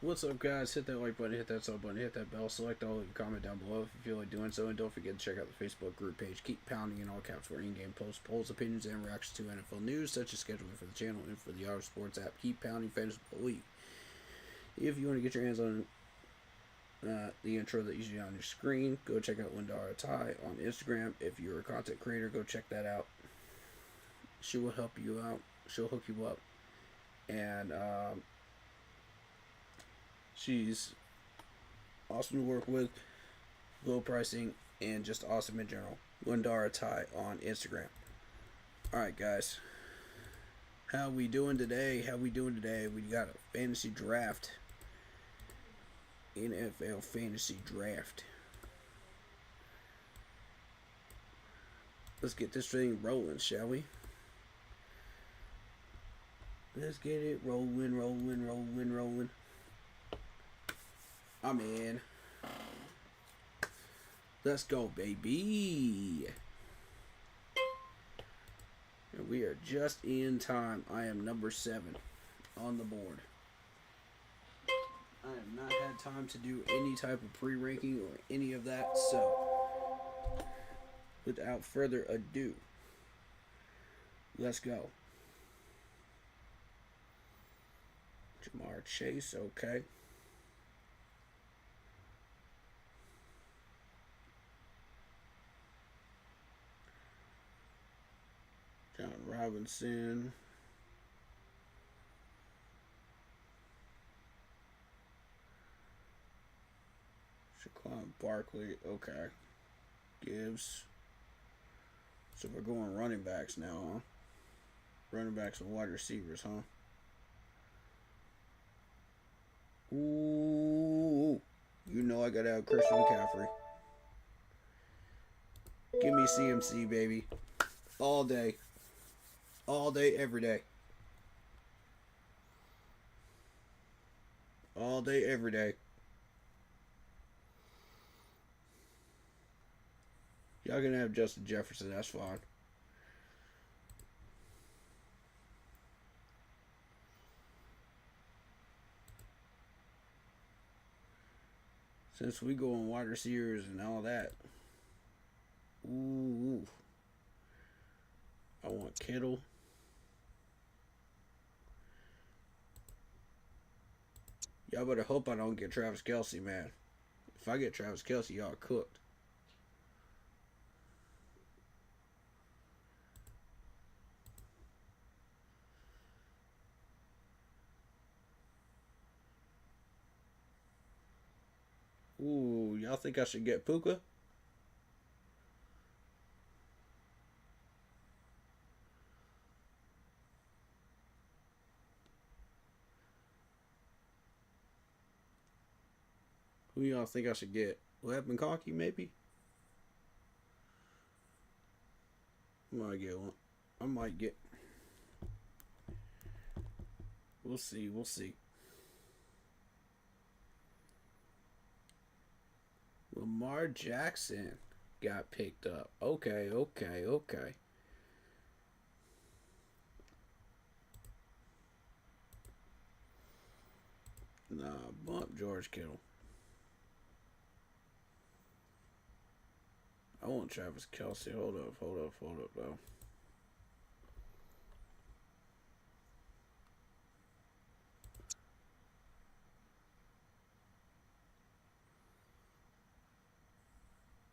What's up, guys? Hit that like button, hit that sub button, hit that bell, select all, and comment down below if you feel like doing so. And don't forget to check out the Facebook group page. Keep pounding in all caps for in-game posts, polls, opinions, and reactions to NFL news, such as scheduling for the channel and for the Our Sports app. Keep pounding Fantasy League. If you want to get your hands on the intro that you see on your screen, go check out Lindara Ty on Instagram. If you're a content creator, go check that out. She will help you out. She'll hook you up. And she's awesome to work with, low pricing, and just awesome in general. Lindara Ty on Instagram. Alright, guys. How we doing today? We got a fantasy draft. NFL fantasy draft. Let's get this thing rolling, shall we? Let's get it rolling. I'm in. Let's go, baby. And we are just in time. I am number 7 on the board. I have not had time to do any type of pre-ranking or any of that, so without further ado, let's go. Jamar Chase, okay. John Robinson. Shaquan Barkley, okay. Gibbs. So we're going running backs now, huh? Running backs and wide receivers, huh? Ooh. You know I gotta have Christian McCaffrey. Give me CMC, baby. All day. All day, every day. All day, every day. Y'all can have Justin Jefferson, that's fine. Since we go on wide receivers and all that. Ooh. I want Kittle. Y'all better hope I don't get Travis Kelce, man. If I get Travis Kelce, y'all cooked. Ooh, y'all think I should get Puka? Who y'all think I should get? Webb McConkey, maybe? I might get one. I might get. We'll see. Lamar Jackson got picked up. Okay. Nah, bump George Kittle. I want Travis Kelce. Hold up, though.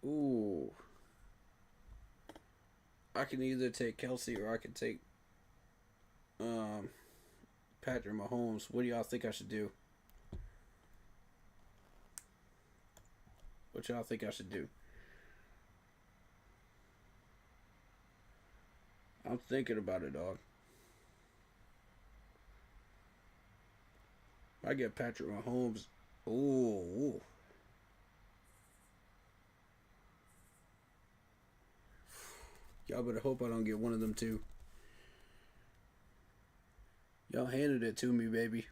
Ooh. I can either take Kelce or I can take Patrick Mahomes. What do y'all think I should do? What y'all think I should do? I'm thinking about it, dog. I get Patrick Mahomes. Ooh. Y'all better hope I don't get one of them too. Y'all handed it to me, baby.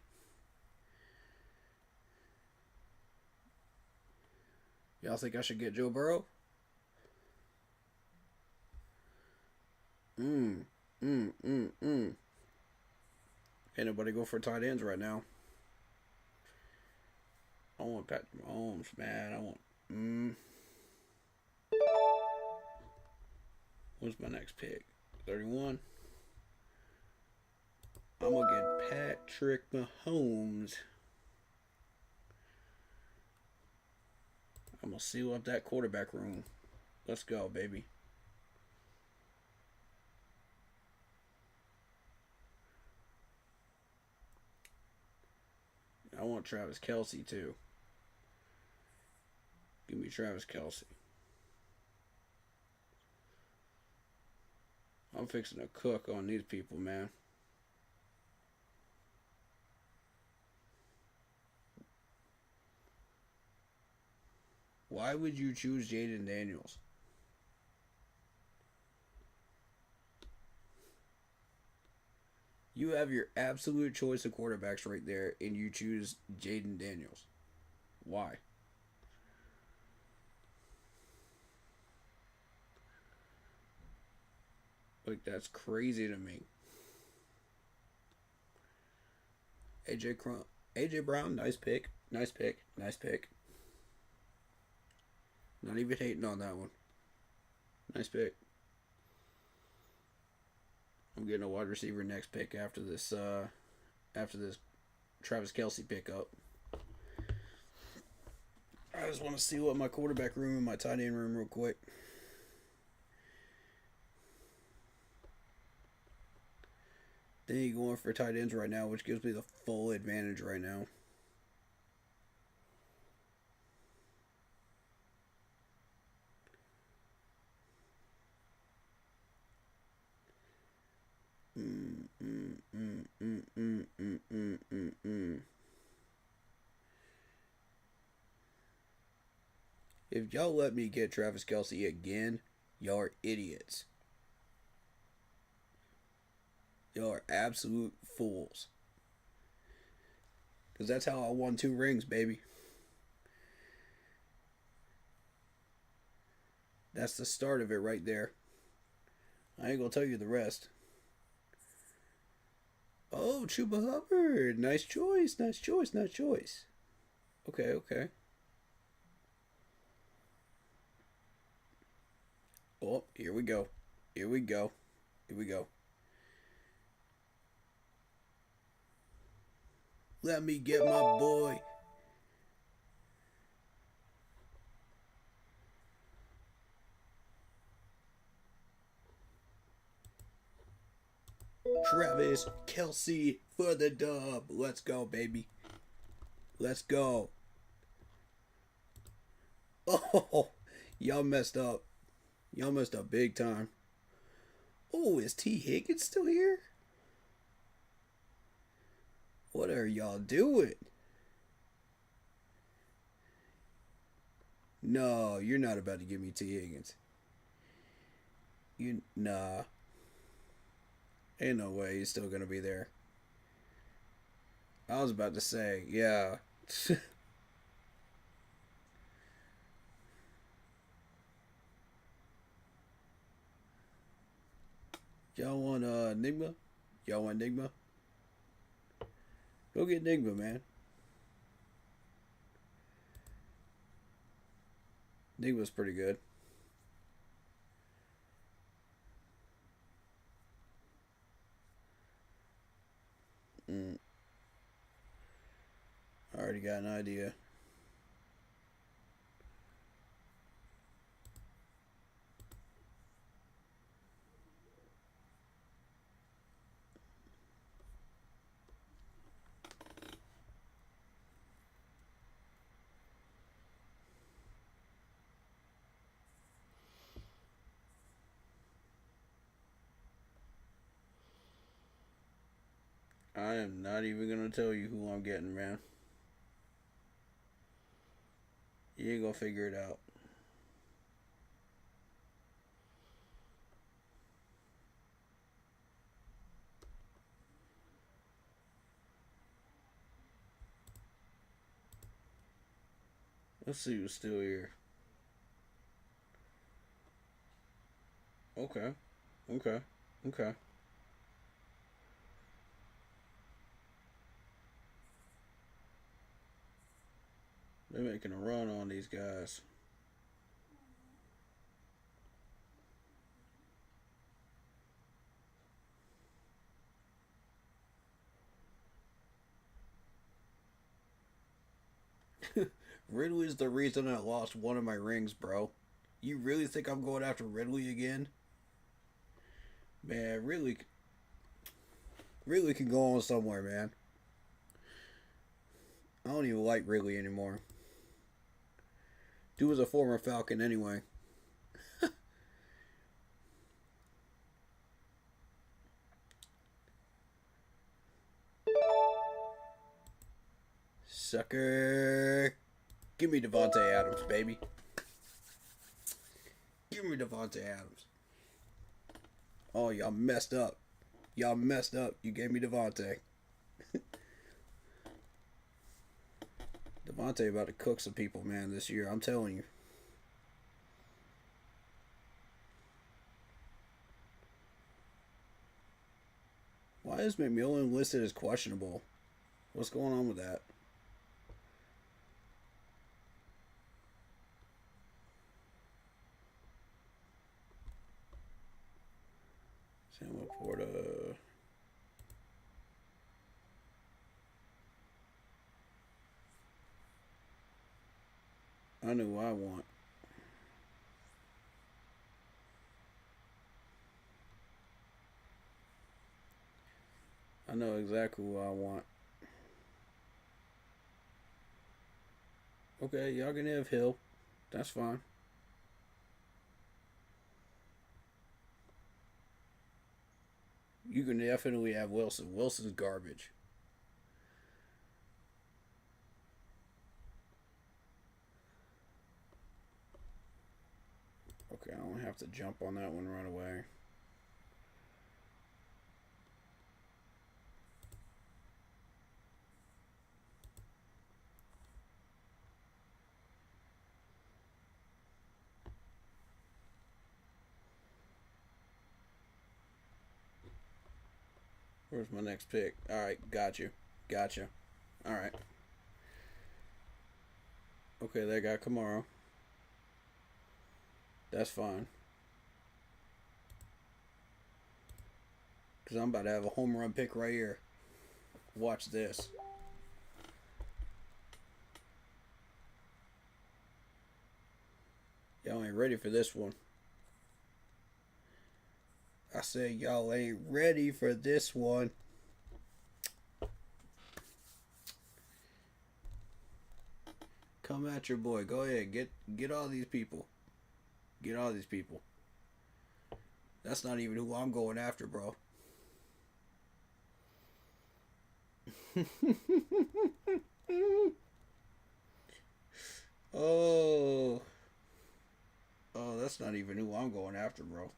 Y'all think I should get Joe Burrow? Ain't nobody go for tight ends right now. I want Patrick Mahomes, man. I want. Mm, what's my next pick? 31. I'm gonna get Patrick Mahomes. I'm gonna seal up that quarterback room. Let's go, baby. I want Travis Kelce too. Give me Travis Kelce. I'm fixing to cook on these people, man. Why would you choose Jaden Daniels? You have your absolute choice of quarterbacks right there, and you choose Jaden Daniels. Why? Like, that's crazy to me. AJ Brown, nice pick. Nice pick. Nice pick. Not even hating on that one. Nice pick. I'm getting a wide receiver next pick after this Travis Kelce pickup. I just want to see what my quarterback room and my tight end room real quick. They ain't going for tight ends right now, which gives me the full advantage right now. If y'all let me get Travis Kelce again, y'all are idiots. Y'all are absolute fools. Because that's how I won 2 rings, baby. That's the start of it right there. I ain't gonna tell you the rest. Oh, Chuba Hubbard. Nice choice, nice choice, nice choice. Okay, okay. Oh, here we go. Here we go. Here we go. Let me get my boy. Travis Kelce for the dub. Let's go, baby. Let's go. Oh, y'all messed up. Y'all messed up big time. Oh, is T. Higgins still here? What are y'all doing? No, you're not about to give me T. Higgins. Nah. Ain't no way he's still gonna be there. I was about to say, yeah. Y'all want Enigma? Y'all want Enigma? Go get Enigma, man. Enigma's pretty good. I already got an idea. I am not even gonna tell you who I'm getting, man. You ain't gonna figure it out. Let's see who's still here. Okay. Okay. Okay. They're making a run on these guys. Ridley's the reason I lost one of my rings, bro. You really think I'm going after Ridley again? Man, Ridley can go on somewhere, man. I don't even like Ridley anymore. Dude was a former Falcon anyway. Sucker. Give me Davante Adams, baby. Give me Davante Adams. Oh, y'all messed up. Y'all messed up. You gave me Davante. Davante about to cook some people, man, this year. I'm telling you. Why is McMillan listed as questionable? What's going on with that? Sam Laporta. I know who I want. I know exactly who I want. Okay, y'all can have Hill. That's fine. You can definitely have Wilson. Wilson's garbage. Okay, I don't have to jump on that one right away. Where's my next pick? Alright, got you. Gotcha. Alright. Okay, they got Kamara. That's fine. Because I'm about to have a home run pick right here. Watch this. Y'all ain't ready for this one. I said y'all ain't ready for this one. Come at your boy. Go ahead. Get all these people. Get all these people. That's not even who I'm going after, bro. Oh. Oh, that's not even who I'm going after, bro.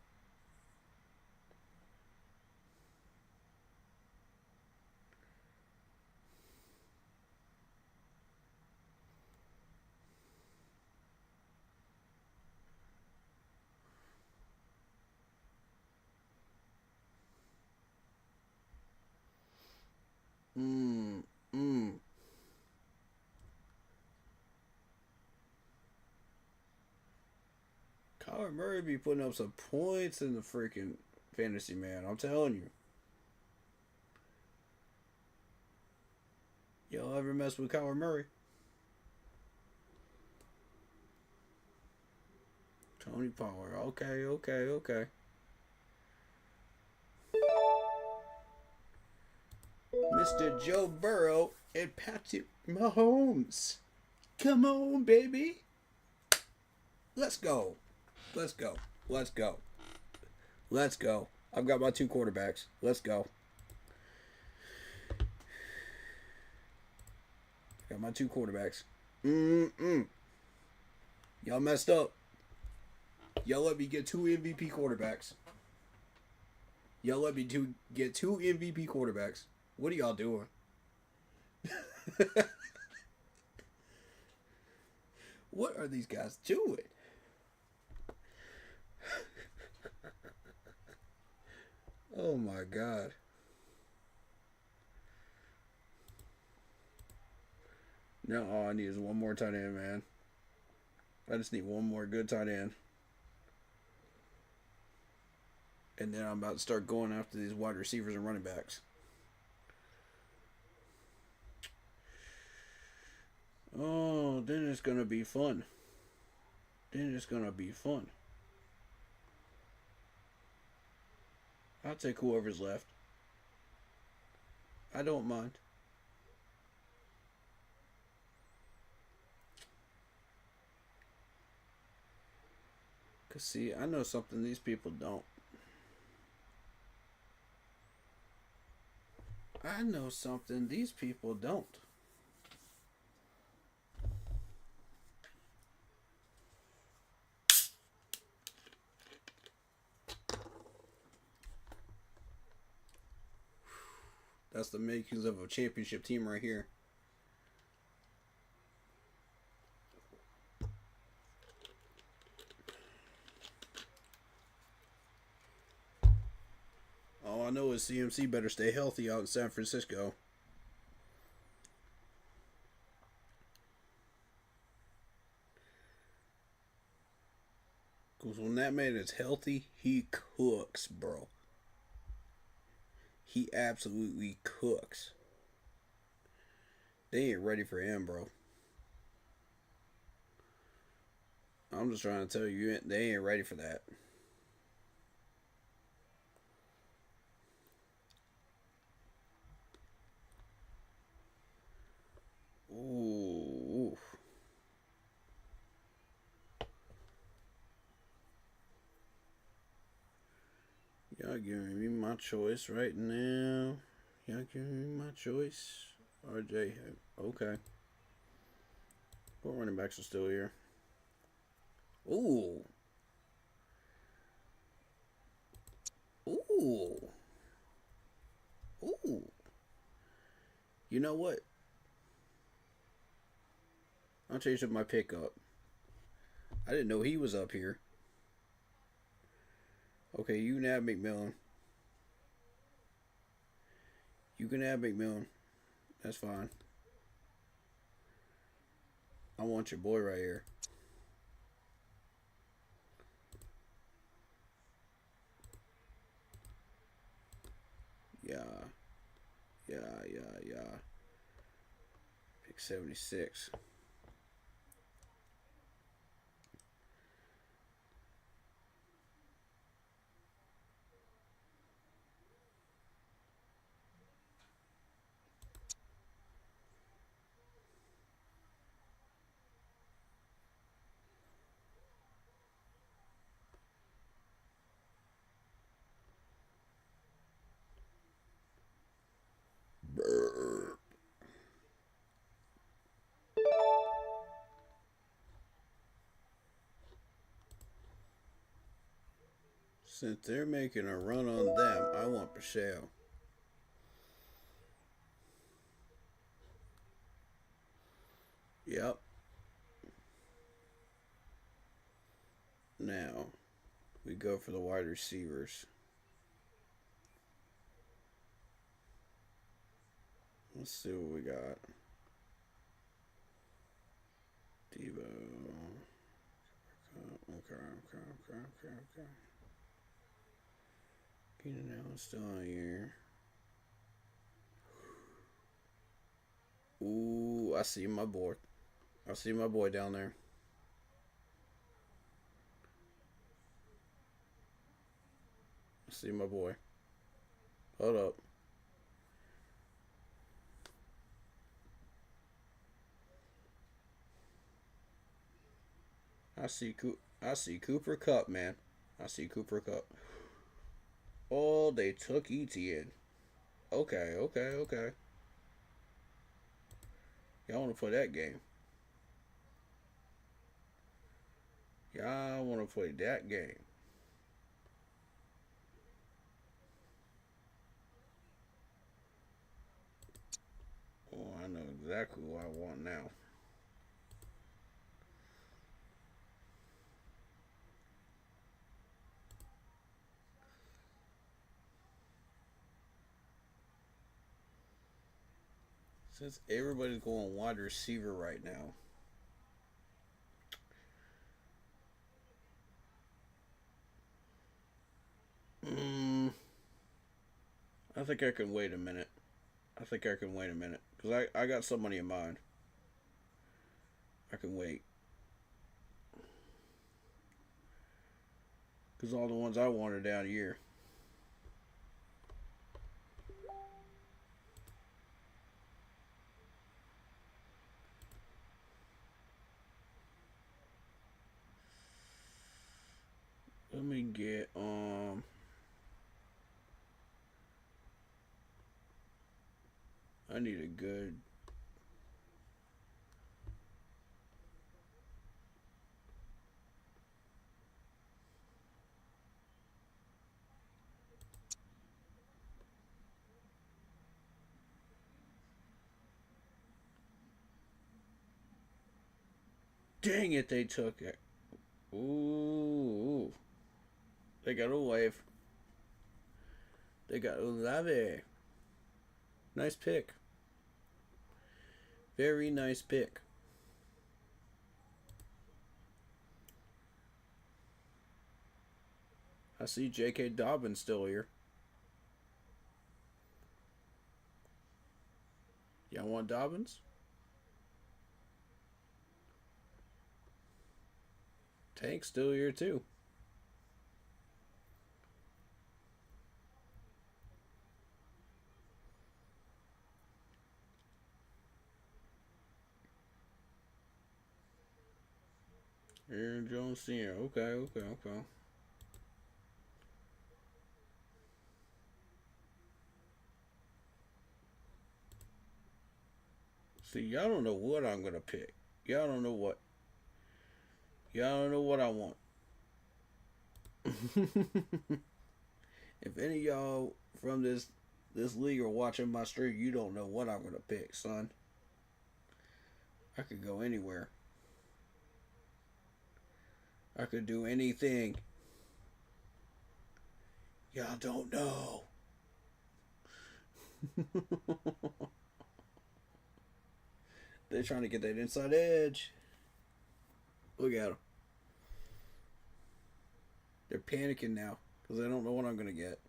Mm. Kyler Murray be putting up some points in the freaking fantasy, man. I'm telling you. Y'all ever mess with Kyler Murray? Tony Pollard. Okay. Mr. Joe Burrow and Patrick Mahomes. Come on, baby. Let's go. Let's go. Let's go. Let's go. I've got my two quarterbacks. Let's go. Got my two quarterbacks. Y'all messed up. Y'all let me get two MVP quarterbacks. Y'all let me get two MVP quarterbacks. What are y'all doing? What are these guys doing? Oh my God. Now all I need is one more tight end, man. I just need one more good tight end. And then I'm about to start going after these wide receivers and running backs. Oh, then it's going to be fun. Then it's going to be fun. I'll take whoever's left. I don't mind. Because, see, I know something these people don't. I know something these people don't. That's the makings of a championship team right here. All I know is CMC better stay healthy out in San Francisco. Because when that man is healthy, he cooks, bro. He absolutely cooks. They ain't ready for him, bro. I'm just trying to tell you, they ain't ready for that. Ooh. Y'all giving me my choice right now. Y'all giving me my choice. RJ, okay. What running backs are still here? Ooh. Ooh. Ooh. You know what? I'll change up my pickup. I didn't know he was up here. Okay, you can have McMillan. You can have McMillan. That's fine. I want your boy right here. Yeah. Pick 76. Brr. Since they're making a run on them, I want Michelle. Yep. Now, we go for the wide receivers. Let's see what we got. Devo. Okay. Keenan Allen's still on here. Ooh, I see my boy. I see my boy down there. I see my boy. Hold up. I see Cooper Kupp, man. I see Cooper Kupp. Oh, they took ETN. Okay. Y'all want to play that game? Y'all want to play that game? Oh, I know exactly what I want now. Since everybody's going wide receiver right now. I think I can wait a minute. Because I got somebody in mind. I can wait. Because all the ones I want are down here. Let me get I need a good dang it, they took it. Ooh. They got a wave. They got Olave. Nice pick. Very nice pick. I see J.K. Dobbins still here. Y'all want Dobbins? Tank's still here too. Aaron Jones Sr. Okay. See, y'all don't know what I'm gonna pick. Y'all don't know what. Y'all don't know what I want. If any of y'all from this league are watching my stream, you don't know what I'm gonna pick, son. I could go anywhere. I could do anything. Y'all don't know. They're trying to get that inside edge. Look at them. They're panicking now because they don't know what I'm going to get.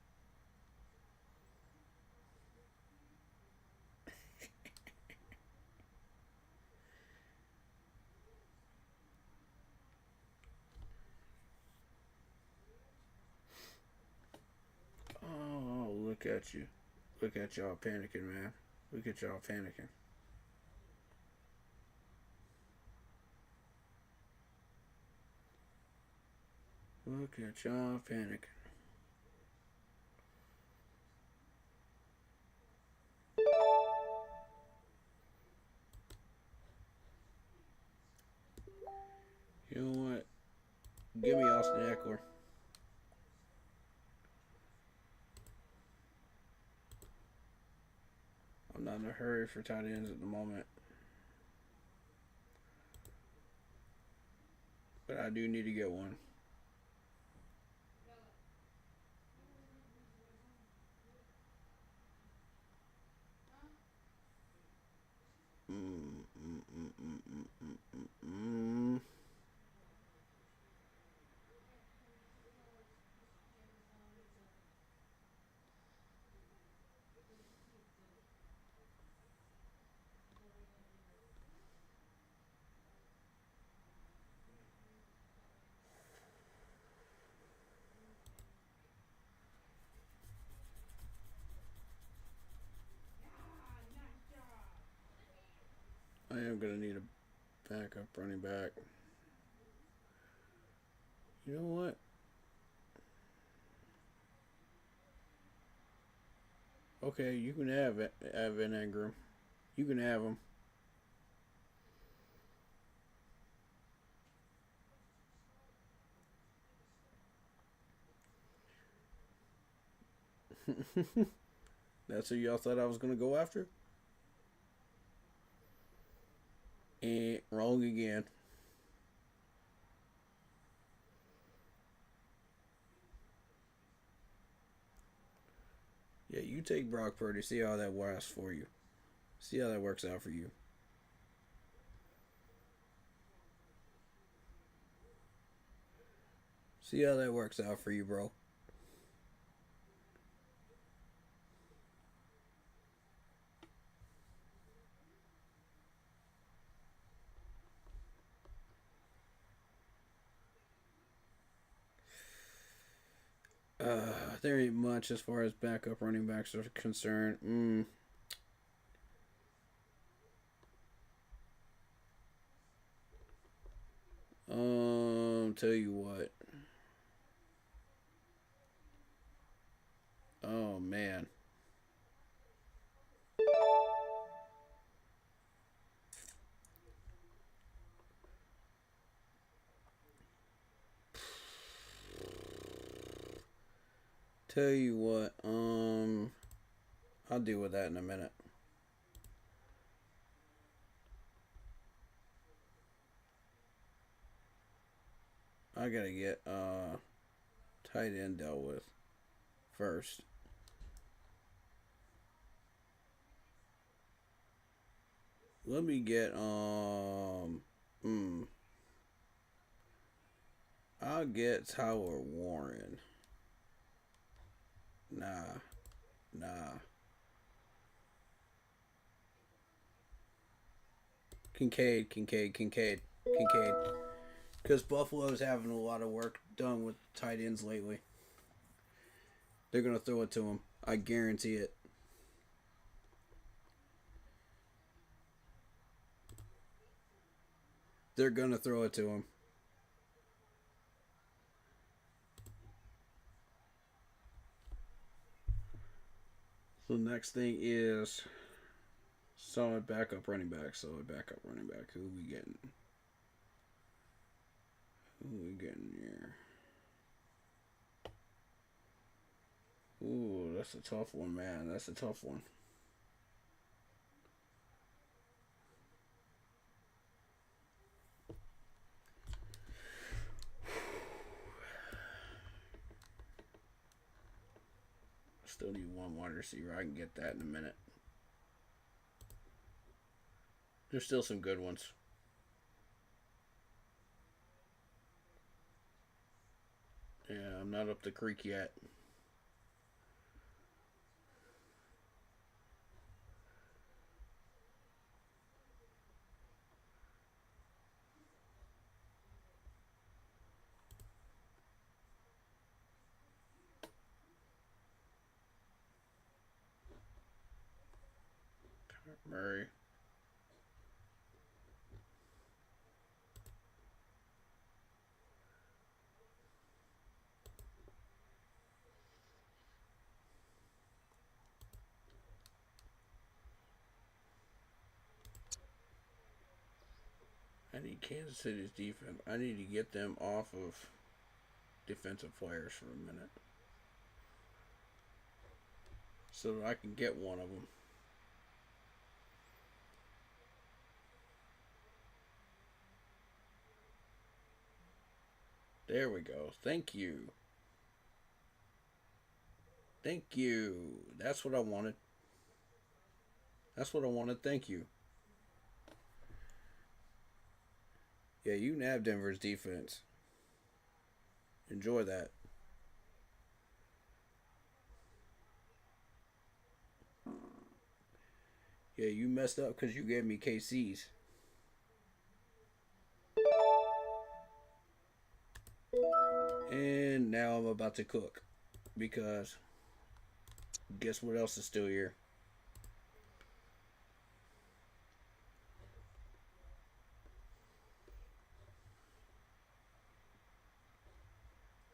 Oh, look at you. Look at y'all panicking, man. Look at y'all panicking. Look at y'all panicking. You know what? Give me Austin Eckler. I'm not in a hurry for tight ends at the moment. But I do need to get one. I am going to need a backup running back. You know what? Okay, you can have Evan Engram. You can have him. That's who y'all thought I was going to go after? And wrong again. Yeah, you take Brock Purdy. See how that works for you. See how that works out for you. See how that works out for you, bro. There ain't much as far as backup running backs are concerned. Tell you what. Oh man. Tell you what. I'll deal with that in a minute. I gotta get tight end dealt with first. Let me get I'll get Tyler Warren. Nah. Kincaid. Because Buffalo's having a lot of work done with tight ends lately. They're going to throw it to him. I guarantee it. They're going to throw it to him. So the next thing is solid backup running back. Who we getting? Here? Ooh, that's a tough one, man. That's a tough one. Still need one wide receiver. I can get that in a minute. There's still some good ones. Yeah, I'm not up the creek yet. Murray. I need Kansas City's defense. I need to get them off of defensive players for a minute, so that I can get one of them. There we go. Thank you. That's what I wanted. Thank you. Yeah, you can have Denver's defense. Enjoy that. Yeah, you messed up because you gave me KC's. And now I'm about to cook. Because guess what else is still here?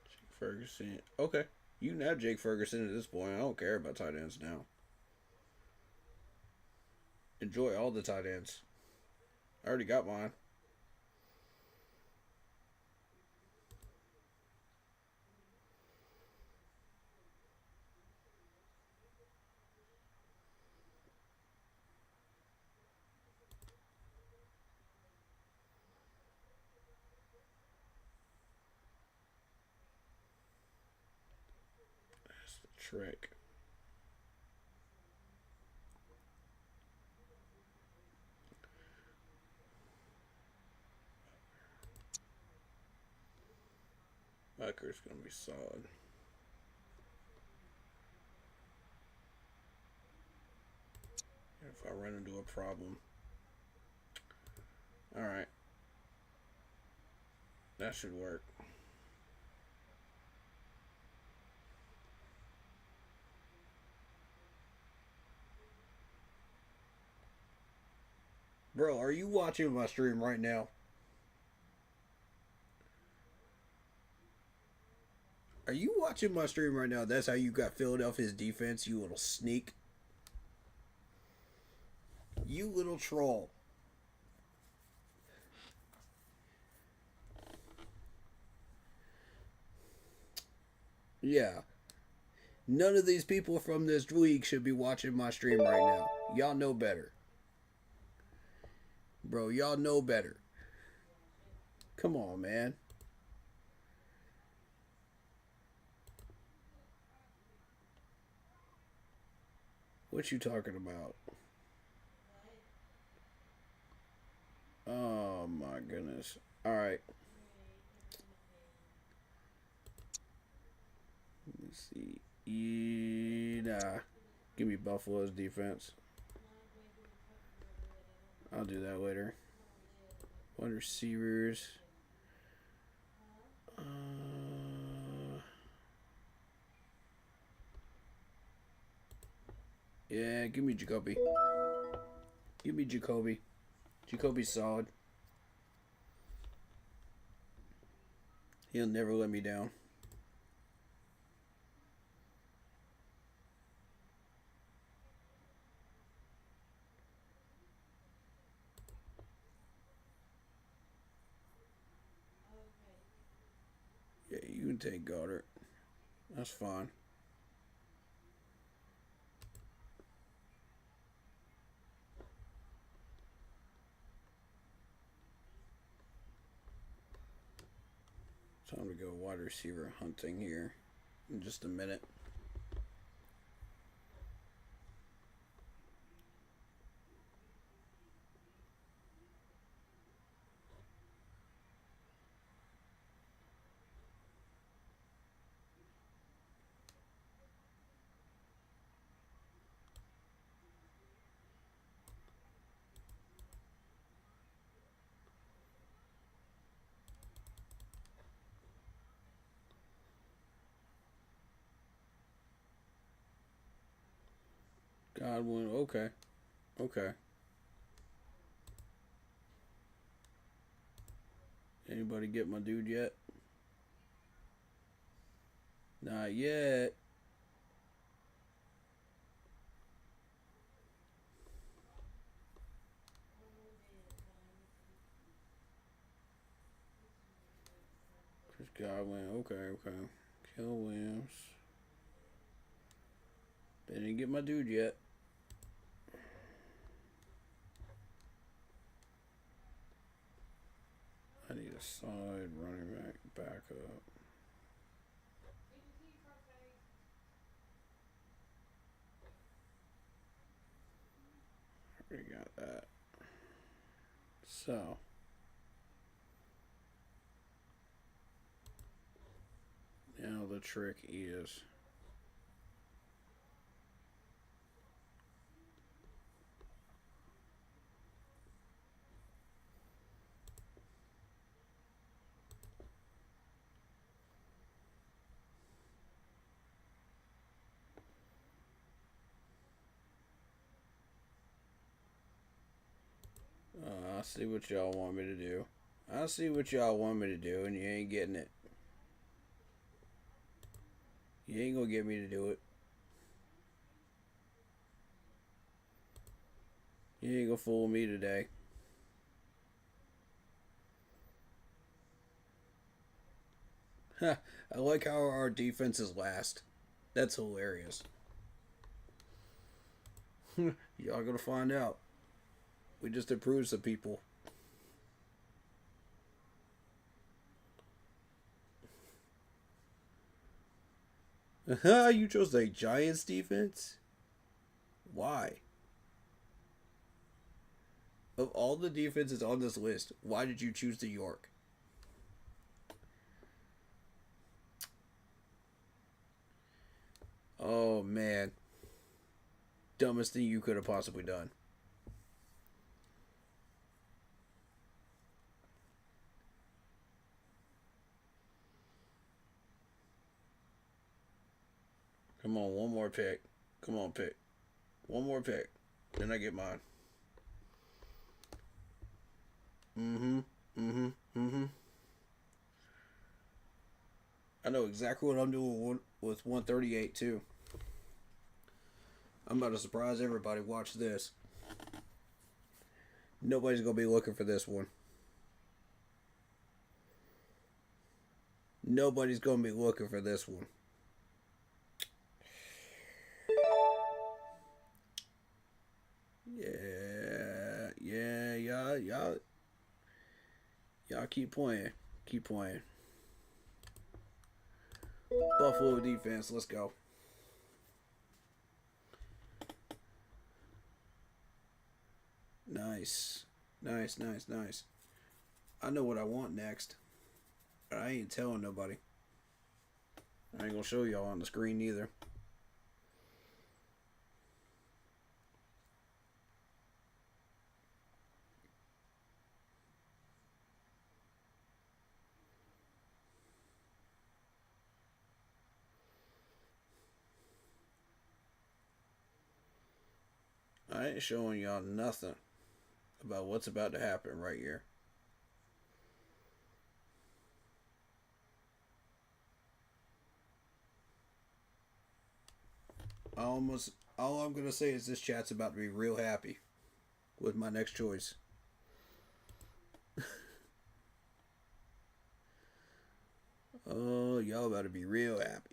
Jake Ferguson. Okay. You can have Jake Ferguson at this point. I don't care about tight ends now. Enjoy all the tight ends. I already got mine. That's the trick. Becker's gonna be solid. If I run into a problem. Alright. That should work. Bro, are you watching my stream right now? Are you watching my stream right now? That's how you got Philadelphia's defense, you little sneak. You little troll. Yeah. None of these people from this league should be watching my stream right now. Y'all know better. Bro, y'all know better. Come on, man. What you talking about? Oh my goodness. Alright. Let me see. Nah. Give me Buffalo's defense. I'll do that later. Wide receivers. Yeah, give me Jacoby. Give me Jacoby. Jacoby's solid. He'll never let me down. Yeah, you can take Goddard. That's fine. Time to go wide receiver hunting here in just a minute. Godwin, okay. Okay. Anybody get my dude yet? Not yet. Chris Godwin, okay. Kill Williams. They didn't get my dude yet. I need a solid running back up. I already got that. So. Now the trick is. I see what y'all want me to do. I see what y'all want me to do, and you ain't getting it. You ain't gonna get me to do it. You ain't gonna fool me today. I like how our defense is last. That's hilarious. Y'all gonna find out. We just improved some people. You chose the Giants defense? Why? Of all the defenses on this list, why did you choose New York? Oh man, dumbest thing you could have possibly done. Come on, one more pick. Come on, pick. One more pick. Then I get mine. Mm-hmm. Mm-hmm. Mm-hmm. I know exactly what I'm doing with 138 too. I'm about to surprise everybody. Watch this. Nobody's gonna be looking for this one. Nobody's gonna be looking for this one. Y'all keep playing. Keep playing. Buffalo defense, let's go. Nice. Nice, nice, nice. I know what I want next. I ain't telling nobody. I ain't gonna show y'all on the screen either. I ain't showing y'all nothing about what's about to happen right here. All I'm gonna say is this chat's about to be real happy with my next choice. Oh, y'all about to be real happy.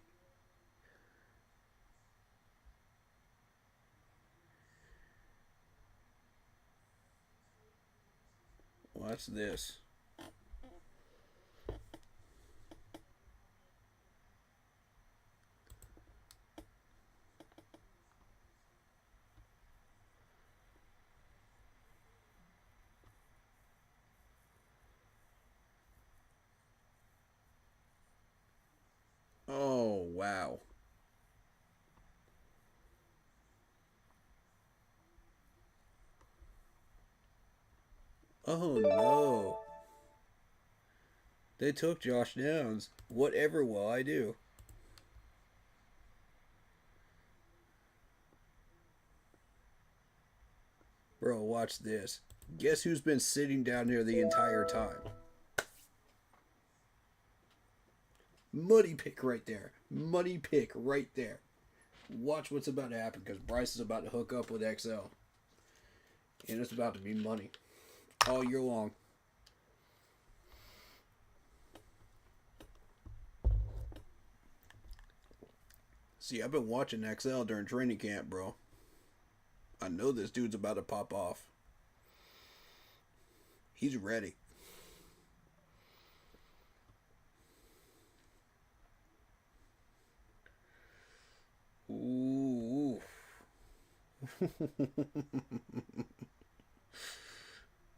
Watch this. Oh, wow. Oh, no. They took Josh Downs. Whatever will I do? Bro, watch this. Guess who's been sitting down here the entire time? Money pick right there. Money pick right there. Watch what's about to happen because Bryce is about to hook up with XL. And it's about to be money all year long. See, I've been watching XL during training camp, bro. I know this dude's about to pop off. He's ready. Ooh.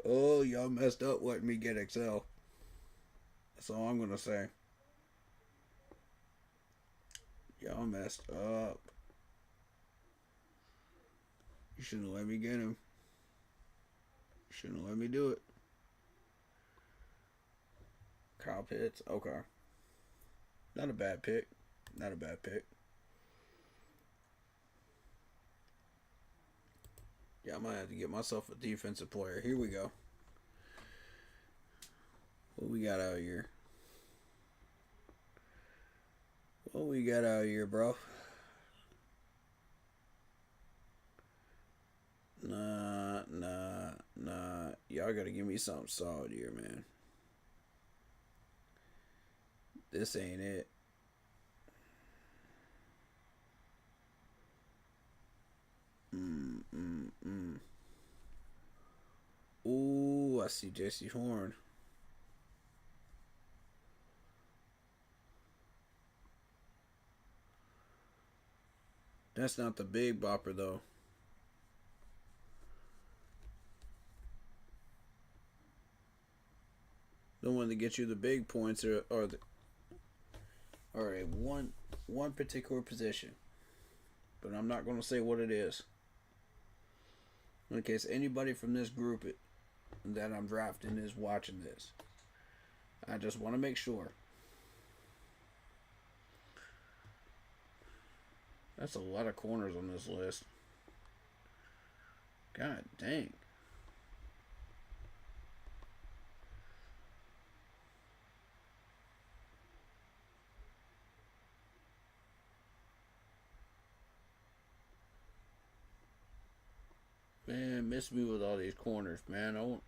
Oh, y'all messed up letting me get XL. That's all I'm gonna say. Y'all messed up. You shouldn't let me get him. You shouldn't let me do it. Kyle Pitts. Okay. Not a bad pick. Not a bad pick. Yeah, I might have to get myself a defensive player. Here we go. What we got out here? What we got out here, bro? Nah. Y'all gotta give me something solid here, man. This ain't it. Ooh, I see Jesse Horn. That's not the big bopper, though. The one that gets you the big points are the, all right, one particular position. but I'm not going to say what it is. In case anybody from this group that I'm drafting is watching this. I just want to make sure. That's a lot of corners on this list. God dang. Man, miss me with all these corners, man.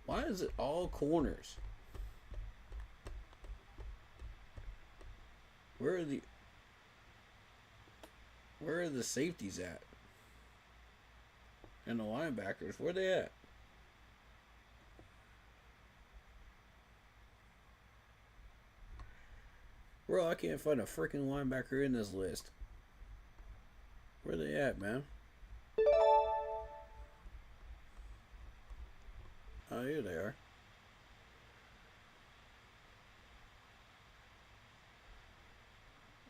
Why is it all corners? Where are the safeties at? And the linebackers, where they at? Bro, I can't find a freaking linebacker in this list. Where they at, man? Oh, here they are.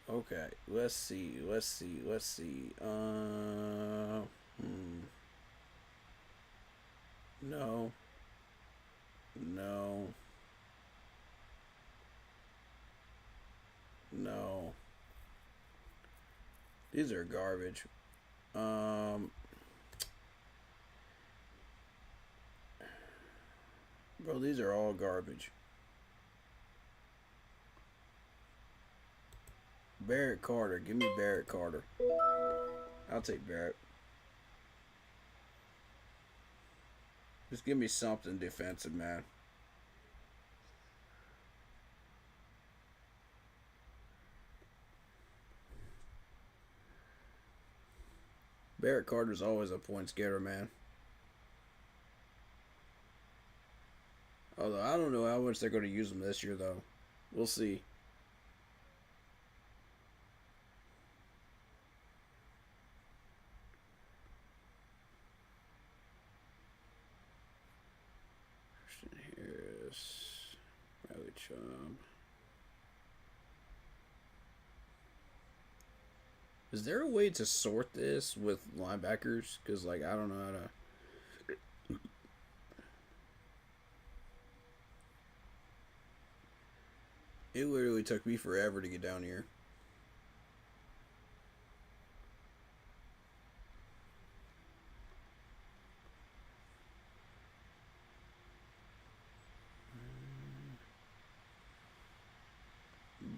Okay, let's see. No. No. No. These are garbage. Bro, these are all garbage. Barrett Carter. Give me Barrett Carter. I'll take Barrett. Just give me something defensive, man. Barrett Carter's always a points getter, man. Although I don't know how much they're going to use him this year, though. We'll see. Christian Harris. Riley Chubb. Is there a way to sort this with linebackers? Because, like, I don't know how to... It literally took me forever to get down here.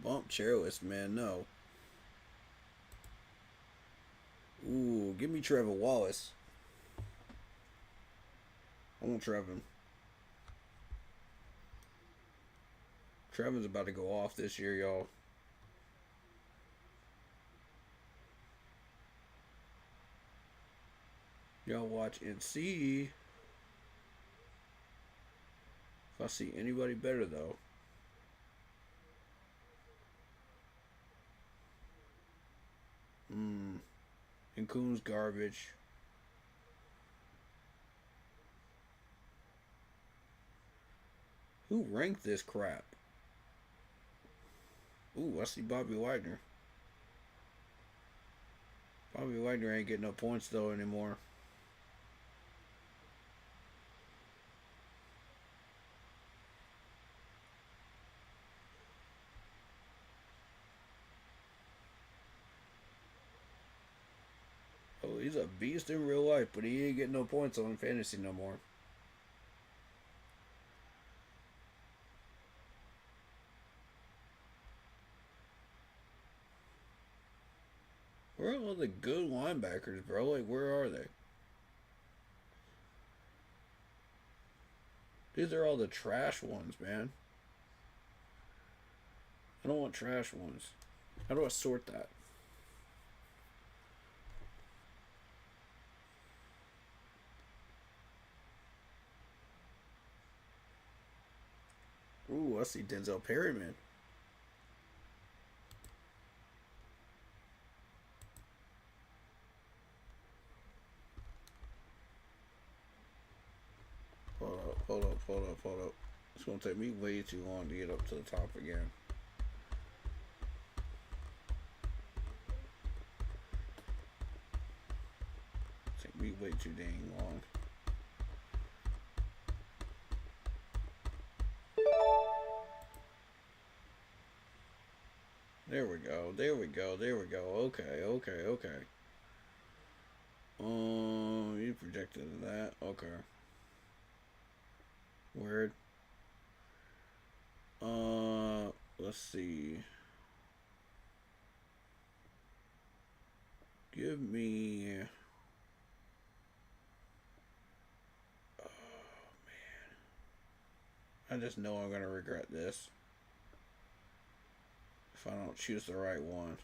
Bump chairless, man, no. Ooh, give me Trevor Wallace. I want Trevor. Trevor's about to go off this year, y'all. Y'all watch and see if I see anybody better, though. And Coon's garbage. Who ranked this crap? Ooh, I see Bobby Wagner. Bobby Wagner ain't getting no points, though, anymore. Oh, he's a beast in real life, but he ain't getting no points on fantasy no more. Where are all the good linebackers, bro? Like, where are they? These are all the trash ones, man. I don't want trash ones. How do I sort that? Ooh, I see Denzel Perryman. Hold up. It's gonna take me way too long to get up to the top again. Take me way too dang long. There we go. There we go. There we go. Okay. Okay. Okay. You projected that. Okay. Weird. Let's see. Give me. Oh man. I just know I'm gonna regret this if I don't choose the right one.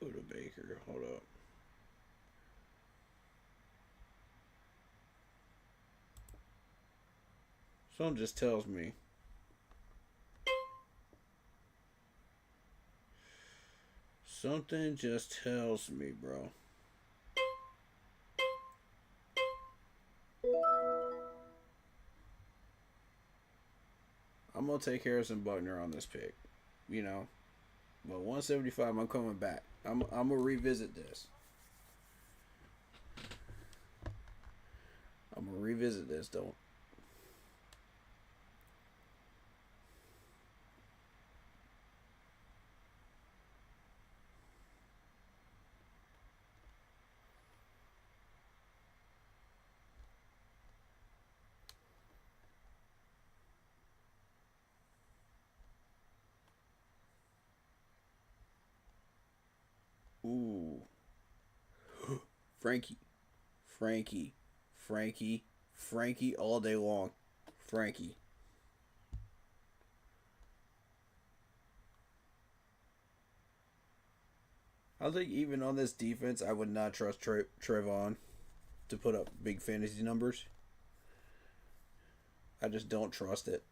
Buda Baker. Hold up. Something just tells me. Something just tells me, bro. I'm gonna take Harrison Butker on this pick. You know. But 175, I'm coming back. I'm gonna revisit this. I'm gonna revisit this, though. Ooh. Frankie. Frankie. Frankie. Frankie all day long. Frankie. I think even on this defense, I would not trust Trevon to put up big fantasy numbers. I just don't trust it.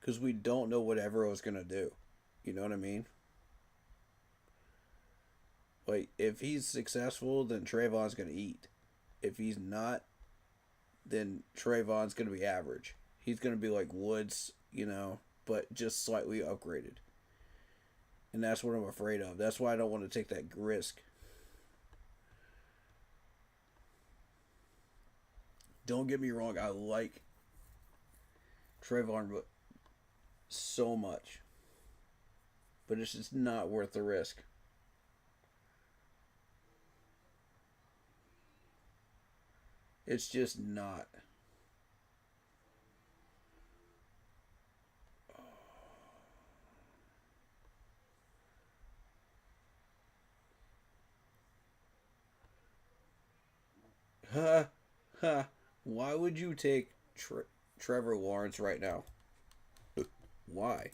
Because we don't know what Evero's going to do. You know what I mean? Like, if he's successful, then Trayvon's going to eat. If he's not, then Trayvon's going to be average. He's going to be like Woods, you know, but just slightly upgraded. And that's what I'm afraid of. That's why I don't want to take that risk. Don't get me wrong, I like Trayvon so much. But it's just not worth the risk. It's just not. Ha ha. Why would you take Trevor Lawrence right now? Why?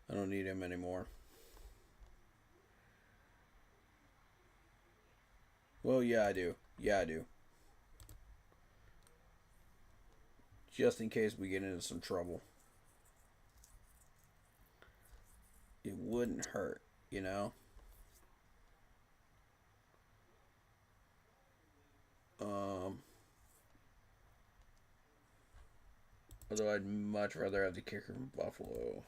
I don't need him anymore. Well, yeah, I do. Yeah, I do. Just in case we get into some trouble. It wouldn't hurt, you know? Um, Although I'd much rather have the kicker from Buffalo.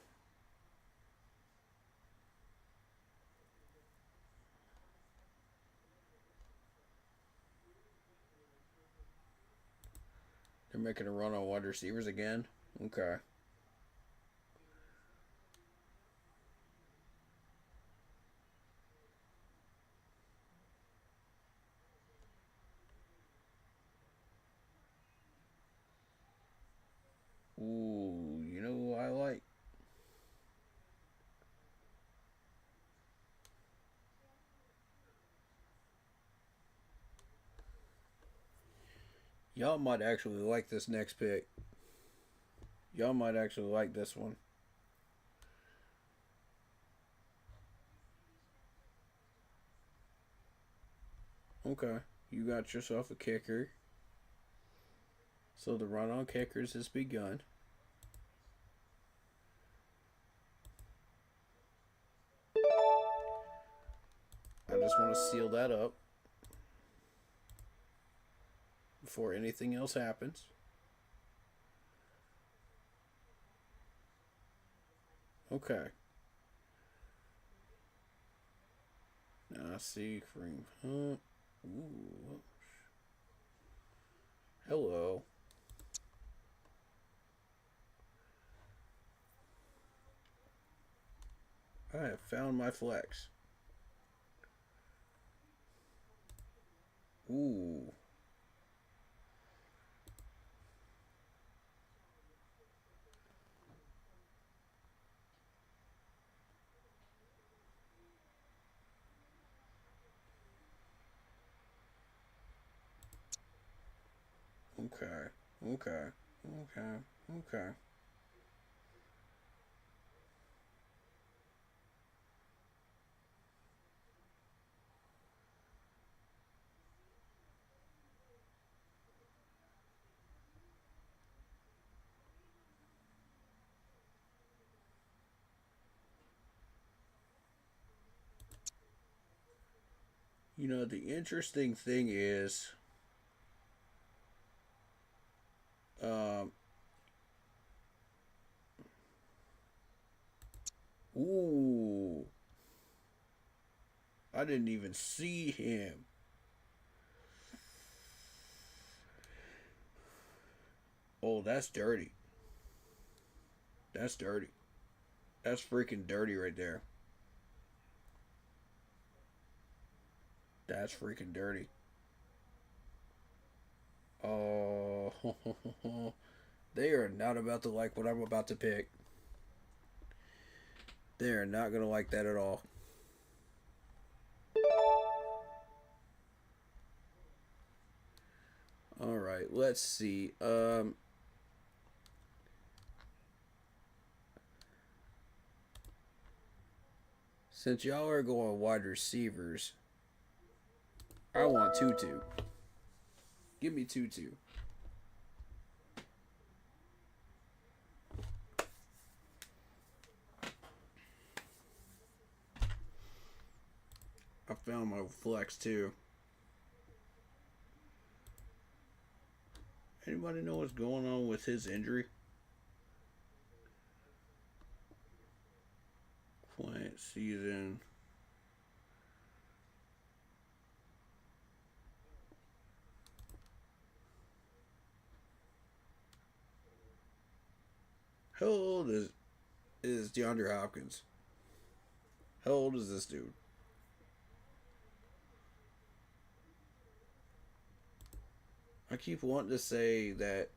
They're making a run on wide receivers again? Okay. Ooh, you know who I like? Y'all might actually like this next pick. Y'all might actually like this one. Okay. You got yourself a kicker. So the run on kickers has begun. just want to seal that up before anything else happens. Okay. Now I see Kareem Hunt. Ooh. Hello. I have found my flex. Ooh. Okay. Okay. Okay. Okay. You know, the interesting thing is, um, ooh, I didn't even see him. Oh, that's dirty. That's dirty. That's freaking dirty right there. That's freaking dirty. Oh, they are not about to like what I'm about to pick. They are not going to like that at all. All right, let's see. Since y'all are going wide receivers, I want Tutu. Give me Tutu. I found my flex too. Anybody know what's going on with his injury? Quiet season. How old is DeAndre Hopkins? How old is this dude? I keep wanting to say that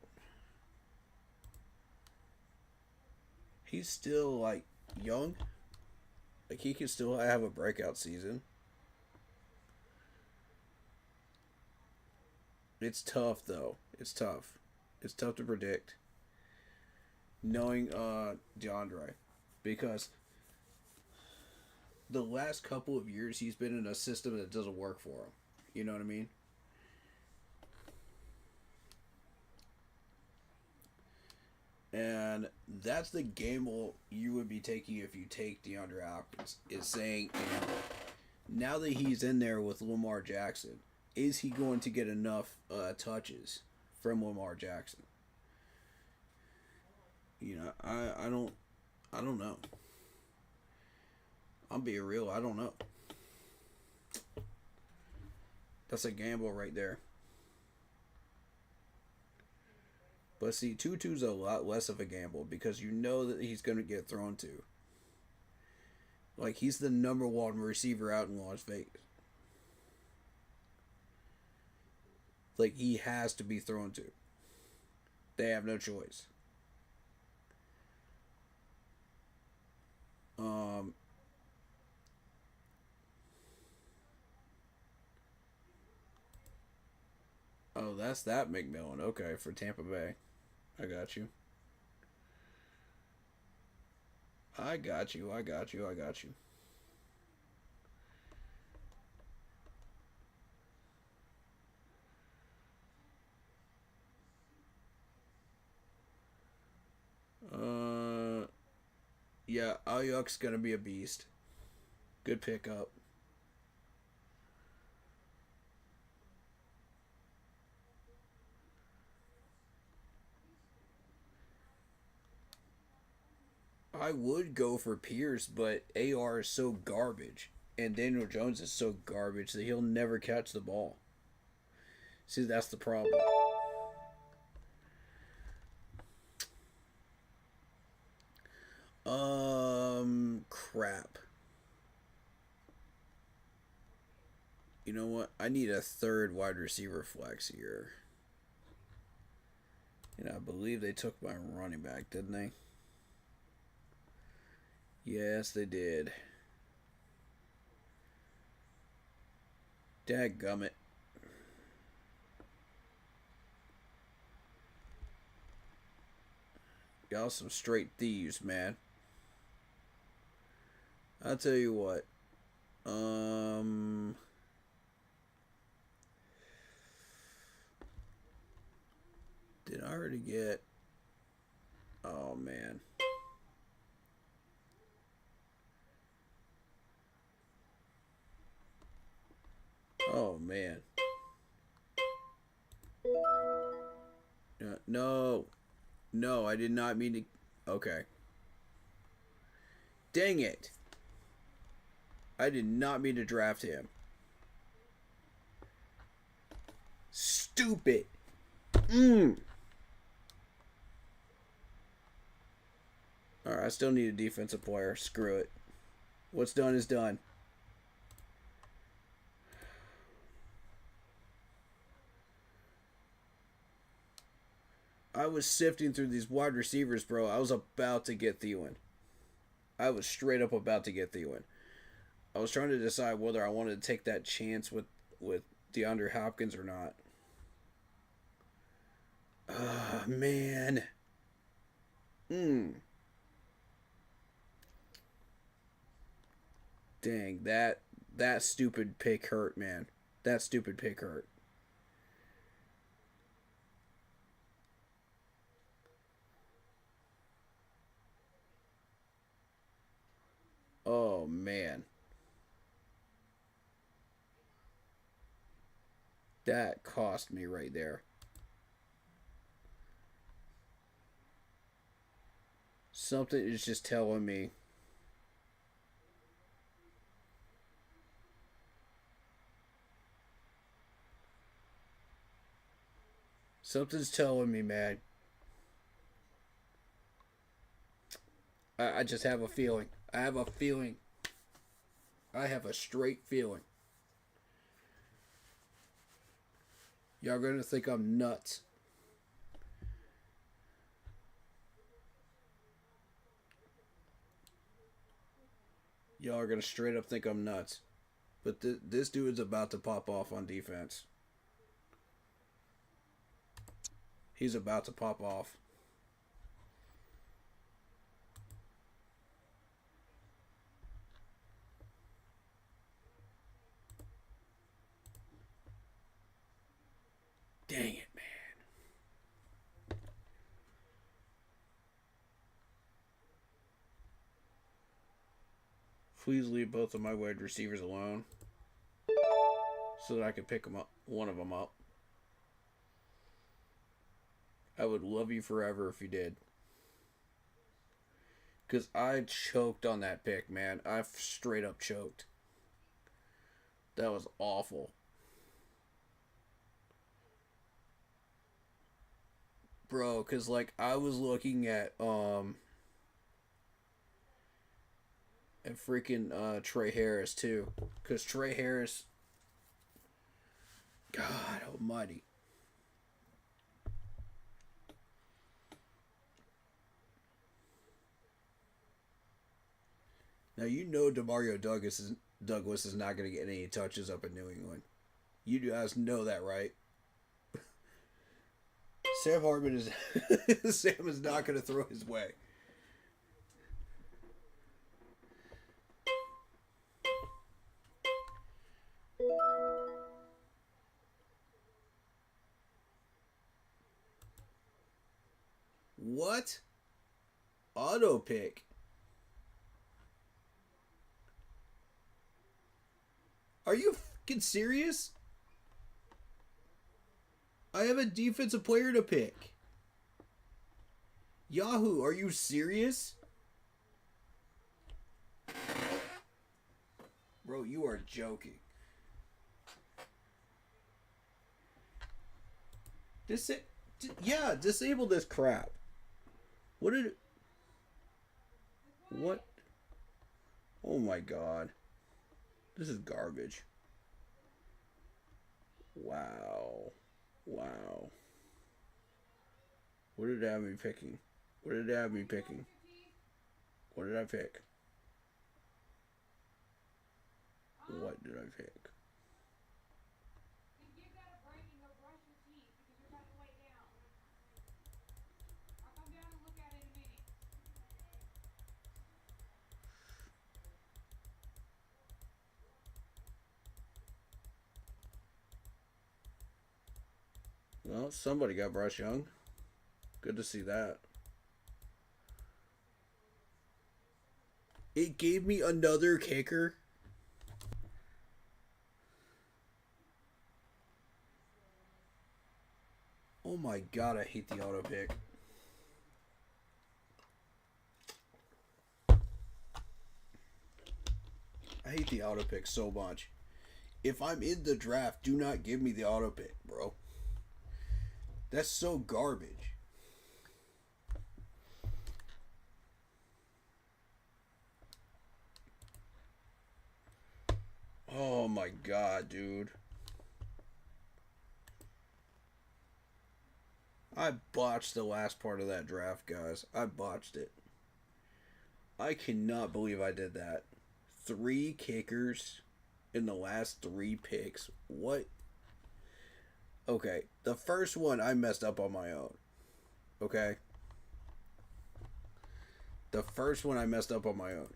he's still like young. Like he can still have a breakout season. It's tough though. It's tough. It's tough to predict. Knowing DeAndre. Because the last couple of years he's been in a system that doesn't work for him. You know what I mean? And that's the gamble you would be taking if you take DeAndre Hopkins. Is saying, you know, now that he's in there with Lamar Jackson, is he going to get enough touches from Lamar Jackson? You know, I don't know. I'm being real. I don't know. That's a gamble right there. But see, Tutu's a lot less of a gamble because you know that he's going to get thrown to. Like, he's the number one receiver out in Las Vegas. Like, he has to be thrown to. They have no choice. Um, oh, that's that McMillan. Okay, for Tampa Bay. I got you. I got you. I got you. I got you. Uh, yeah, Ayuk's gonna be a beast. Good pickup. I would go for Pierce, but AR is so garbage, and Daniel Jones is so garbage that he'll never catch the ball. See, that's the problem. Crap. You know what? I need a third wide receiver flex here. And I believe they took my running back, didn't they? Yes, they did. Dadgummit. Y'all some straight thieves, man. I'll tell you what. Did I already get... Oh, man. Oh, man. No. No, I did not mean to... Okay. Dang it. I did not mean to draft him. Stupid. Alright, I still need a defensive player. Screw it. What's done is done. I was sifting through these wide receivers, bro. I was about to get Thielen. I was straight up about to get Thielen. I was trying to decide whether I wanted to take that chance with DeAndre Hopkins or not. Ah, man. Dang, that stupid pick hurt, man. That stupid pick hurt. Oh, man. That cost me right there. Something is just telling me. Something's telling me, man. I just have a feeling. I have a feeling. I have a straight feeling. Y'all gonna think I'm nuts. Y'all are gonna straight up think I'm nuts. But this dude is about to pop off on defense. He's about to pop off. Dang it, man. Please leave both of my wide receivers alone so that I can pick them up, one of them up. I would love you forever if you did. Because I choked on that pick, man. I straight up choked. That was awful. Bro, because, like, I was looking at freaking Trey Harris, too. Because Trey Harris... God almighty. Now, you know DeMario Douglas is not going to get any touches up in New England. You guys know that, right? Sam Hartman is... Sam is not going to throw his way. What? Auto pick. Are you fucking serious? I have a defensive player to pick. Yahoo, are you serious? Bro, you are joking. Disable this crap. What did... What? Oh my god. This is garbage. Wow. Wow. What did it have me picking? What did it have me picking? What did I pick? What did I pick? Well, somebody got Bryce Young. Good to see that. It gave me another kicker. Oh my god, I hate the auto pick. I hate the auto pick so much. If I'm in the draft, do not give me the auto pick, bro. That's so garbage. Oh my god, dude. I botched the last part of that draft, guys. I botched it. I cannot believe I did that. 3 kickers in the last 3 picks. What? Okay, the first one I messed up on my own. Okay? The first one I messed up on my own.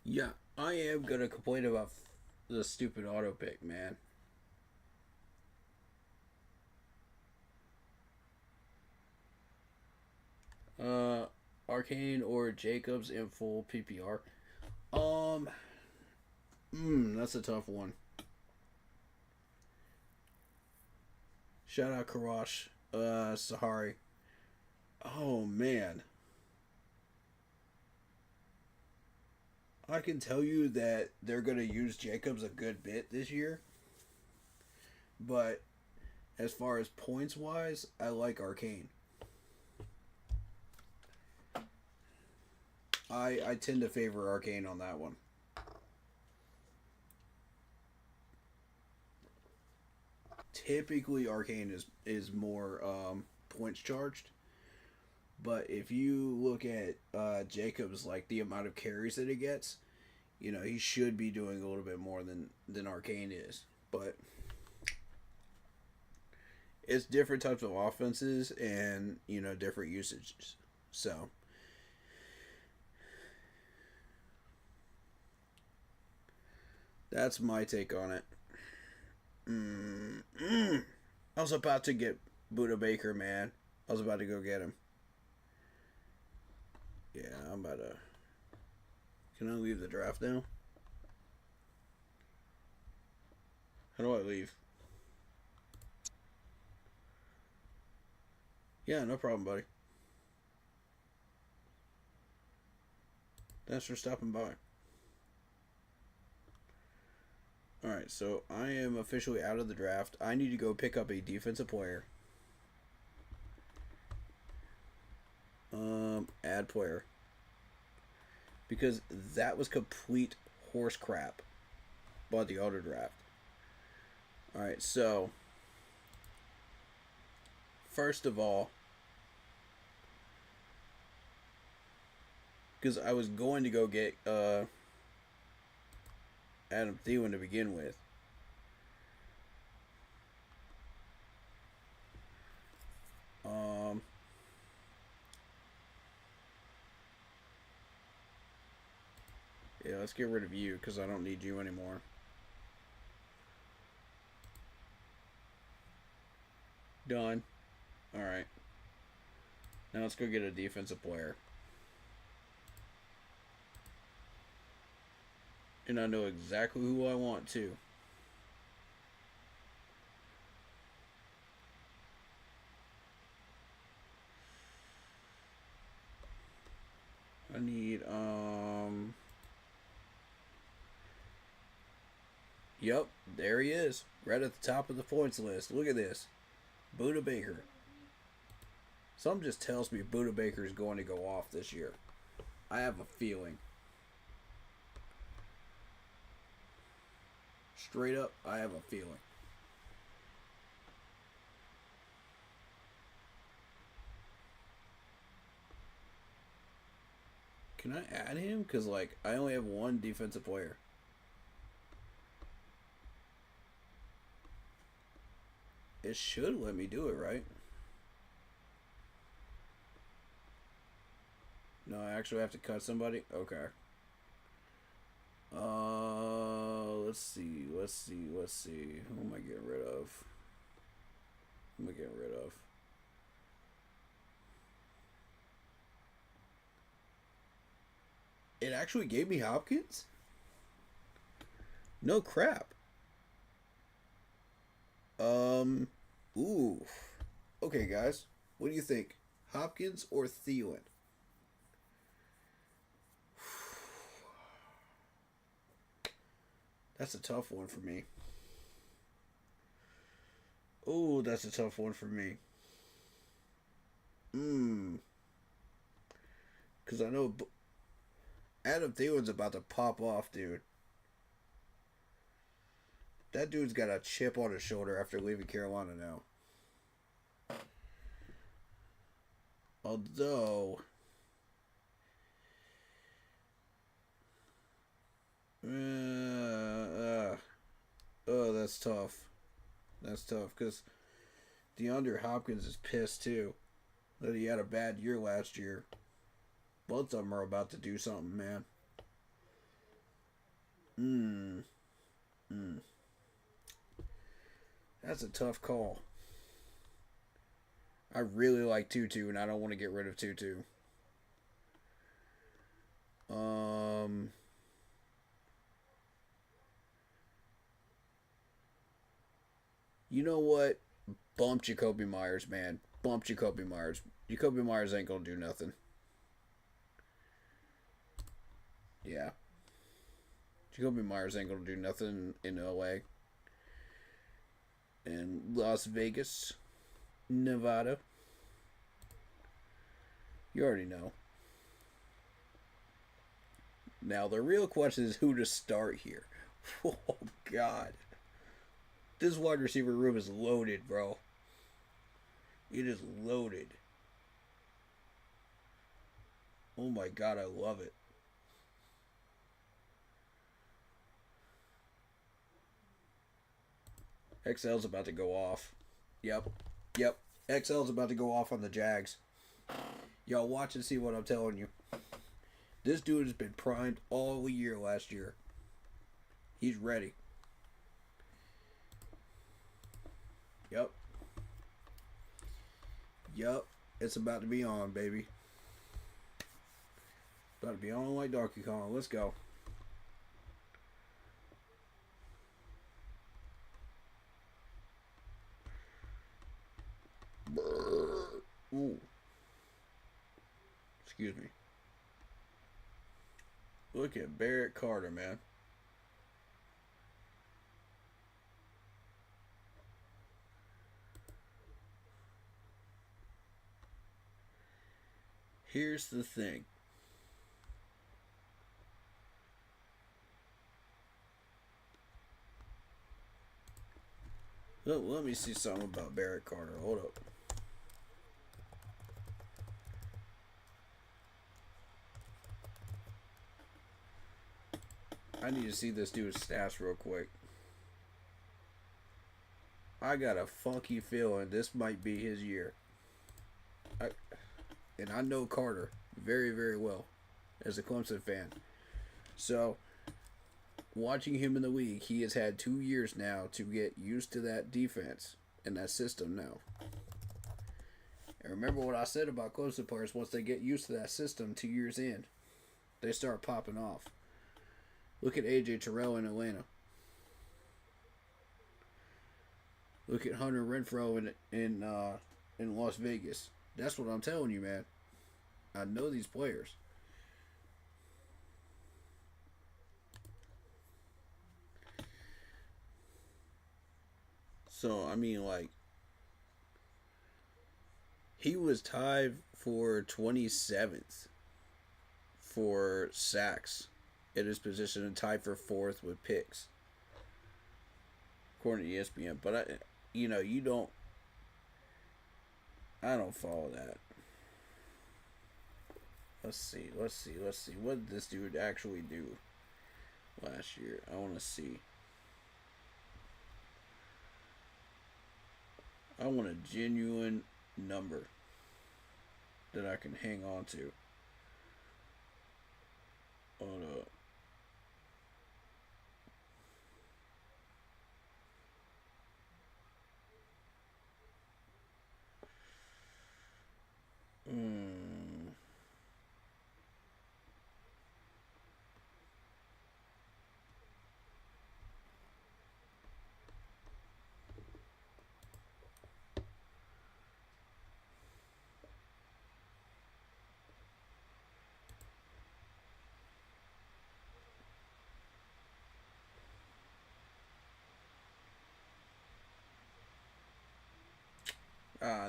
Yeah, I am gonna complain about the stupid auto pick, man. Arcane or Jacobs in full PPR. That's a tough one. Shout out Karash, Sahari. Oh man, I can tell you that they're gonna use Jacobs a good bit this year, but as far as points wise, I like Arcane. I tend to favor Arcane on that one. Typically, Arcane is more points charged, but if you look at Jacobs, like the amount of carries that he gets, you know he should be doing a little bit more than Arcane is. But it's different types of offenses and different usages. So that's my take on it. I was about to get Buda Baker, man. I was about to go get him. Yeah, I'm about to. Can I leave the draft now? How do I leave? Yeah, no problem, buddy. Thanks for stopping by. Alright, so I am officially out of the draft. I need to go pick up a defensive player. Add player. Because that was complete horse crap. bought the auto draft. All right, so first of all, because I was going to go get Adam Thielen to begin with. Yeah, let's get rid of you because I don't need you anymore. Done. Alright. Now let's go get a defensive player. And I know exactly who I want to. I need, Yep, there he is. Right at the top of the points list. Look at this. Budda Baker. Something just tells me Budda Baker is going to go off this year. I have a feeling. Straight up, I have a feeling. Can I add him? Because, like, I only have one defensive player. It should let me do it, right? No, I actually have to cut somebody? Okay. Let's see. Who am I getting rid of? It actually gave me Hopkins? No crap. Ooh. Okay, guys. What do you think? Hopkins or Thielen? That's a tough one for me. Oh, that's a tough one for me. Because I know Adam Thielen's about to pop off, dude. That dude's got a chip on his shoulder after leaving Carolina now. Although, that's tough. That's tough because DeAndre Hopkins is pissed too that he had a bad year last year. Both of them are about to do something, man. That's a tough call. I really like Tutu, and I don't want to get rid of Tutu. You know what? Bump Jakobi Meyers, man. Bump Jakobi Meyers. Jakobi Meyers ain't gonna do nothing. Yeah. Jakobi Meyers ain't gonna do nothing in LA. And Las Vegas, Nevada. You already know. Now, the real question is who to start here. Oh, God. This wide receiver room is loaded, bro. It is loaded. Oh, my God, I love it. XL's about to go off. Yep. XL's about to go off on the Jags. Y'all watch and see what I'm telling you. This dude has been primed all year last year. He's ready. Yep. It's about to be on, baby. About to be on like Donkey Kong. Let's go. Ooh. Excuse me. Look at Barrett Carter, man. Here's the thing. Let me see something about Barrett Carter. Hold up. I need to see this dude's stats real quick. I got a funky feeling this might be his year. And I know Carter very, very well as a Clemson fan. So, watching him in the league, he has had 2 years now to get used to that defense and that system now. And remember what I said about Clemson players, once they get used to that system 2 years in, they start popping off. Look at AJ Terrell in Atlanta. Look at Hunter Renfrow in Las Vegas. That's what I'm telling you, man. I know these players. So, I mean, like, he was tied for 27th for sacks at his position and tied for 4th with picks, according to ESPN. But I don't follow that. Let's see. What did this dude actually do last year? I want to see. I want a genuine number that I can hang on to. Hold up.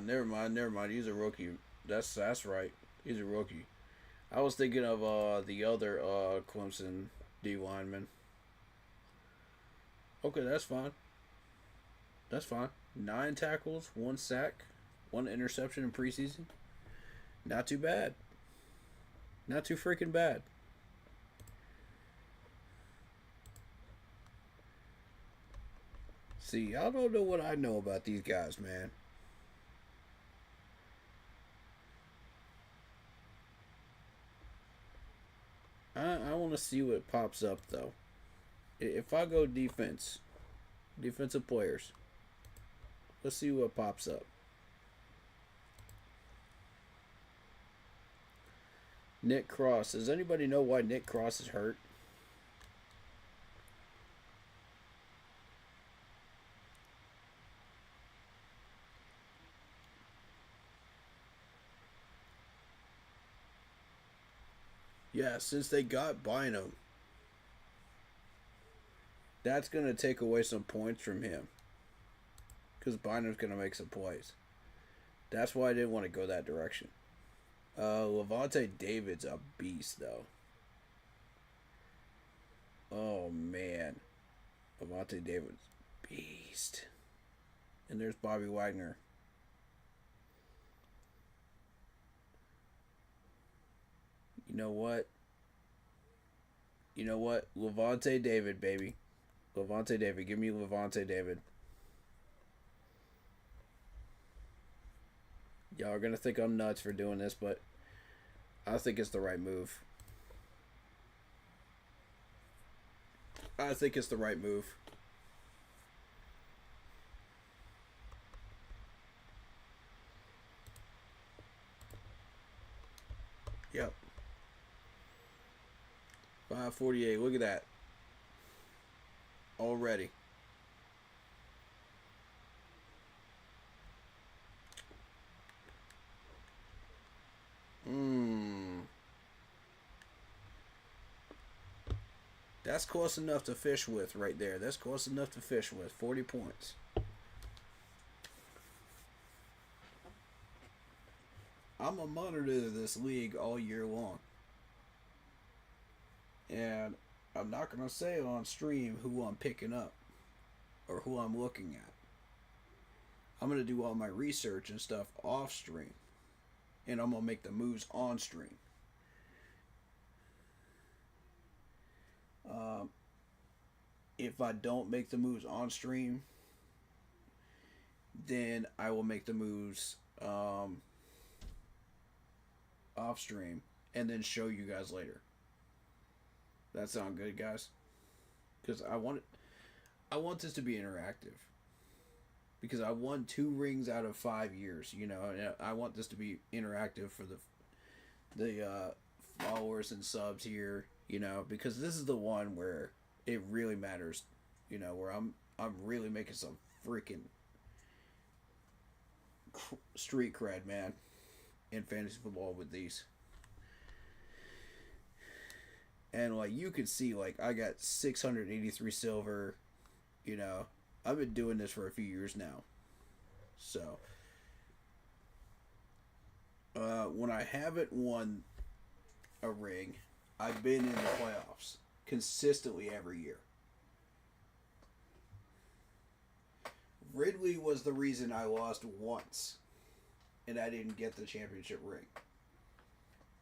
Never mind. He's a rookie. That's right. He's a rookie. I was thinking of the other Clemson D lineman. Okay, that's fine. That's fine. 9 tackles, 1 sack, 1 interception in preseason. Not too bad. Not too freaking bad. See, I don't know what I know about these guys, man. I want to see what pops up, though. If I go defensive players, let's see what pops up. Nick Cross. Does anybody know why Nick Cross is hurt? Yeah, since they got Bynum, that's going to take away some points from him. Because Bynum's going to make some plays. That's why I didn't want to go that direction. Lavonte David's a beast, though. Oh, man. Lavonte David's beast. And there's Bobby Wagner. You know what? Lavonte David, baby. Lavonte David. Give me Lavonte David. Y'all are going to think I'm nuts for doing this, but I think it's the right move. I think it's the right move. Yep. 548. Look at that. Already. That's close enough to fish with right there. That's close enough to fish with. 40 points. I'm a monitor this league all year long. And I'm not going to say on stream who I'm picking up or who I'm looking at. I'm gonna do all my research and stuff off stream, and I'm gonna make the moves on stream. Um, if I don't make the moves on stream, then I will make the moves off stream and then show you guys later. That sound good, guys? Because I want this to be interactive. Because I won 2 rings out of 5 years, you know, and I want this to be interactive for the followers and subs here, you know, because this is the one where it really matters, you know, where I'm really making some freaking street cred, man, in fantasy football with these. And like you can see, like I got 683 silver, you know. I've been doing this for a few years now. So when I haven't won a ring, I've been in the playoffs consistently every year. Ridley was the reason I lost once and I didn't get the championship ring.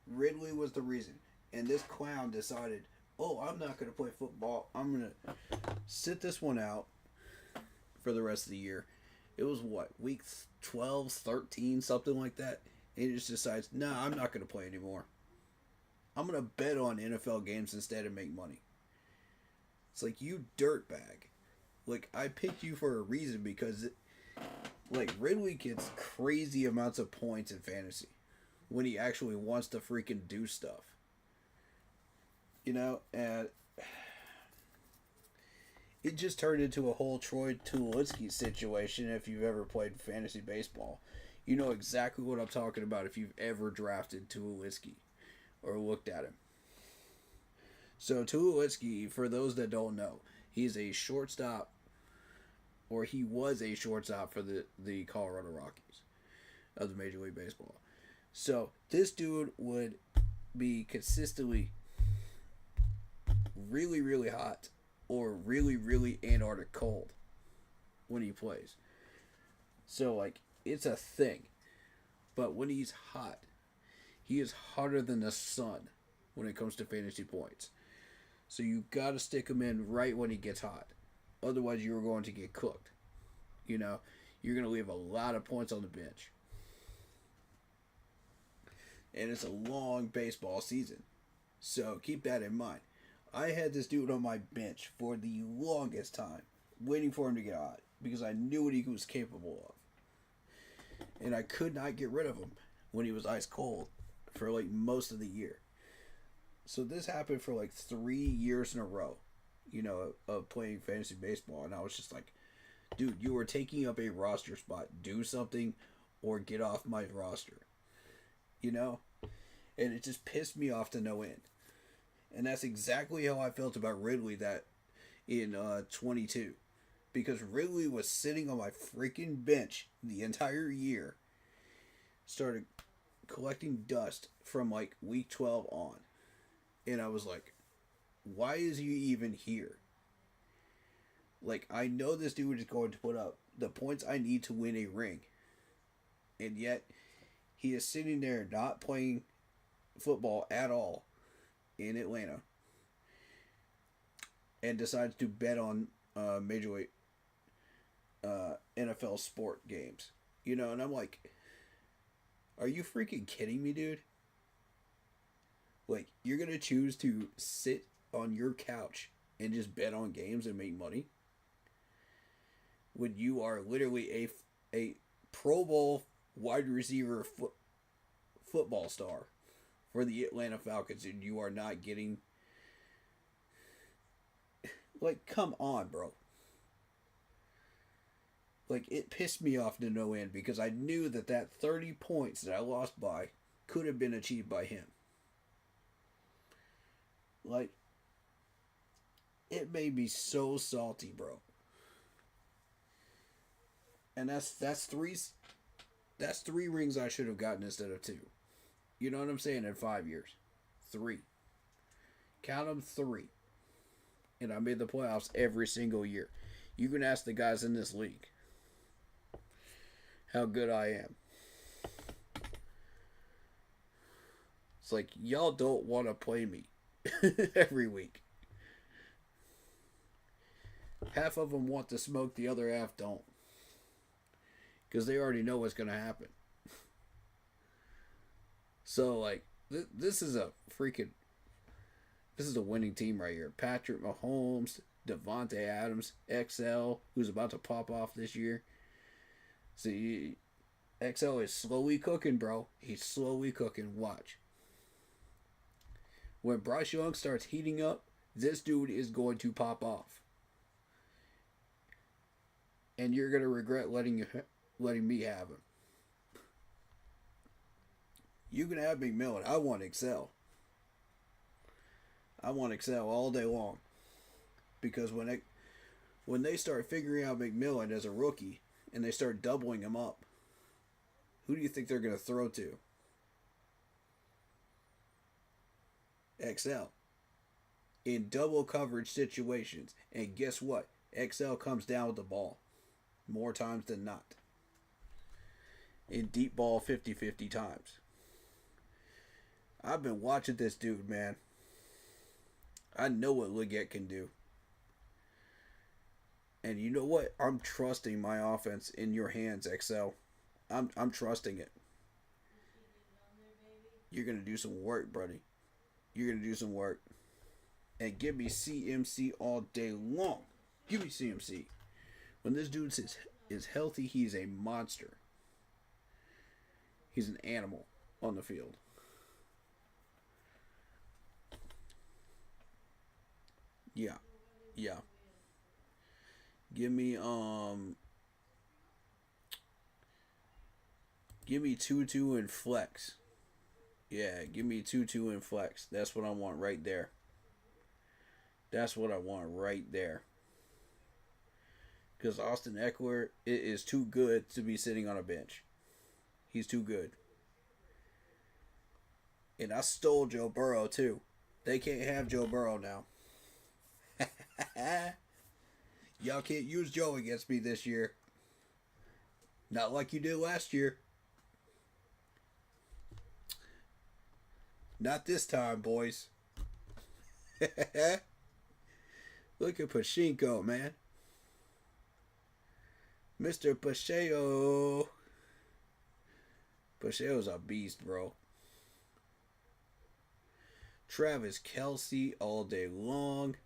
Ridley was the reason. And this clown decided, oh, I'm not going to play football. I'm going to sit this one out for the rest of the year. It was what, week 12, 13, something like that. And he just decides, nah, I'm not going to play anymore. I'm going to bet on NFL games instead and make money. It's like, you dirtbag. Like, I picked you for a reason because, like, Ridley gets crazy amounts of points in fantasy when he actually wants to freaking do stuff. You know, and it just turned into a whole Troy Tulowitzki situation if you've ever played fantasy baseball. You know exactly what I'm talking about if you've ever drafted Tulowitzki or looked at him. So Tulowitzki, for those that don't know, he's a shortstop, or he was a shortstop for the Colorado Rockies of the Major League Baseball. So this dude would be consistently really, really hot or really, really Antarctic cold when he plays. So, like, it's a thing. But when he's hot, he is hotter than the sun when it comes to fantasy points. So you got to stick him in right when he gets hot. Otherwise, you're going to get cooked. You know, you're going to leave a lot of points on the bench. And it's a long baseball season. So keep that in mind. I had this dude on my bench for the longest time, waiting for him to get hot, because I knew what he was capable of. And I could not get rid of him when he was ice cold for like most of the year. So this happened for like 3 years in a row, you know, of playing fantasy baseball. And I was just like, dude, you are taking up a roster spot. Do something or get off my roster. You know? And it just pissed me off to no end. And that's exactly how I felt about Ridley that in 22. Because Ridley was sitting on my freaking bench the entire year. Started collecting dust from like week 12 on. And I was like, why is he even here? Like, I know this dude is going to put up the points I need to win a ring. And yet, he is sitting there not playing football at all in Atlanta, and decides to bet on Major League NFL sport games. You know, and I'm like, are you freaking kidding me, dude? Like, you're going to choose to sit on your couch and just bet on games and make money when you are literally a Pro Bowl wide receiver football star for the Atlanta Falcons, and you are not getting... Like, come on, bro. Like, it pissed me off to no end because I knew that 30 points that I lost by could have been achieved by him. Like, it made me so salty, bro. And that's three rings I should have gotten instead of 2. You know what I'm saying? In 5 years. 3. Count them, 3. And I made the playoffs every single year. You can ask the guys in this league. how good I am. It's like, y'all don't want to play me every week. Half of them want to smoke, the other half don't. Because they already know what's going to happen. So, like, this is a freaking... This is a winning team right here. Patrick Mahomes, Devontae Adams, XL, who's about to pop off this year. See, XL is slowly cooking, bro. He's slowly cooking. Watch. When Bryce Young starts heating up, this dude is going to pop off. And you're going to regret letting me have him. You can have McMillan. I want XL. I want XL all day long. Because when they start figuring out McMillan as a rookie and they start doubling him up, who do you think they're going to throw to? XL. In double coverage situations. And guess what? XL comes down with the ball. More times than not. In deep ball 50-50 times. I've been watching this dude, man. I know what Leggett can do. And you know what? I'm trusting my offense in your hands, XL. I'm trusting it. You're going to do some work, buddy. You're going to do some work. And give me CMC all day long. Give me CMC. When this dude is healthy, he's a monster. He's an animal on the field. Yeah. Yeah. Give me Tutu and flex. Yeah, give me Tutu and flex. That's what I want right there. That's what I want right there. Because Austin Eckler is too good to be sitting on a bench. He's too good. And I stole Joe Burrow too. They can't have Joe Burrow now. Y'all can't use Joe against me this year. Not like you did last year. Not this time, boys. Look at Pachinko, man. Mr. Pacheco. Pacheco's a beast, bro. Travis Kelce all day long.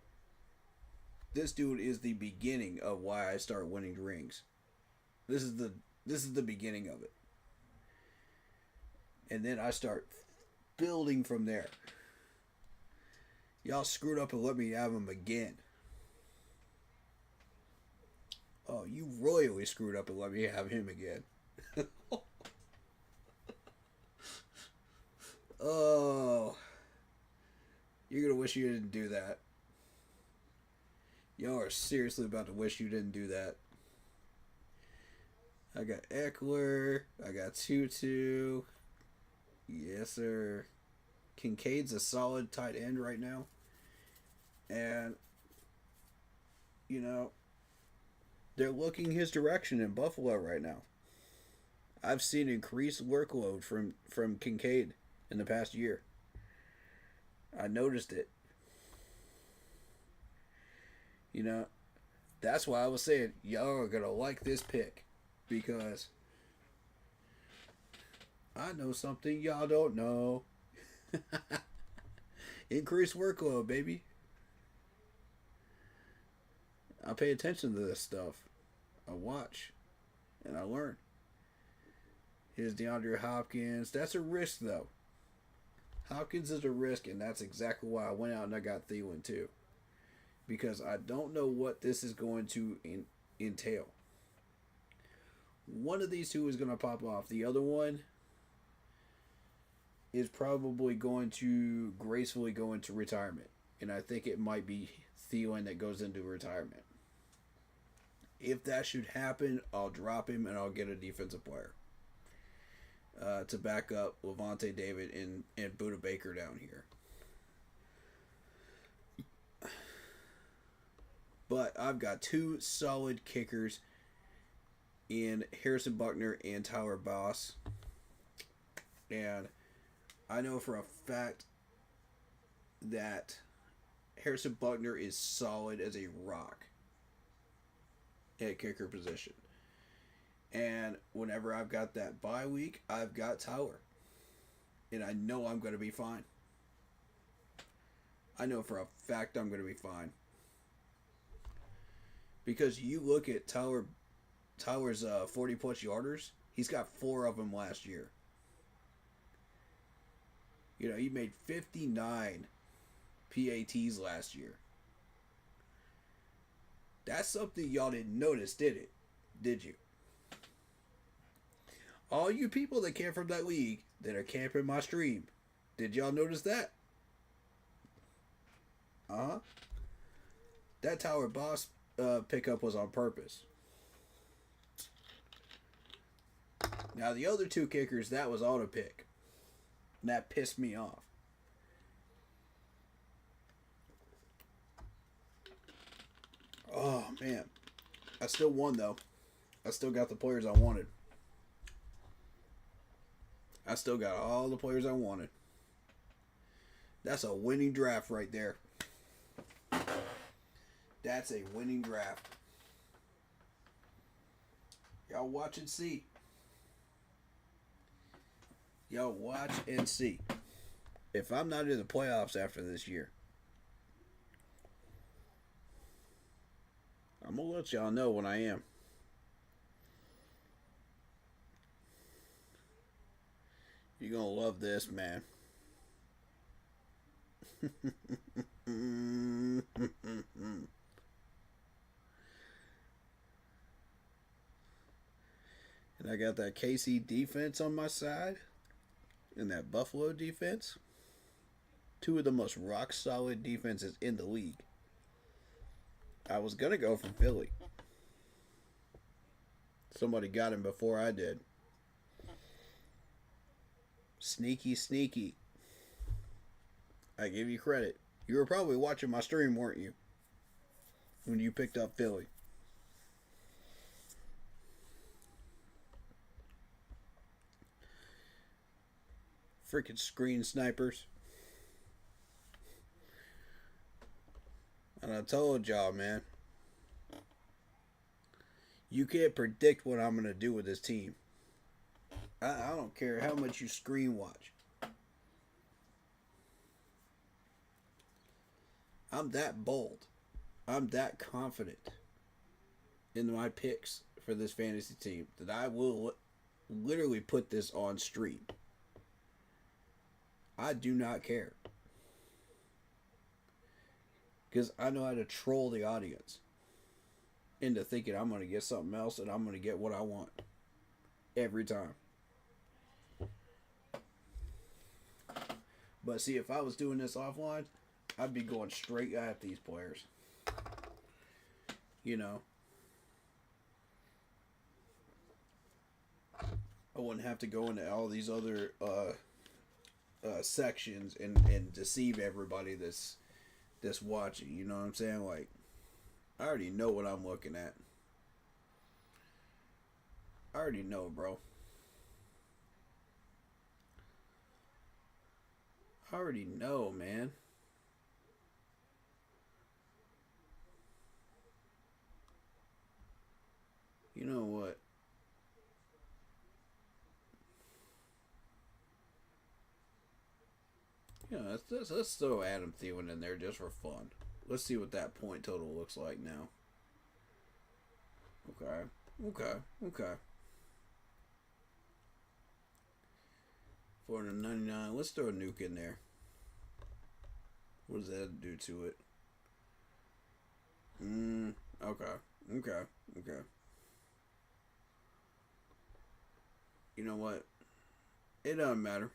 This dude is the beginning of why I start winning rings. This is the beginning of it. And then I start building from there. Y'all screwed up and let me have him again. Oh, you royally screwed up and let me have him again. Oh. You're going to wish you didn't do that. Y'all are seriously about to wish you didn't do that. I got Eckler. I got Tutu. Yes, sir. Kincaid's a solid tight end right now. And, you know, they're looking his direction in Buffalo right now. I've seen increased workload from Kincaid in the past year. I noticed it. You know, that's why I was saying y'all are going to like this pick. Because I know something y'all don't know. Increased workload, baby. I pay attention to this stuff. I watch. And I learn. Here's DeAndre Hopkins. That's a risk, though. Hopkins is a risk, and that's exactly why I went out and I got Thielen, too. Because I don't know what this is going to entail. One of these two is going to pop off. The other one is probably going to gracefully go into retirement. And I think it might be Thielen that goes into retirement. If that should happen, I'll drop him and I'll get a defensive player to back up Levante David and Buda Baker down here. But I've got two solid kickers in Harrison Buckner and Tyler Boss. And I know for a fact that Harrison Buckner is solid as a rock at kicker position. And whenever I've got that bye week, I've got Tyler. And I know I'm going to be fine. I know for a fact I'm going to be fine. Because you look at Tyler's 40-plus yarders, he's got 4 of them last year. You know, he made 59 PATs last year. That's something y'all didn't notice, did it? Did you? All you people that came from that league that are camping my stream, did y'all notice that? That Tyler Boss pickup was on purpose. Now the other 2 kickers, that was auto pick. And that pissed me off. Oh man. I still won though. I still got the players I wanted. I still got all the players I wanted. That's a winning draft right there. That's a winning draft. Y'all watch and see. Y'all watch and see. If I'm not in the playoffs after this year, I'm going to let y'all know when I am. You're going to love this, man. And I got that KC defense on my side. And that Buffalo defense. 2 of the most rock-solid defenses in the league. I was going to go for Philly. Somebody got him before I did. Sneaky, sneaky. I give you credit. You were probably watching my stream, weren't you? When you picked up Philly. Freaking screen snipers. And I told y'all, man. You can't predict what I'm going to do with this team. I don't care how much you screen watch. I'm that bold. I'm that confident in my picks for this fantasy team that I will literally put this on stream. I do not care. Because I know how to troll the audience into thinking I'm going to get something else and I'm going to get what I want. Every time. But see, if I was doing this offline, I'd be going straight at these players. You know. I wouldn't have to go into all these other sections and deceive everybody that's watching. You know what I'm saying? Like, I already know what I'm looking at. I already know, bro. I already know, man. You know what? Yeah, let's throw Adam Thielen in there just for fun. Let's see what that point total looks like now. Okay. 499. Let's throw a nuke in there. What does that do to it? Okay. You know what? It doesn't matter.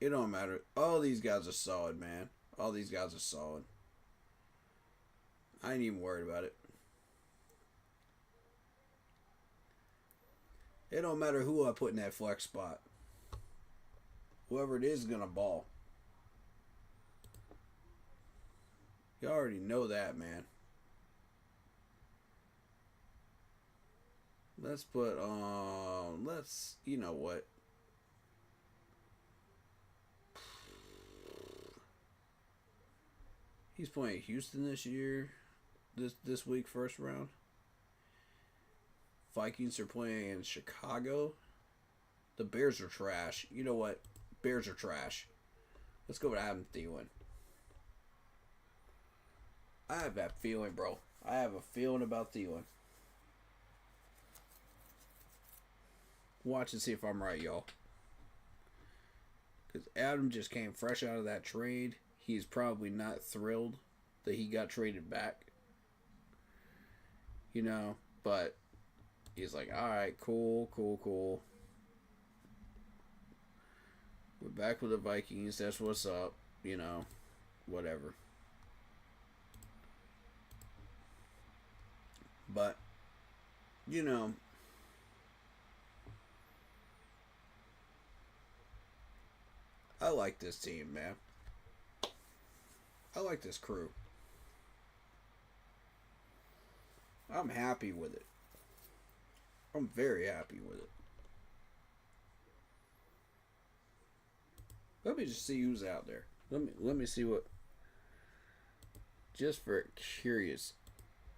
It don't matter. All these guys are solid, man. All these guys are solid. I ain't even worried about it. It don't matter who I put in that flex spot. Whoever it is gonna ball. You already know that, man. Let's put let's you know what? He's playing Houston this year. This week, first round. Vikings are playing in Chicago. The Bears are trash. You know what? Bears are trash. Let's go with Adam Thielen. I have that feeling, bro. I have a feeling about Thielen. Watch and see if I'm right, y'all. Because Adam just came fresh out of that trade. He's probably not thrilled that he got traded back. You know, but he's like, alright, cool. We're back with the Vikings. That's what's up. You know, whatever. But, you know, I like this team, man. I like this crew. I'm happy with it. I'm very happy with it. Let me just see who's out there. Let me see what. Just for curious,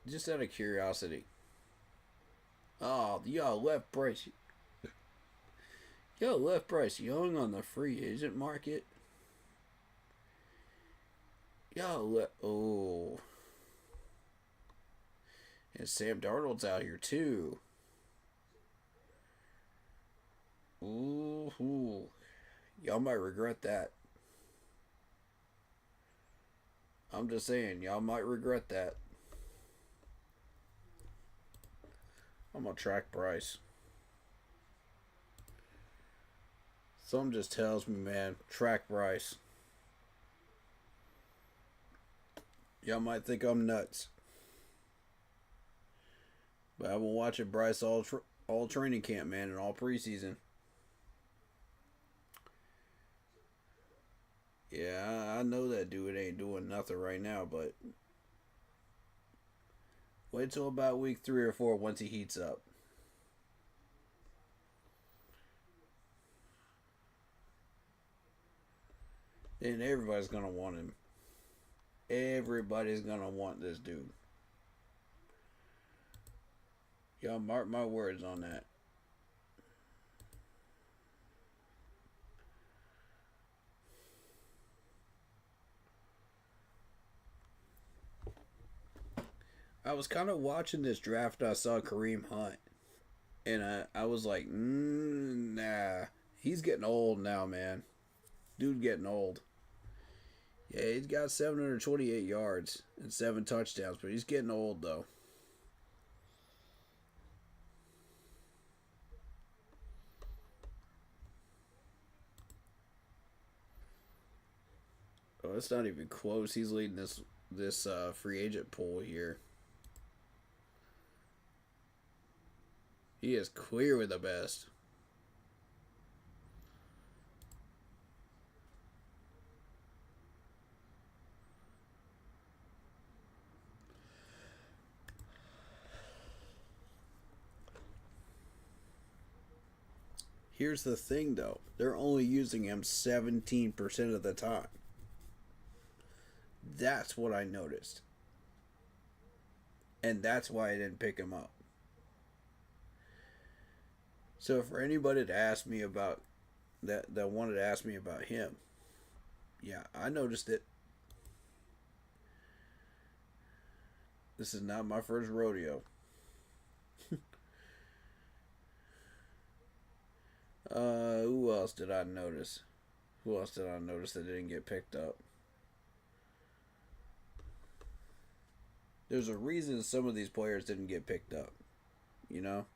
just out of curiosity. Oh, y'all left Bryce. Y'all left Bryce Young on the free agent market. Y'all left. Oh. And Sam Darnold's out here too. Ooh. Y'all might regret that. I'm just saying, y'all might regret that. I'm gonna track Bryce. Something just tells me, man, track Bryce. Y'all might think I'm nuts. But I've been watching Bryce all training camp, man, and all preseason. Yeah, I know that dude ain't doing nothing right now, but wait till about week 3 or 4 once he heats up. Then everybody's gonna want him. Everybody's gonna want this dude. Y'all mark my words on that. I was kind of watching this draft. I saw Kareem Hunt, and I was like, nah, he's getting old now, man. Dude, getting old. Yeah, he's got 728 yards and 7 touchdowns, but he's getting old though. Oh, it's not even close. He's leading this free agent pool here. He is clearly the best. Here's the thing, though. They're only using him 17% of the time. That's what I noticed. And that's why I didn't pick him up. So for anybody to ask me about that wanted to ask me about him, yeah, I noticed it. This is not my first rodeo. Who else did I notice? Who else did I notice that didn't get picked up? There's a reason some of these players didn't get picked up. You know?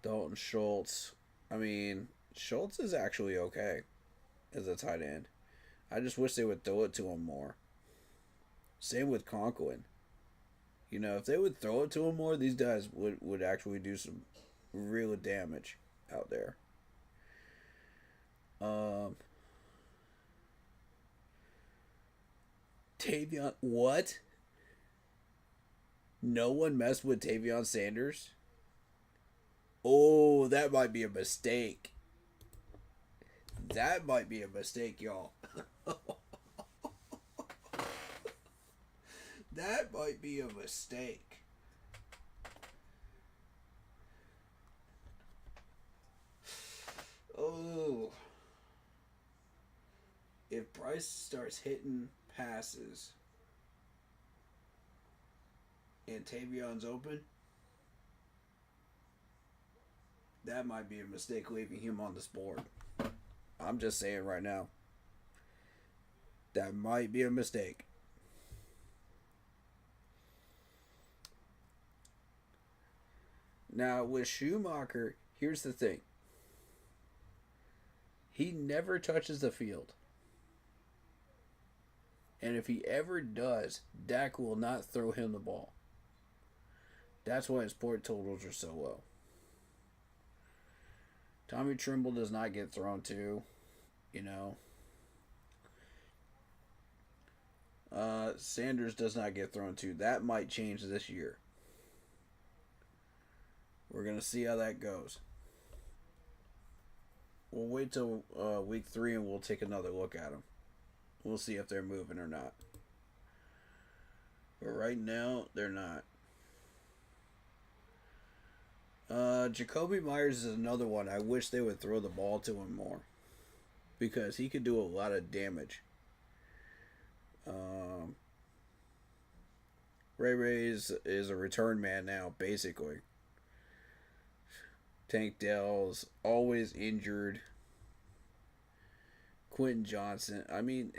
Dalton Schultz. I mean, Schultz is actually okay as a tight end. I just wish they would throw it to him more. Same with Conklin. You know, if they would throw it to him more, these guys would actually do some real damage out there. Tavion, what? No one messed with Tavion Sanders. Oh, that might be a mistake. That might be a mistake, y'all. That might be a mistake. Oh. If Bryce starts hitting passes and Tavion's open, that might be a mistake leaving him on this board. I'm just saying right now. That might be a mistake. Now, with Schumacher, here's the thing. He never touches the field. And if he ever does, Dak will not throw him the ball. That's why his point totals are so low. Tommy Trimble does not get thrown to, you know. Sanders does not get thrown to. That might change this year. We're going to see how that goes. We'll wait till week 3 and we'll take another look at them. We'll see if they're moving or not. But right now, they're not. Jacoby Myers is another one. I wish they would throw the ball to him more. Because he could do a lot of damage. Ray is a return man now, basically. Tank Dell's always injured. Quentin Johnson. I mean,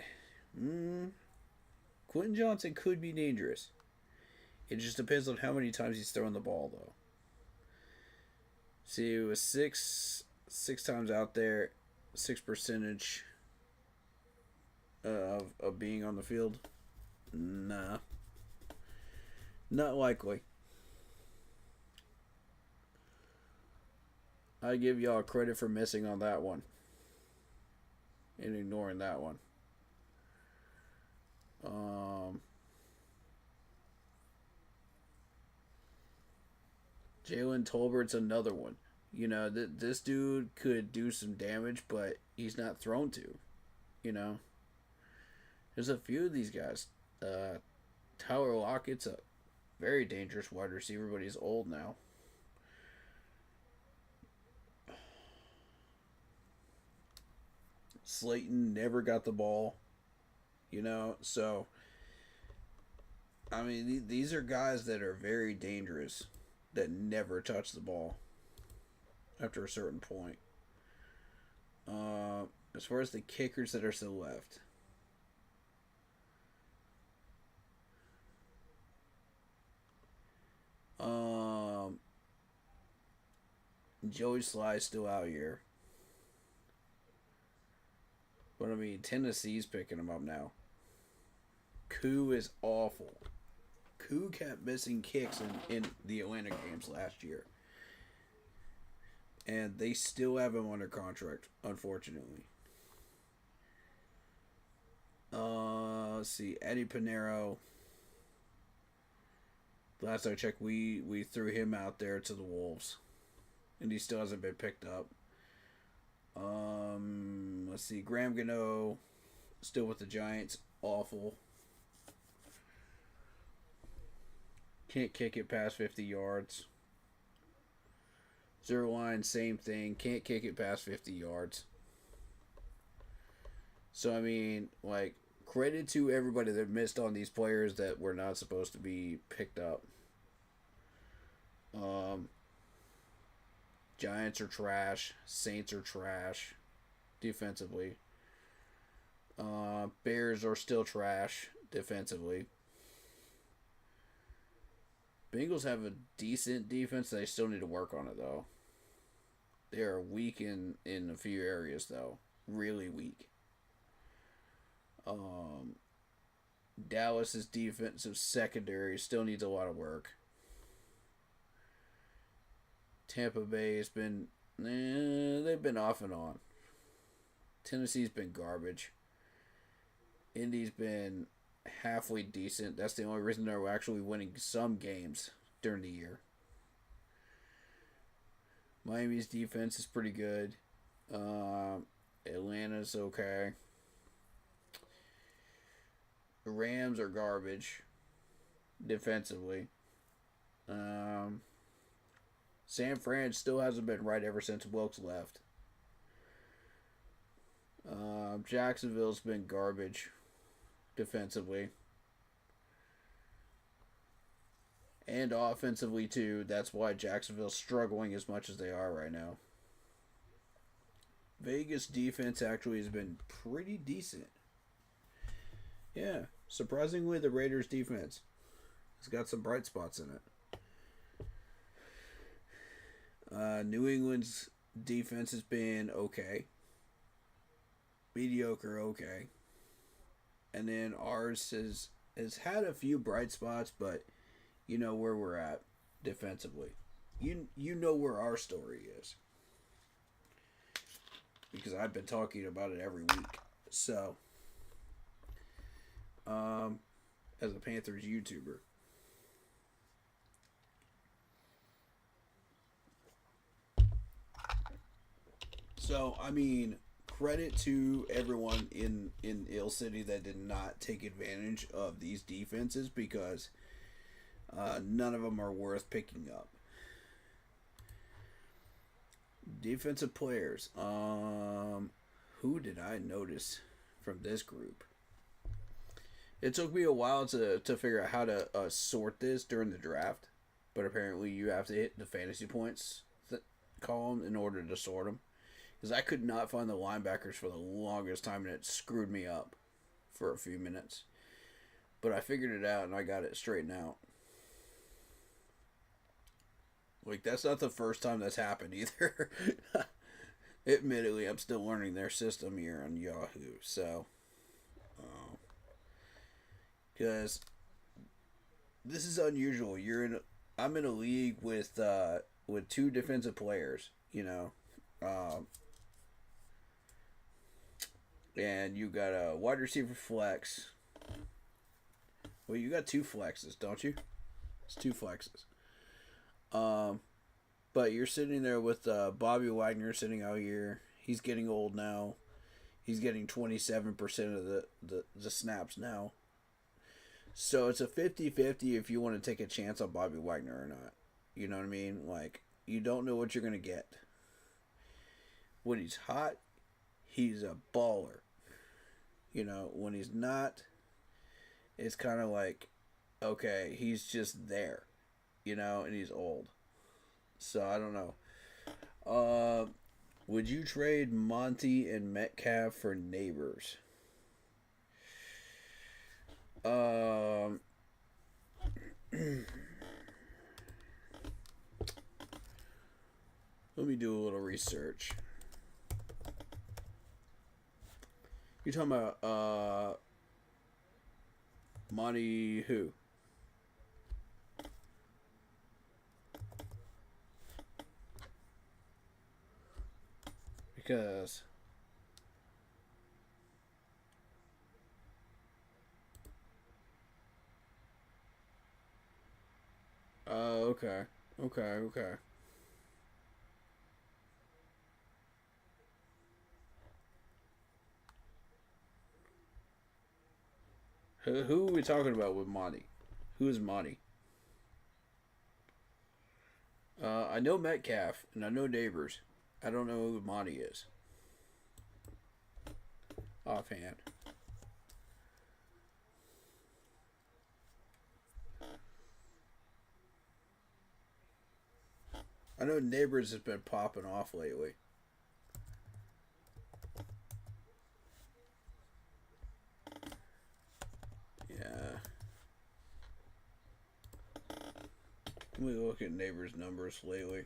Quentin Johnson could be dangerous. It just depends on how many times he's throwing the ball, though. See, it was six times out there, 6% of being on the field. Nah, not likely. I give y'all credit for missing on that one and ignoring that one. Jalen Tolbert's another one. You know, this dude could do some damage, but he's not thrown to. You know, there's a few of these guys. Tyler Lockett's a very dangerous wide receiver, but he's old now. Slayton never got the ball, you know, so I mean, these are guys that are very dangerous that never touch the ball after a certain point. As far as the kickers that are still left, Joey Sly's still out here. But I mean, Tennessee's picking him up now. Koo is awful. Koo kept missing kicks in the Atlanta games last year. And they still have him under contract, unfortunately. Let's see. Eddie Pinheiro. Last I checked, we threw him out there to the Wolves. And he still hasn't been picked up. Let's see. Graham Gano, still with the Giants. Awful. Can't kick it past 50 yards. Zerline, same thing. Can't kick it past 50 yards. So, I mean, like, credit to everybody that missed on these players that were not supposed to be picked up. Giants are trash. Saints are trash defensively. Bears are still trash defensively. Bengals have a decent defense. They still need to work on it, though. They are weak in a few areas, though. Really weak. Dallas's defensive secondary still needs a lot of work. Tampa Bay has been... they've been off and on. Tennessee's been garbage. Indy's been halfway decent. That's the only reason they're actually winning some games during the year. Miami's defense is pretty good. Atlanta's okay. The Rams are garbage defensively. San Fran still hasn't been right ever since Wilkes left. Jacksonville's been garbage defensively. And offensively, too. That's why Jacksonville's struggling as much as they are right now. Vegas defense actually has been pretty decent. Yeah, surprisingly, the Raiders defense has got some bright spots in it. New England's defense has been okay. Mediocre, okay. And then ours has had a few bright spots, but you know where we're at defensively. You know where our story is. Because I've been talking about it every week. So, as a Panthers YouTuber. So, I mean, credit to everyone in Ill City that did not take advantage of these defenses because none of them are worth picking up. Defensive players. Who did I notice from this group? It took me a while to figure out how to sort this during the draft, but apparently you have to hit the fantasy points column in order to sort them. Because I could not find the linebackers for the longest time, and it screwed me up for a few minutes. But I figured it out, and I got it straightened out. Like, that's not the first time that's happened either. Admittedly, I'm still learning their system here on Yahoo. So, because this is unusual. I'm in a league with two defensive players, you know. And you got a wide receiver flex. Well, you got two flexes, don't you? It's two flexes. But you're sitting there with Bobby Wagner sitting out here. He's getting old now. He's getting 27% of the snaps now. So it's a 50-50 if you want to take a chance on Bobby Wagner or not. You know what I mean? Like, you don't know what you're going to get. When he's hot, he's a baller. You know, when he's not, it's kind of like, okay, he's just there. You know, and he's old. So, I don't know. Would you trade Monty and Metcalf for Neighbors? Let me do a little research. You're talking about Monty who? Because okay. Who are we talking about with Monty? Who is Monty? I know Metcalf and I know Neighbors. I don't know who Monty is. Offhand. I know Neighbors has been popping off lately. Yeah. Let me look at Neighbors' numbers lately.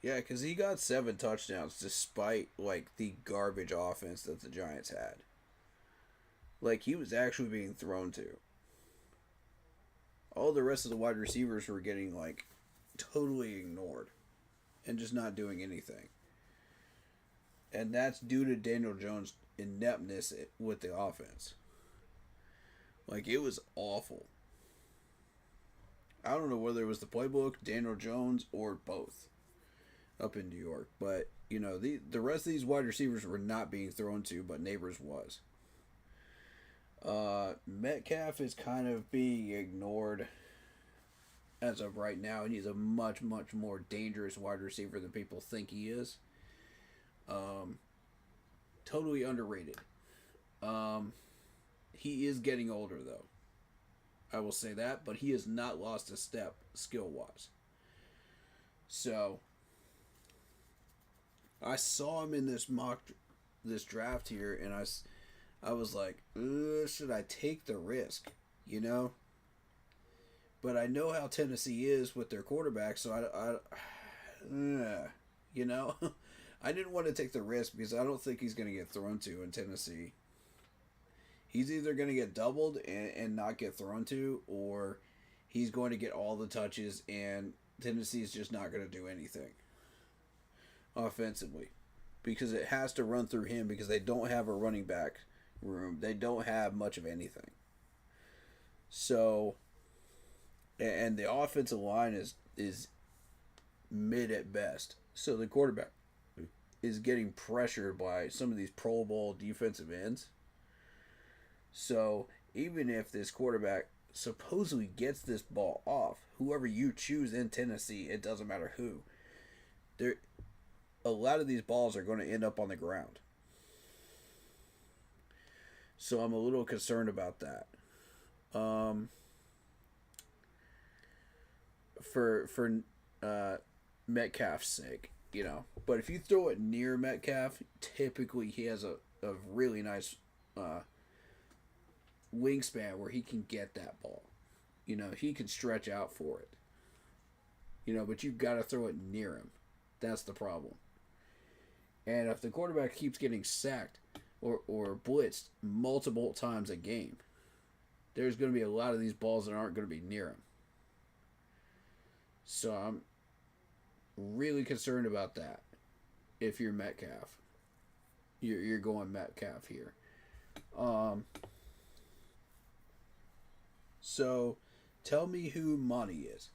Yeah, because he got 7 touchdowns despite, like, the garbage offense that the Giants had. Like, he was actually being thrown to. All the rest of the wide receivers were getting, like, totally ignored. And just not doing anything. And that's due to Daniel Jones ineptness with the offense. Like, it was awful. I don't know whether it was the playbook, Daniel Jones, or both up in New York. But, you know, the rest of these wide receivers were not being thrown to, but Neighbors was. Metcalf is kind of being ignored as of right now, and he's a much, much more dangerous wide receiver than people think he is. Totally underrated. He is getting older, though. I will say that, but he has not lost a step skill-wise. So, I saw him in this draft here, and I was like, should I take the risk? You know? But I know how Tennessee is with their quarterback, so you know? I didn't want to take the risk because I don't think he's going to get thrown to in Tennessee. He's either going to get doubled and not get thrown to, or he's going to get all the touches and Tennessee's just not going to do anything offensively. Because it has to run through him because they don't have a running back room. They don't have much of anything. So, and the offensive line is mid at best. So the quarterback is getting pressured by some of these Pro Bowl defensive ends. So even if this quarterback supposedly gets this ball off, whoever you choose in Tennessee, it doesn't matter who, a lot of these balls are going to end up on the ground. So I'm a little concerned about that. For Metcalf's sake, you know. But if you throw it near Metcalf, typically he has a really nice wingspan where he can get that ball. You know, he can stretch out for it. You know, but you've got to throw it near him. That's the problem. And if the quarterback keeps getting sacked or blitzed multiple times a game, there's going to be a lot of these balls that aren't going to be near him. So I'm really concerned about that. If you're Metcalf, you're going Metcalf here. So tell me who Monty is.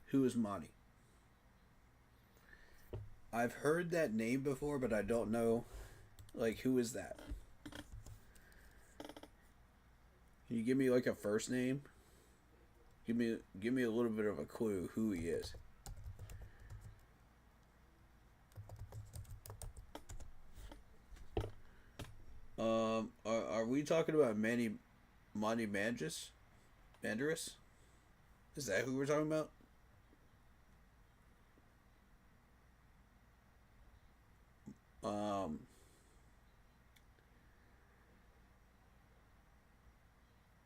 Who is Monty? I've heard that name before, but I don't know, like, who is that? Can you give me, like, a first name? Give me a little bit of a clue who he is. Are we talking about Monty Mandaris? Is that who we're talking about?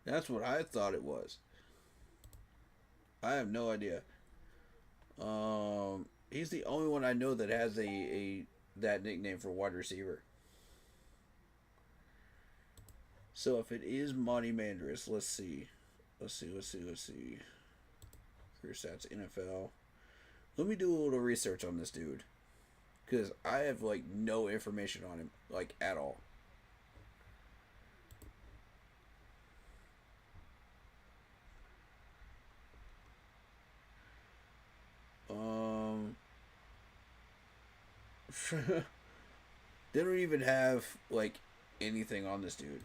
That's what I thought it was. I have no idea. He's the only one I know that has that nickname for wide receiver. So if it is Monty Mandaris, let's see. Career stats, NFL. Let me do a little research on this dude. Because I have, like, no information on him, like, at all. They don't even have, like, anything on this dude.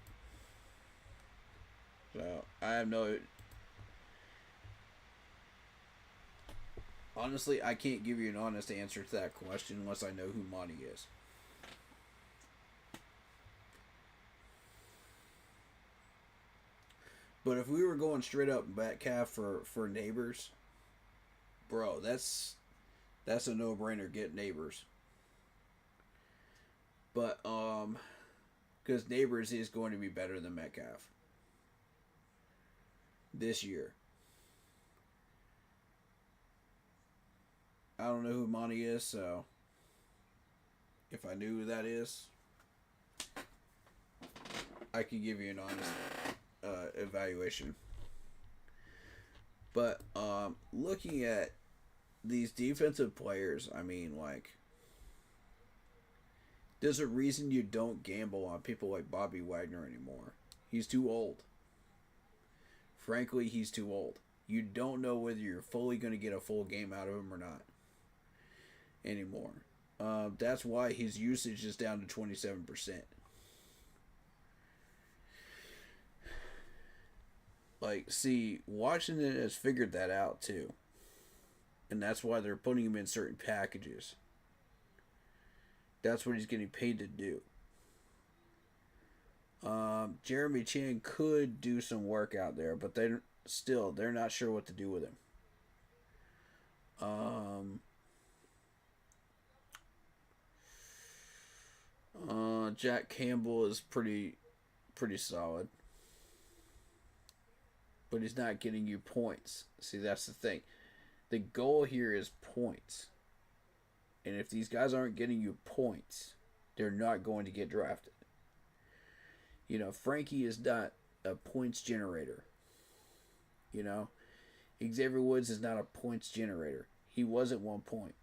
So, I have no... Honestly, I can't give you an honest answer to that question unless I know who Monty is. But if we were going straight up Metcalf for Neighbors, bro, that's a no-brainer. Get Neighbors. But because Neighbors is going to be better than Metcalf this year. I don't know who Monty is, so if I knew who that is, I could give you an honest evaluation. But looking at these defensive players, I mean, like, There's a reason you don't gamble on people like Bobby Wagner anymore. He's too old. Frankly, he's too old. You don't know whether you're fully going to get a full game out of him or not anymore. That's why his usage is down to 27%. Like, see, Washington has figured that out too. And that's why they're putting him in certain packages. That's what he's getting paid to do. Jeremy Chin could do some work out there, but they're not sure what to do with him. Jack Campbell is pretty solid, but he's not getting you points. See, that's the thing. The goal here is points. And if these guys aren't getting you points, they're not going to get drafted. You know, Frankie is not a points generator. You know, Xavier Woods is not a points generator. He was at one point.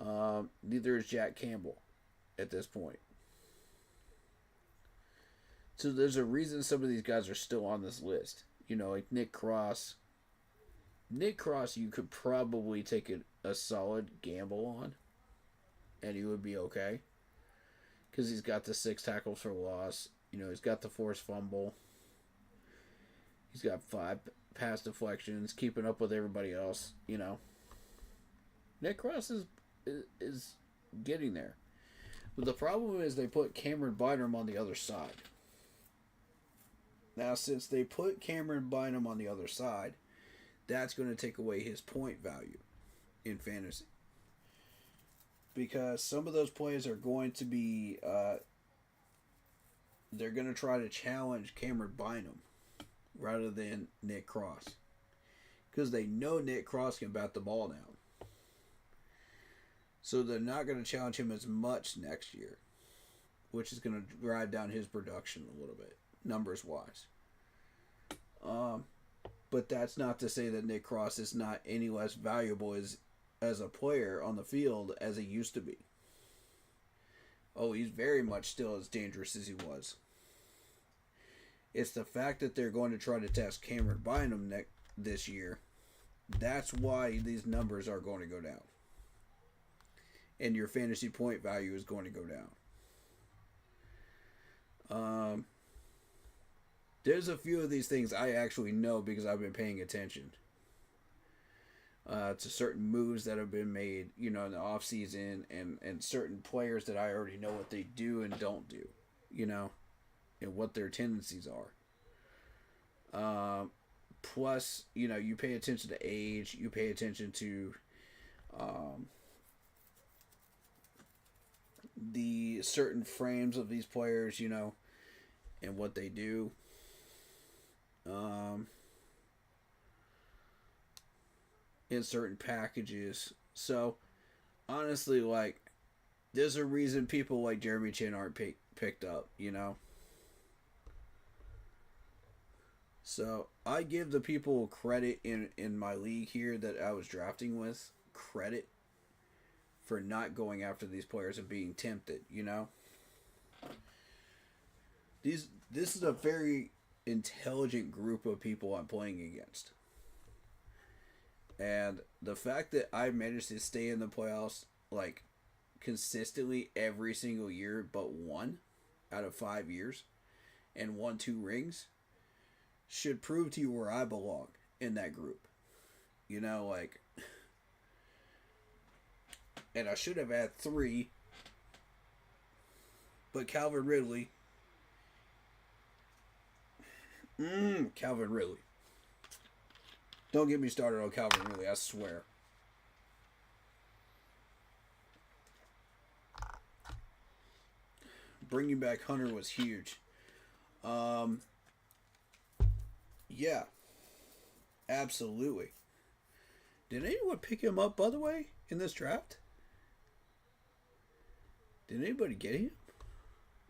Neither is Jack Campbell at this point. So there's a reason some of these guys are still on this list. You know, like Nick Cross. Nick Cross, you could probably take a solid gamble on, and he would be okay. Because he's got the 6 tackles for loss. You know, he's got the forced fumble. He's got 5 pass deflections, keeping up with everybody else. You know, Nick Cross is getting there. But the problem is they put Cameron Bynum on the other side. Now, since they put Cameron Bynum on the other side, that's going to take away his point value in fantasy. Because some of those plays are going to be, they're going to try to challenge Cameron Bynum rather than Nick Cross. Because they know Nick Cross can bat the ball down. So they're not going to challenge him as much next year, which is going to drive down his production a little bit, numbers-wise. But that's not to say that Nick Cross is not any less valuable as a player on the field as he used to be. Oh, he's very much still as dangerous as he was. It's the fact that they're going to try to test Cameron Bynum this year. That's why these numbers are going to go down. And your fantasy point value is going to go down. There's a few of these things I actually know because I've been paying attention to certain moves that have been made, you know, in the offseason and certain players that I already know what they do and don't do, you know, and what their tendencies are. Plus, you know, you pay attention to age, you pay attention to the certain frames of these players, you know, and what they do. In certain packages. So, honestly, like, there's a reason people like Jeremy Chin aren't picked up, you know? So, I give the people credit in my league here that I was drafting with, credit for not going after these players and being tempted, you know? This is a very intelligent group of people I'm playing against. And the fact that I managed to stay in the playoffs, like, consistently every single year but one out of 5 years and won 2 rings should prove to you where I belong in that group. You know, like, and I should have had 3, but Calvin Ridley, Calvin Ridley. Don't get me started on Calvin Ridley, I swear. Bringing back Hunter was huge. Yeah. Absolutely. Did anyone pick him up, by the way, in this draft? Did anybody get him?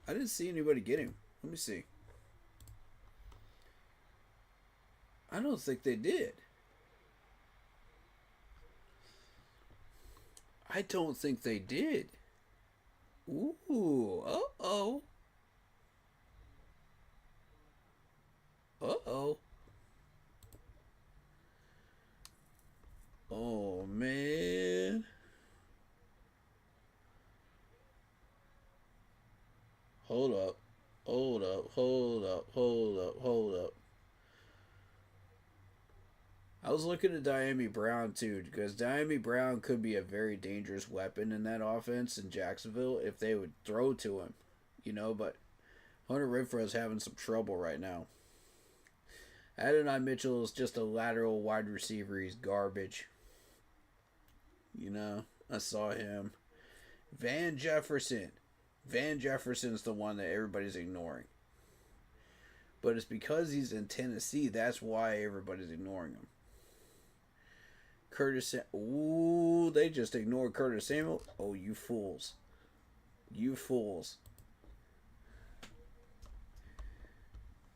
I didn't see anybody get him. Let me see. I don't think they did. I don't think they did. Ooh. Uh-oh. Uh-oh. Oh, man. Hold up. Hold up. Hold up. Hold up. Hold up. I was looking at Diami Brown too, because Diami Brown could be a very dangerous weapon in that offense in Jacksonville if they would throw to him, But Hunter Renfrow's having some trouble right now. Adonai Mitchell is just a lateral wide receiver. He's garbage. I saw him. Van Jefferson. Van Jefferson's the one that everybody's ignoring. But it's because he's in Tennessee. That's why everybody's ignoring him. Ooh, they just ignored Curtis Samuel. Oh, you fools. You fools.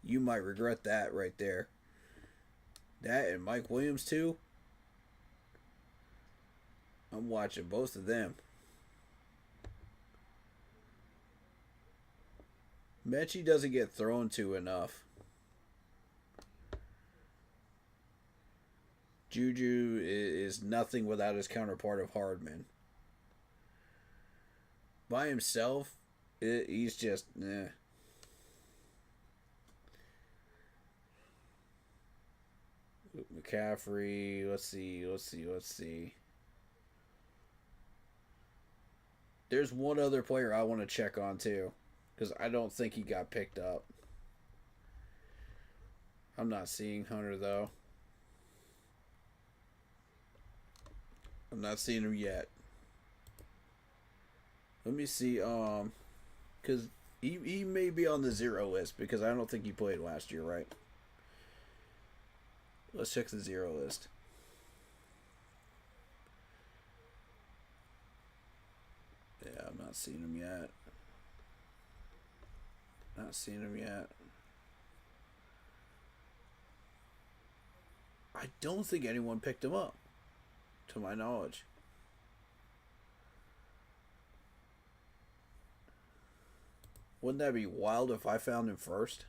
You might regret that right there. That and Mike Williams, too. I'm watching both of them. Mechie doesn't get thrown to enough. Juju is nothing without his counterpart of Hardman. By himself, he's just, McCaffrey, let's see. There's one other player I want to check on too, because I don't think he got picked up. I'm not seeing Hunter though. I'm not seeing him yet. Let me see, because he may be on the 0 list because I don't think he played last year, right? Let's check the 0 list. Yeah, I'm not seeing him yet. Not seeing him yet. I don't think anyone picked him up, to my knowledge. Wouldn't that be wild if I found him first?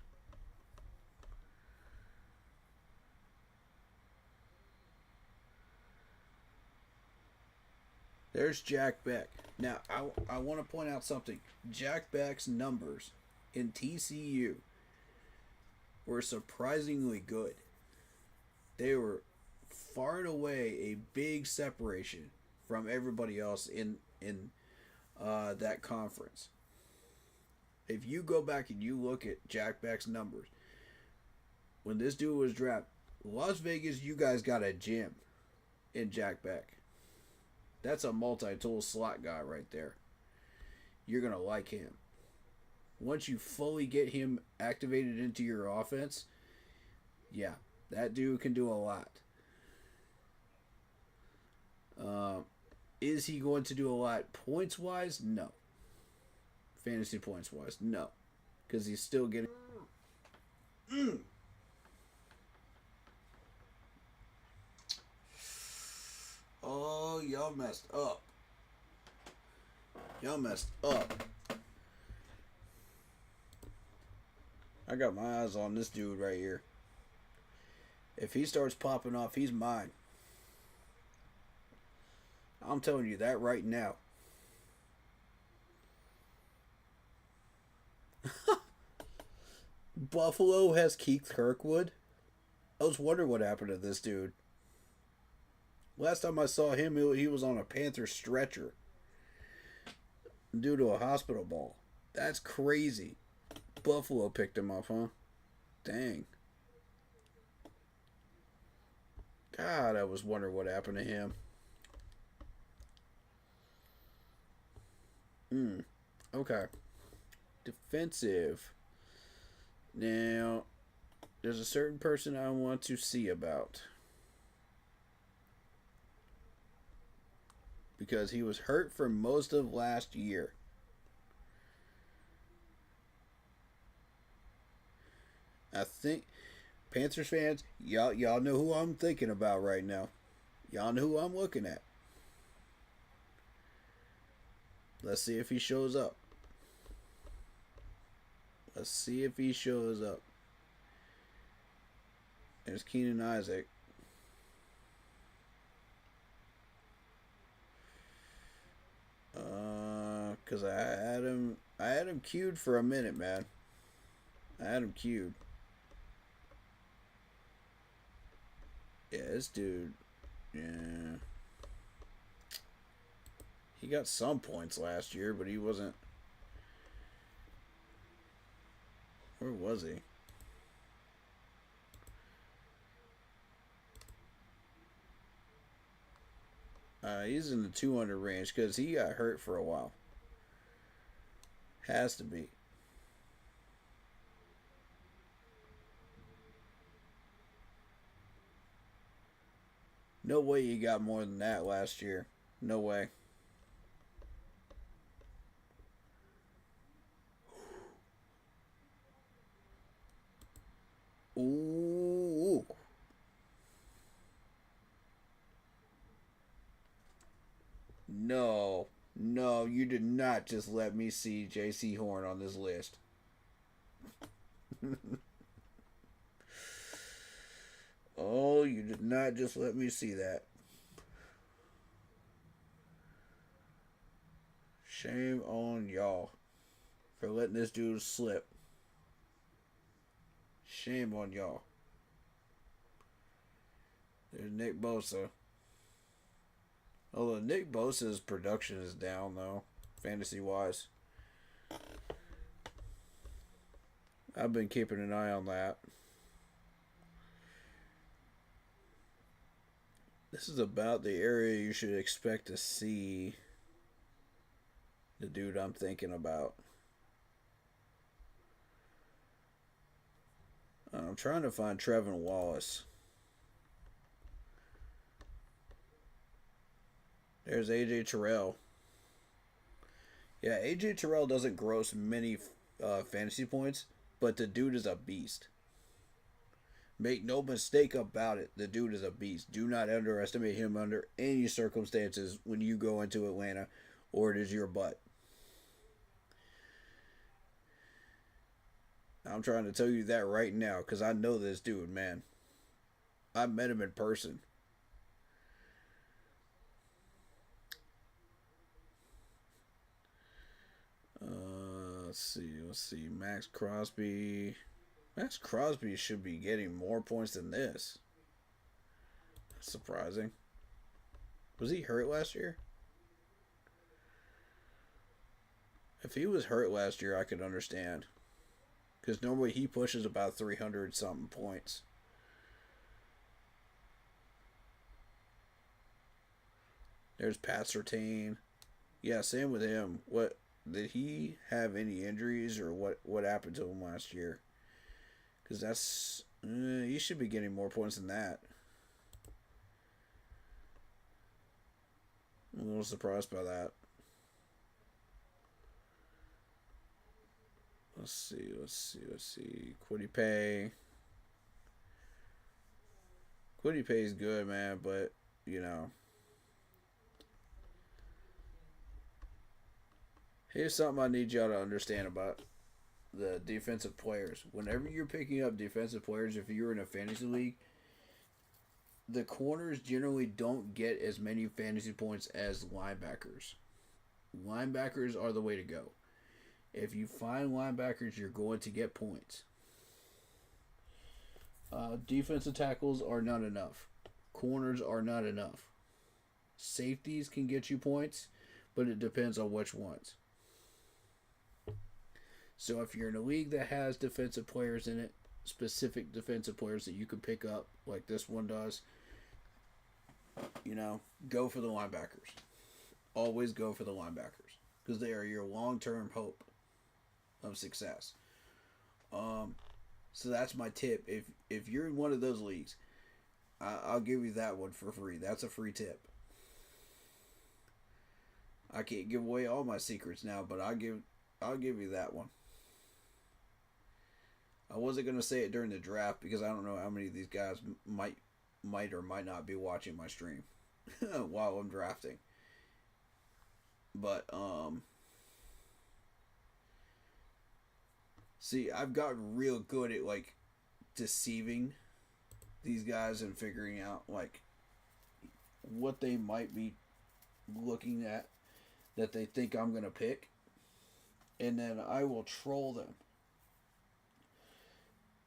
There's Jack Beck. Now, I want to point out something. Jack Beck's numbers in TCU were surprisingly good. They were far and away a big separation from everybody else in that conference. If you go back and you look at Jack Beck's numbers, when this dude was drafted, Las Vegas, you guys got a gem in Jack Beck. That's a multi-tool slot guy right there. You're going to like him. Once you fully get him activated into your offense, yeah, that dude can do a lot. Is he going to do a lot points-wise? No. Fantasy points-wise? No. Because he's still getting... Oh, y'all messed up. Y'all messed up. I got my eyes on this dude right here. If he starts popping off, he's mine. I'm telling you that right now. Buffalo has Keith Kirkwood. I was wondering what happened to this dude. Last time I saw him, he was on a Panther stretcher due to a hospital ball. That's crazy. Buffalo picked him up, huh? Dang. God, I was wondering what happened to him. Okay. Defensive. Now, there's a certain person I want to see about. Because he was hurt for most of last year. I think Panthers fans, y'all know who I'm thinking about right now. Y'all know who I'm looking at. Let's see if he shows up. Let's see if he shows up. There's Keenan Isaac. Cause I had him queued for a minute, man. I had him queued. Yeah, this dude, yeah. He got some points last year, but he wasn't. Where was he? He's in the 200 range because he got hurt for a while. Has to be. No way you got more than that last year. No way. Ooh. No. No, you did not just let me see J.C. Horn on this list. Oh, you did not just let me see that. Shame on y'all for letting this dude slip. Shame on y'all. There's Nick Bosa. Although Nick Bosa's production is down, though, fantasy-wise. I've been keeping an eye on that. This is about the area you should expect to see the dude I'm thinking about. I'm trying to find Trevin Wallace. There's AJ Terrell. Yeah, AJ Terrell doesn't gross many fantasy points, but the dude is a beast. Make no mistake about it. The dude is a beast. Do not underestimate him under any circumstances when you go into Atlanta or it is your butt. I'm trying to tell you that right now because I know this dude, man. I met him in person. Let's see. Max Crosby. Max Crosby should be getting more points than this. That's surprising. Was he hurt last year? If he was hurt last year, I could understand. Because normally he pushes about 300 something points. There's Pat Surtain. Yeah, same with him. What did he have any injuries or what happened to him last year? Because that's he should be getting more points than that. I'm a little surprised by that. Let's see. Kwity Paye. Kwity Paye is good, man, but you know. Here's something I need y'all to understand about the defensive players. Whenever you're picking up defensive players, if you're in a fantasy league, the corners generally don't get as many fantasy points as linebackers. Linebackers are the way to go. If you find linebackers, you're going to get points. Defensive tackles are not enough. Corners are not enough. Safeties can get you points, but it depends on which ones. So if you're in a league that has defensive players in it, specific defensive players that you can pick up, like this one does, go for the linebackers. Always go for the linebackers because they are your long-term hope of success. So that's my tip. If you're in one of those leagues, I'll give you that one for free. That's a free tip. I can't give away all my secrets now, but I'll give you that one. I wasn't gonna say it during the draft because I don't know how many of these guys might or might not be watching my stream while I'm drafting. But See, I've gotten real good at like deceiving these guys and figuring out like what they might be looking at that they think I'm gonna pick, and then I will troll them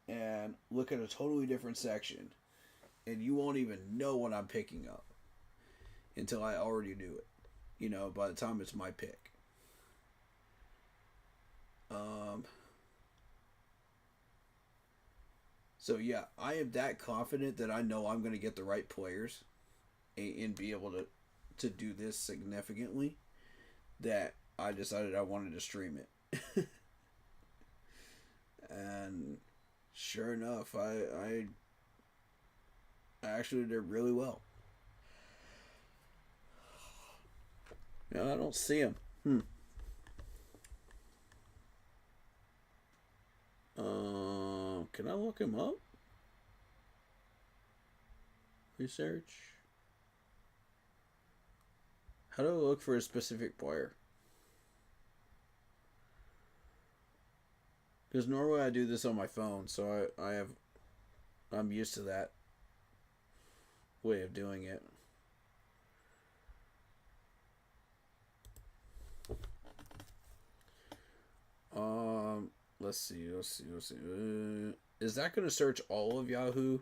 and look at a totally different section, and you won't even know what I'm picking up until I already do it. You know, by the time it's my pick. So yeah, I am that confident that I know I'm going to get the right players and be able to do this significantly that I decided I wanted to stream it. And sure enough, I actually did really well. Yeah, I don't see him. Can I look him up? Research. How do I look for a specific player? Because normally I do this on my phone, so I'm used to that way of doing it. Let's see. Is that going to search all of Yahoo,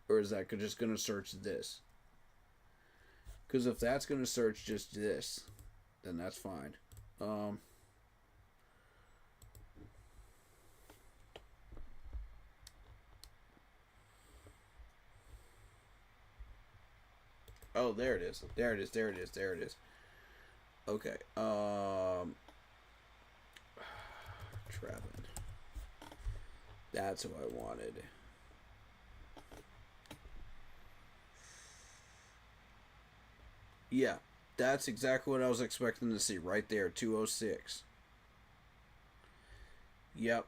or is that just going to search this? Because if that's going to search just this, then that's fine. Oh, there it is. There it is. Okay. Trevin. That's what I wanted. Yeah, that's exactly what I was expecting to see right there. 206. Yep,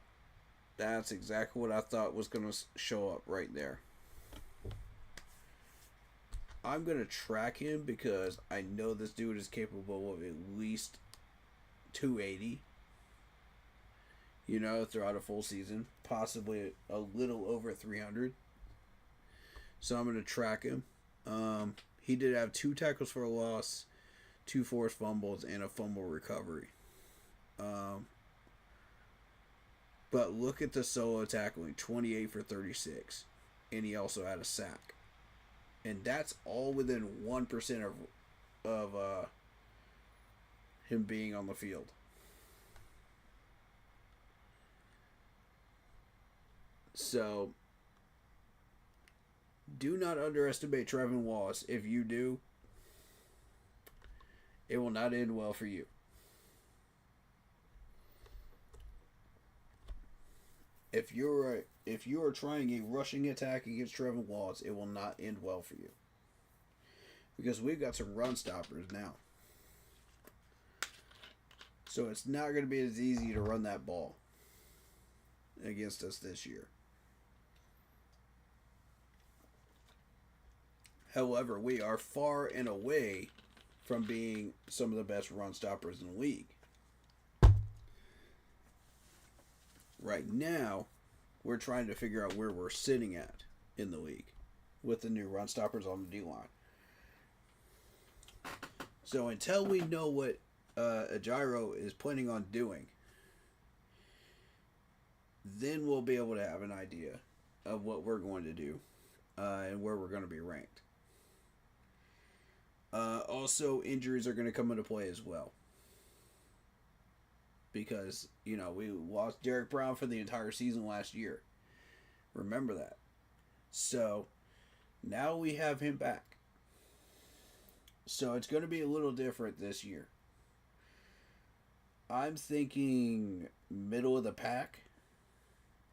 that's exactly what I thought was going to show up right there. I'm going to track him because I know this dude is capable of at least 280. You know, throughout a full season. Possibly a little over 300. So I'm going to track him. He did have 2 tackles for a loss, 2 forced fumbles, and a fumble recovery. But look at the solo tackling, 28 for 36. And he also had a sack. And that's all within 1% of him being on the field. So, do not underestimate Trevin Wallace. If you do, it will not end well for you. If you are trying a rushing attack against Trevin Wallace, it will not end well for you. Because we've got some run stoppers now. So it's not going to be as easy to run that ball against us this year. However, we are far and away from being some of the best run stoppers in the league. Right now, we're trying to figure out where we're sitting at in the league with the new run stoppers on the D-line. So until we know what Ajairo is planning on doing, then we'll be able to have an idea of what we're going to do and where we're going to be ranked. Also, injuries are going to come into play as well. Because, you know, we lost Derek Brown for the entire season last year. Remember that. So, now we have him back. So, it's going to be a little different this year. I'm thinking middle of the pack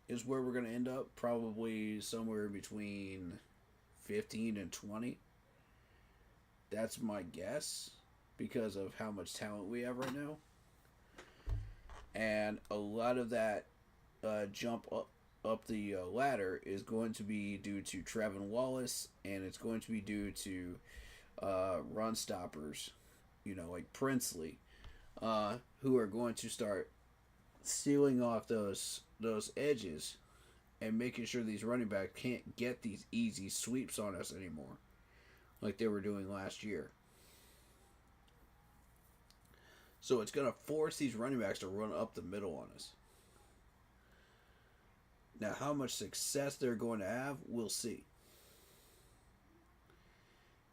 is where we're going to end up. Probably somewhere between 15 and 20. That's my guess because of how much talent we have right now. And a lot of that jump up the ladder is going to be due to Trevin Wallace, and it's going to be due to run stoppers, you know, like Princely, who are going to start sealing off those edges and making sure these running backs can't get these easy sweeps on us anymore, like they were doing last year. So it's going to force these running backs to run up the middle on us. Now, how much success they're going to have, we'll see.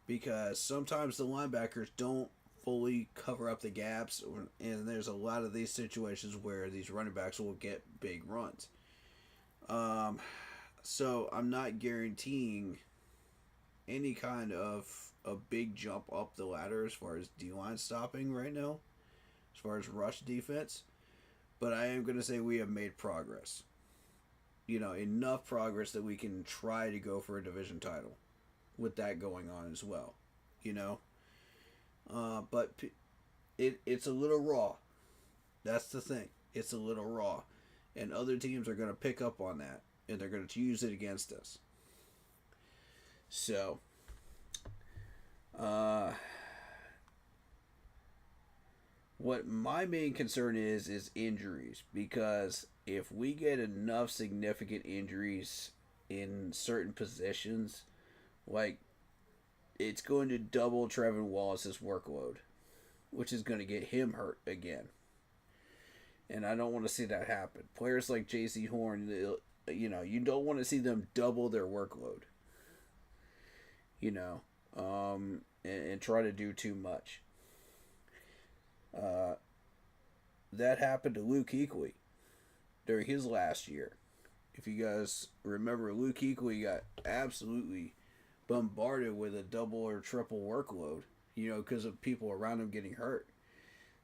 Because sometimes the linebackers don't fully cover up the gaps, and there's a lot of these situations where these running backs will get big runs. So I'm not guaranteeing any kind of a big jump up the ladder as far as D-line stopping right now, as far as rush defense, but I am going to say we have made progress. Enough progress that we can try to go for a division title with that going on as well. But it's a little raw. That's the thing. It's a little raw. And other teams are going to pick up on that, and they're going to use it against us. So, what my main concern is injuries, because if we get enough significant injuries in certain positions, like, it's going to double Trevin Wallace's workload, which is going to get him hurt again. And I don't want to see that happen. Players like J.C. Horn, you don't want to see them double their workload. And try to do too much. That happened to Luke Kuechly during his last year. If you guys remember, Luke Kuechly got absolutely bombarded with a double or triple workload, because of people around him getting hurt.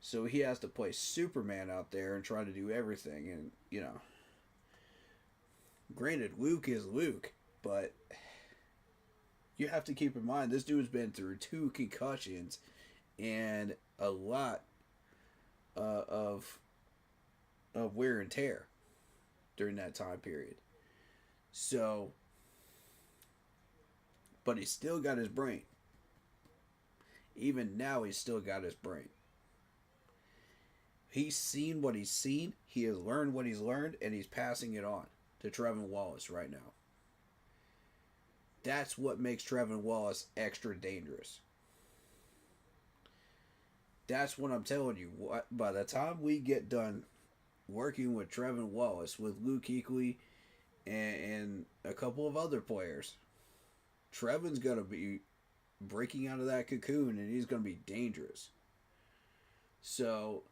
So he has to play Superman out there and try to do everything. And, granted, Luke is Luke, but you have to keep in mind, this dude's been through 2 concussions and a lot of wear and tear during that time period. So, but he's still got his brain. Even now, he's still got his brain. He's seen what he's seen, he has learned what he's learned, and he's passing it on to Trevin Wallace right now. That's what makes Trevin Wallace extra dangerous. That's what I'm telling you. By the time we get done working with Trevin Wallace, with Luke Kuechly, and a couple of other players, Trevin's going to be breaking out of that cocoon, and he's going to be dangerous. So,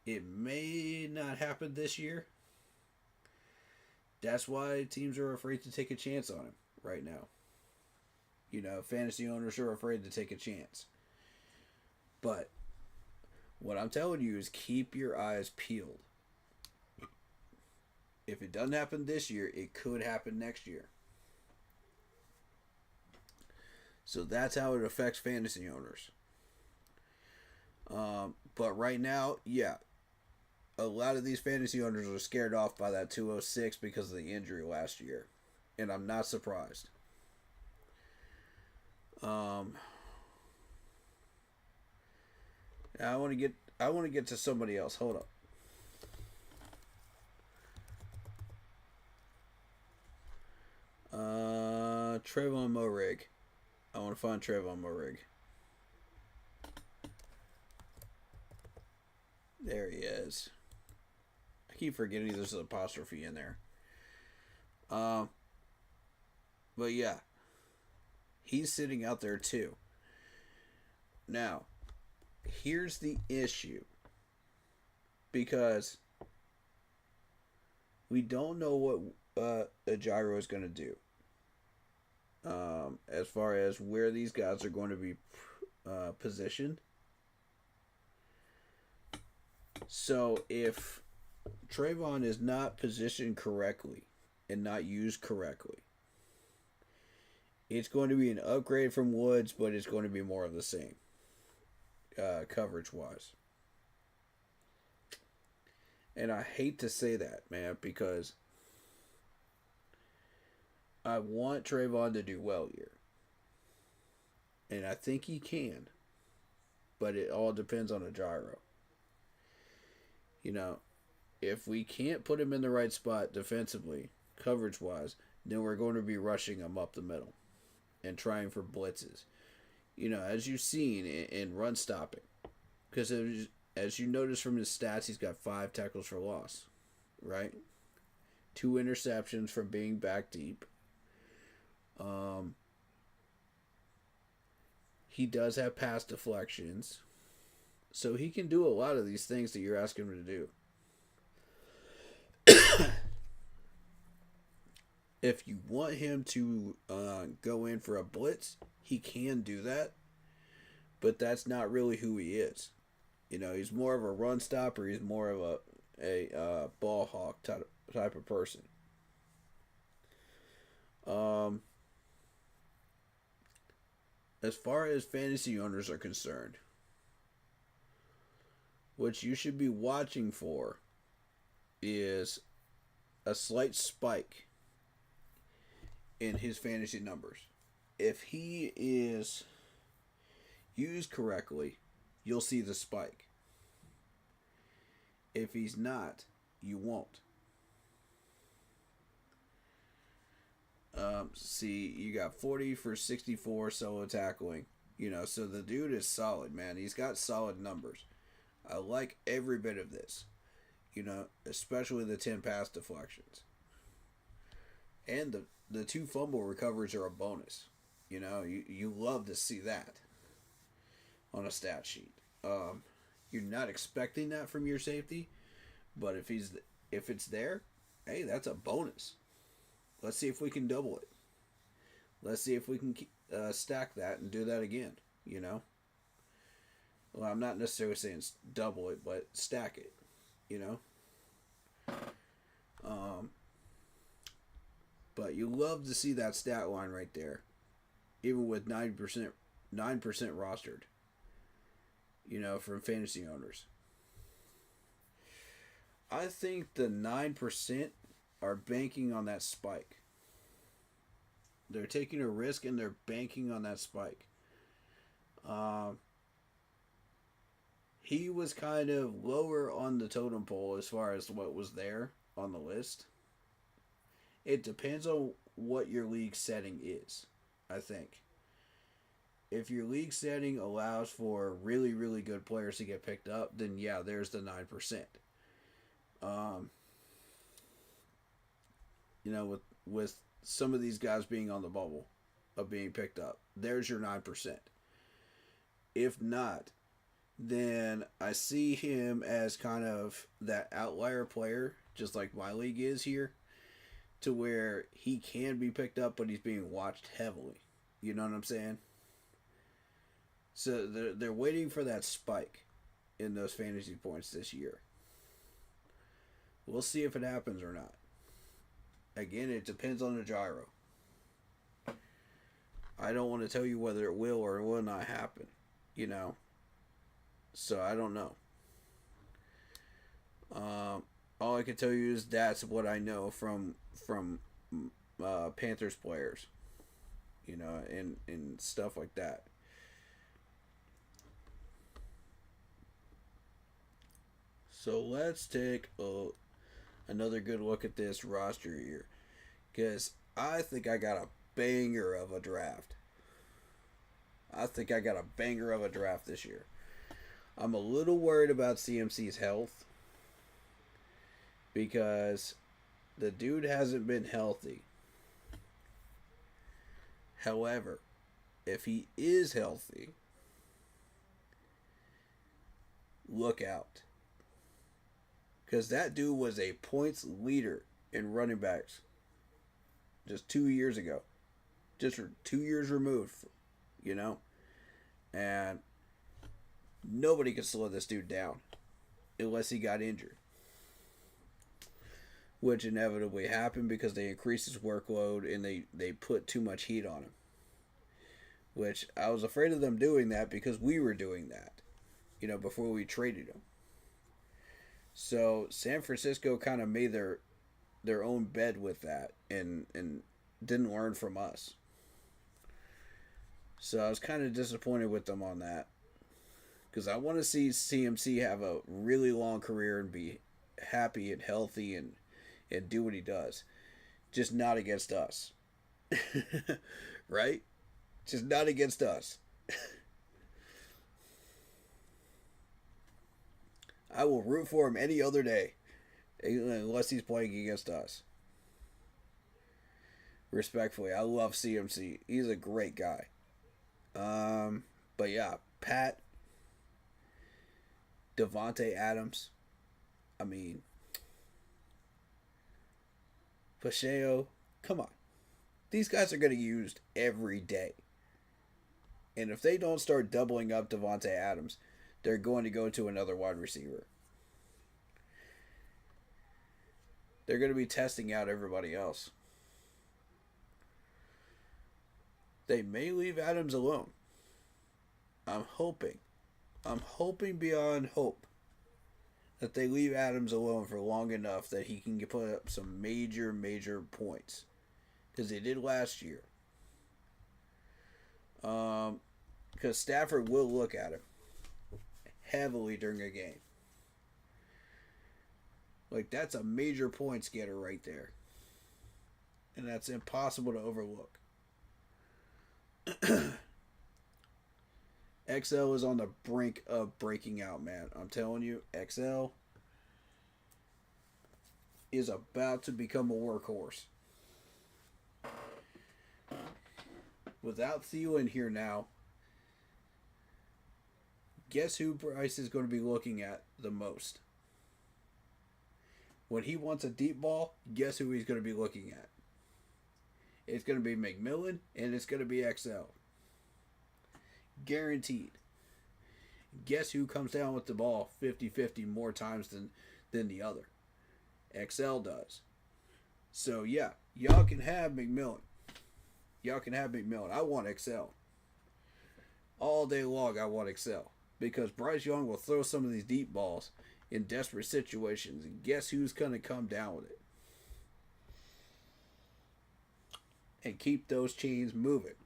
it may not happen this year. That's why teams are afraid to take a chance on him right now. Fantasy owners are afraid to take a chance. But what I'm telling you is keep your eyes peeled. If it doesn't happen this year, it could happen next year. So that's how it affects fantasy owners. But right now, yeah, a lot of these fantasy owners are scared off by that 206 because of the injury last year. And I'm not surprised. I want to get to somebody else. Hold up. Trevon Moehrig. I want to find Trevon Moehrig. There he is. I keep forgetting there's an apostrophe in there. But yeah, he's sitting out there too. Now, here's the issue. Because we don't know what Ejiro is going to do. As far as where these guys are going to be positioned. So if Trevon is not positioned correctly and not used correctly, it's going to be an upgrade from Woods, but it's going to be more of the same, coverage-wise. And I hate to say that, man, because I want Trevon to do well here. And I think he can. But it all depends on Ejiro. if we can't put him in the right spot defensively, coverage wise, then we're going to be rushing him up the middle and trying for blitzes. As you've seen in run stopping, because as you notice from his stats, he's got 5 tackles for loss, right? 2 interceptions from being back deep. He does have pass deflections, so he can do a lot of these things that you're asking him to do. If you want him to go in for a blitz, he can do that, but that's not really who he is. He's more of a run stopper. He's more of a ball hawk type of person. As far as fantasy owners are concerned, what you should be watching for is a slight spike in his fantasy numbers. If he is used correctly, you'll see the spike. If he's not, you won't. See, you got 40 for 64 solo tackling. So the dude is solid, man. He's got solid numbers. I like every bit of this. Especially the 10 pass deflections. And the 2 fumble recoveries are a bonus. You love to see that on a stat sheet. You're not expecting that from your safety, but if it's there, hey, that's a bonus. Let's see if we can double it. Let's see if we can stack that and do that again. Well, I'm not necessarily saying double it, but stack it. But you love to see that stat line right there, even with 9% rostered. From fantasy owners. I think the 9% are banking on that spike. They're taking a risk and they're banking on that spike. He was kind of lower on the totem pole as far as what was there on the list. It depends on what your league setting is, I think. If your league setting allows for really, really good players to get picked up, then yeah, there's the 9%. With some of these guys being on the bubble of being picked up, there's your 9%. If not, then I see him as kind of that outlier player, just like my league is here, to where he can be picked up, but he's being watched heavily. You know what I'm saying? So they're waiting for that spike in those fantasy points this year. We'll see if it happens or not. Again, it depends on the gyro. I don't want to tell you whether it will or it will not happen. So I don't know. All I can tell you is that's what I know from Panthers players. And stuff like that. So let's take another good look at this roster here. Because I think I got a banger of a draft. This year. I'm a little worried about CMC's health. Because the dude hasn't been healthy. However, if he is healthy, look out. Because that dude was a points leader in running backs just 2 years ago. Just 2 years removed, And nobody could slow this dude down unless he got injured. Which inevitably happened because they increased his workload and they put too much heat on him. Which I was afraid of them doing that because we were doing that, before we traded him. So San Francisco kind of made their own bed with that and didn't learn from us. So I was kind of disappointed with them on that. Because I want to see CMC have a really long career and be happy and healthy and do what he does. Just not against us. Right? Just not against us. I will root for him any other day, unless he's playing against us. Respectfully, I love CMC. He's a great guy. But yeah, Pat, Devontae Adams. I mean, Pacheco. Come on, these guys are going to get used every day. And if they don't start doubling up Devontae Adams, they're going to go to another wide receiver. They're going to be testing out everybody else. They may leave Adams alone. I'm hoping beyond hope that they leave Adams alone for long enough that he can put up some major, major points. Because they did last year. Because Stafford will look at him heavily during a game. Like, that's a major points getter right there. And that's impossible to overlook. XL is on the brink of breaking out, man. I'm telling you, XL is about to become a workhorse. Without Thielen here now, guess who Bryce is going to be looking at the most? When he wants a deep ball, guess who he's going to be looking at? It's going to be McMillan, and it's going to be XL. Guaranteed. Guess who comes down with the ball 50-50 more times than the other? XL does. So, yeah, y'all can have McMillan. I want XL. All day long, I want XL. Because Bryce Young will throw some of these deep balls in desperate situations. And guess who's going to come down with it? And keep those chains moving.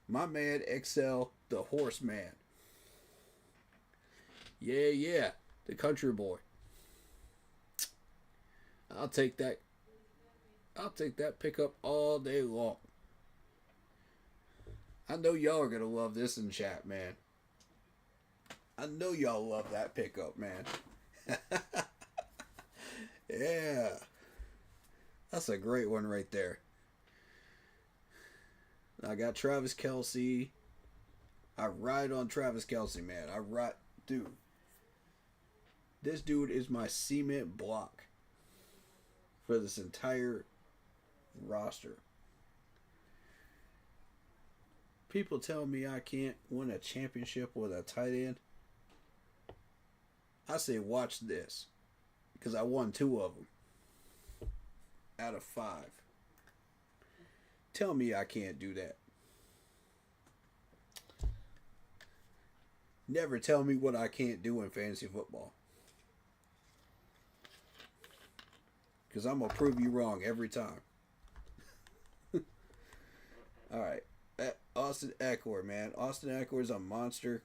My man XL, the horseman. Yeah, the country boy. I'll take that pickup all day long. I know y'all are going to love this in chat, man. I know y'all love that pickup, man. Yeah. That's a great one right there. I got Travis Kelce. I ride on Travis Kelce, man. Dude. This dude is my cement block for this entire roster. People tell me I can't win a championship with a tight end. I say watch this. Because I won 2 of them. Out of 5. Tell me I can't do that. Never tell me what I can't do in fantasy football. Because I'm going to prove you wrong every time. Alright. Austin Eckler, man. Austin Eckler is a monster.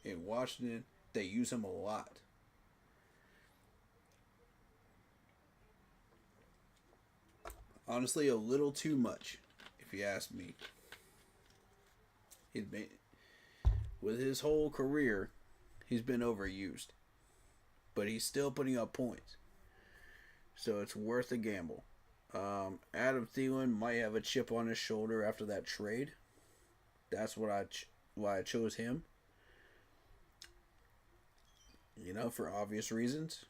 In Washington, they use him a lot. Honestly, a little too much, if you ask me. With his whole career, he's been overused. But he's still putting up points. So it's worth a gamble. Adam Thielen might have a chip on his shoulder after that trade. That's why I chose him. For obvious reasons.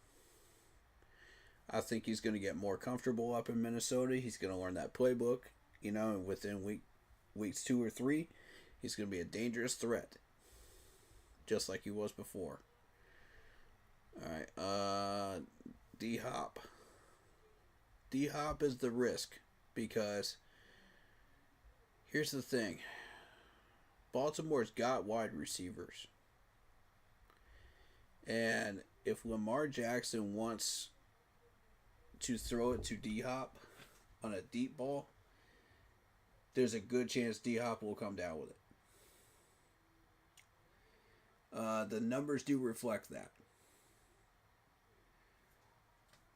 I think he's going to get more comfortable up in Minnesota. He's going to learn that playbook. And within weeks 2 or 3, he's going to be a dangerous threat. Just like he was before. Alright, D-Hop. D-Hop is the risk. Because, here's the thing. Baltimore's got wide receivers. And if Lamar Jackson wants to throw it to D-Hop on a deep ball, there's a good chance D-Hop will come down with it. The numbers do reflect that.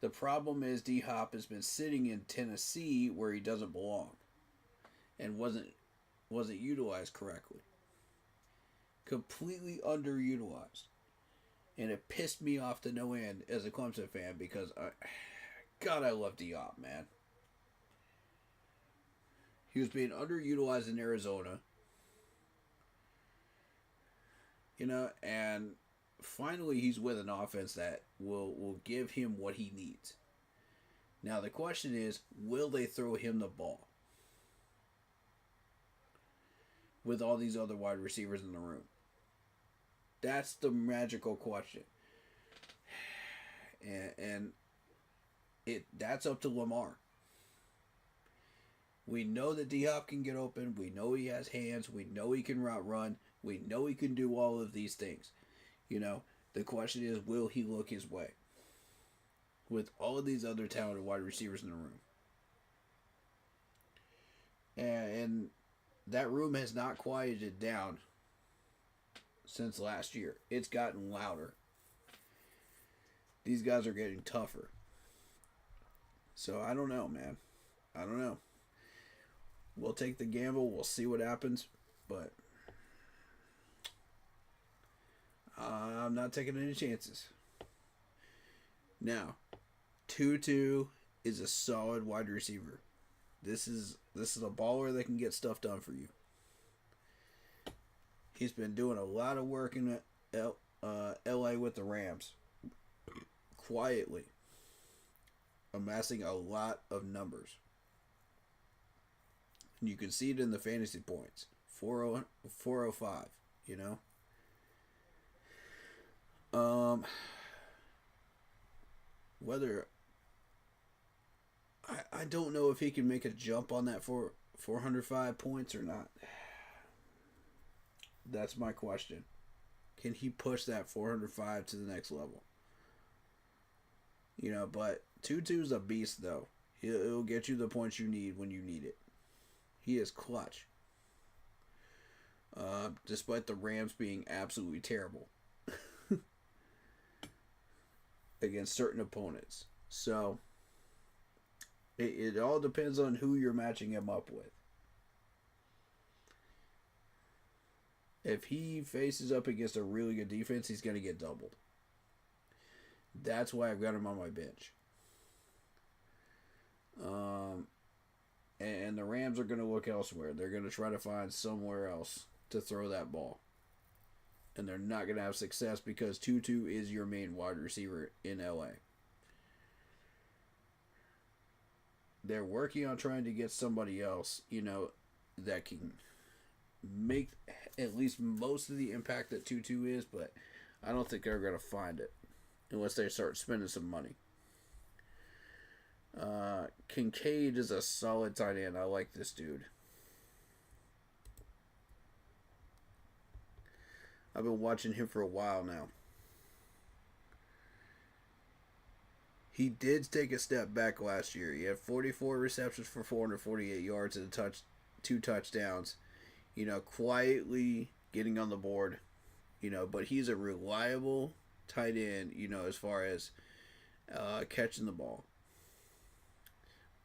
The problem is D Hop has been sitting in Tennessee where he doesn't belong, and wasn't utilized correctly. Completely underutilized, and it pissed me off to no end as a Clemson fan because I love D Hop, man. He was being underutilized in Arizona, and finally he's with an offense that will give him what he needs. Now the question is, will they throw him the ball with all these other wide receivers in the room? That's the magical question. And that's up to Lamar. We know that D-Hop can get open. We know he has hands. We know he can route run. We know he can do all of these things. The question is, will he look his way with all of these other talented wide receivers in the room? And that room has not quieted down since last year. It's gotten louder. These guys are getting tougher. So I don't know, man. I don't know. We'll take the gamble. We'll see what happens. But I'm not taking any chances. Now, Tutu is a solid wide receiver. This is a baller that can get stuff done for you. He's been doing a lot of work in LA with the Rams. Quietly. Amassing a lot of numbers. And you can see it in the fantasy points. 405, Whether I don't know if he can make a jump on that 405 points or not. That's my question. Can he push that 405 to the next level? But Tutu's a beast, though. He'll get you the points you need when you need it. He is clutch. Despite the Rams being absolutely terrible against certain opponents. So, it all depends on who you're matching him up with. If he faces up against a really good defense, he's going to get doubled. That's why I've got him on my bench. And the Rams are going to look elsewhere. They're going to try to find somewhere else to throw that ball. And they're not going to have success because Tutu is your main wide receiver in LA. They're working on trying to get somebody else, that can make at least most of the impact that Tutu is, but I don't think they're going to find it unless they start spending some money. Kincaid is a solid tight end. I like this dude. I've been watching him for a while now. He did take a step back last year. He had 44 receptions for 448 yards and 2 touchdowns. Quietly getting on the board. But he's a reliable tight end, as far as catching the ball.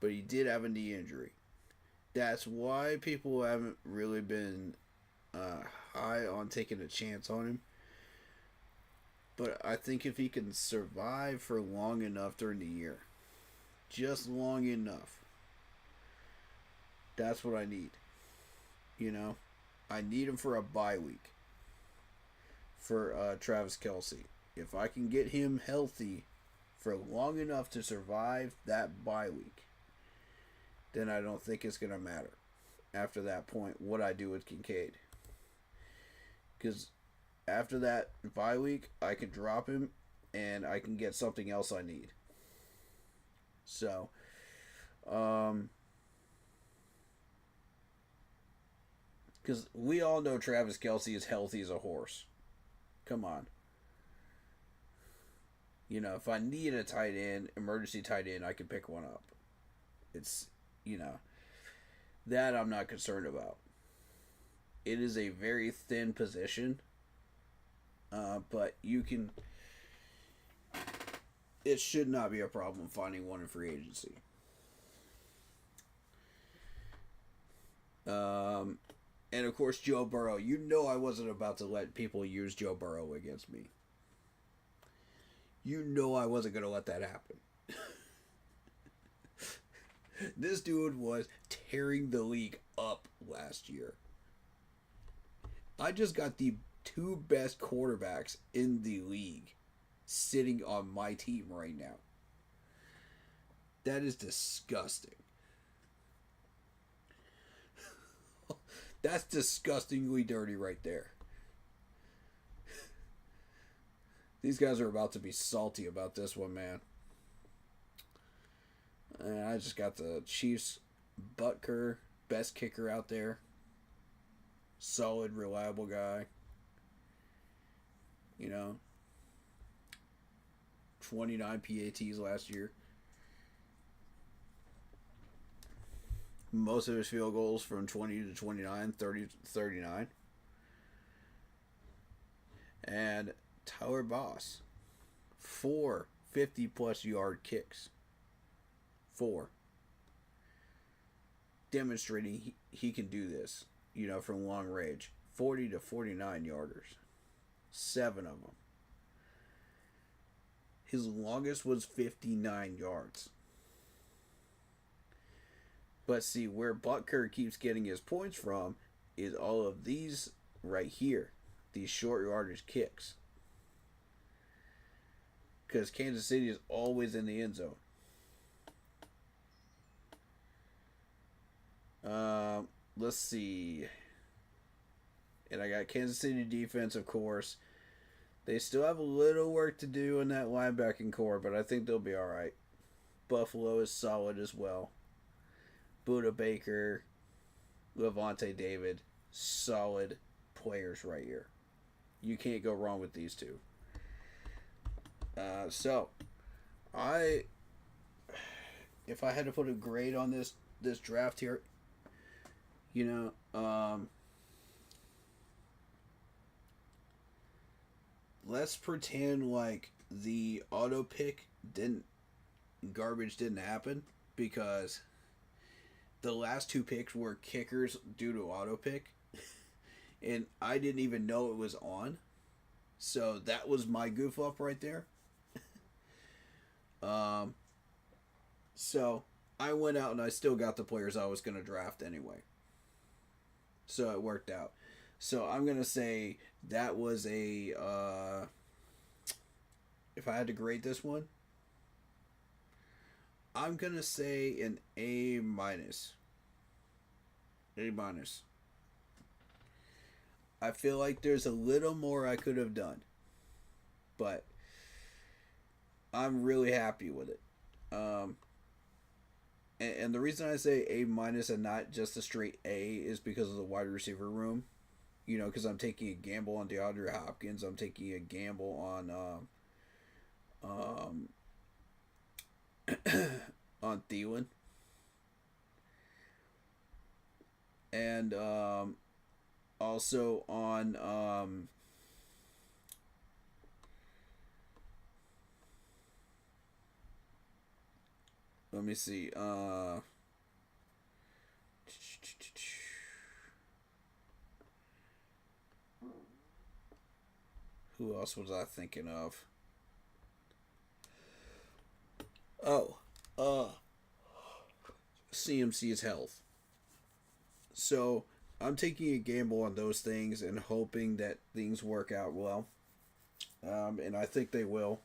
But he did have a knee injury. That's why people haven't really been high on taking a chance on him. But I think if he can survive for long enough during the year, just long enough, that's what I need. I need him for a bye week for Travis Kelce. If I can get him healthy for long enough to survive that bye week, then I don't think it's going to matter after that point what I do with Kincaid. Because after that bye week, I can drop him and I can get something else I need. So, because we all know Travis Kelce is healthy as a horse. Come on. If I need a tight end, emergency tight end, I can pick one up. It's, that I'm not concerned about. It is a very thin position, but you can it should not be a problem finding one in free agency. Um, and of course, Joe Burrow. You know I wasn't about to let people use Joe Burrow against me. You know I wasn't going to let that happen. This dude was tearing the league up last year. I just got the two best quarterbacks in the league sitting on my team right now. That is disgusting. That's disgustingly dirty right there. These guys are about to be salty about this one, man. And I just got the Chiefs Butker, best kicker out there. Solid, reliable guy. 29 PATs last year. Most of his field goals from 20 to 29, 30 to 39. And Tyler Boss, 4 50-plus yard kicks. 4. Demonstrating he can do this, from long range. 40 to 49 yarders. 7 of them. His longest was 59 yards. But see, where Butker keeps getting his points from is all of these right here. These short yardage kicks. Because Kansas City is always in the end zone. Let's see. And I got Kansas City defense, of course. They still have a little work to do in that linebacking core, but I think they'll be alright. Buffalo is solid as well. Budda Baker, Levante David, solid players right here. You can't go wrong with these two. So, if I had to put a grade on this draft here, let's pretend like the auto pick garbage didn't happen, because the last 2 picks were kickers due to auto pick, and I didn't even know it was on. So that was my goof up right there. So I went out and I still got the players I was going to draft anyway. So it worked out. So I'm going to say that was if I had to grade this one, I'm going to say an A-. A-. I feel like there's a little more I could have done, but I'm really happy with it. And the reason I say A- and not just a straight A is because of the wide receiver room. Because I'm taking a gamble on DeAndre Hopkins. I'm taking a gamble on on Thielen. And also on let me see. Who else was I thinking of? CMC's health. So I'm taking a gamble on those things and hoping that things work out well. And I think they will.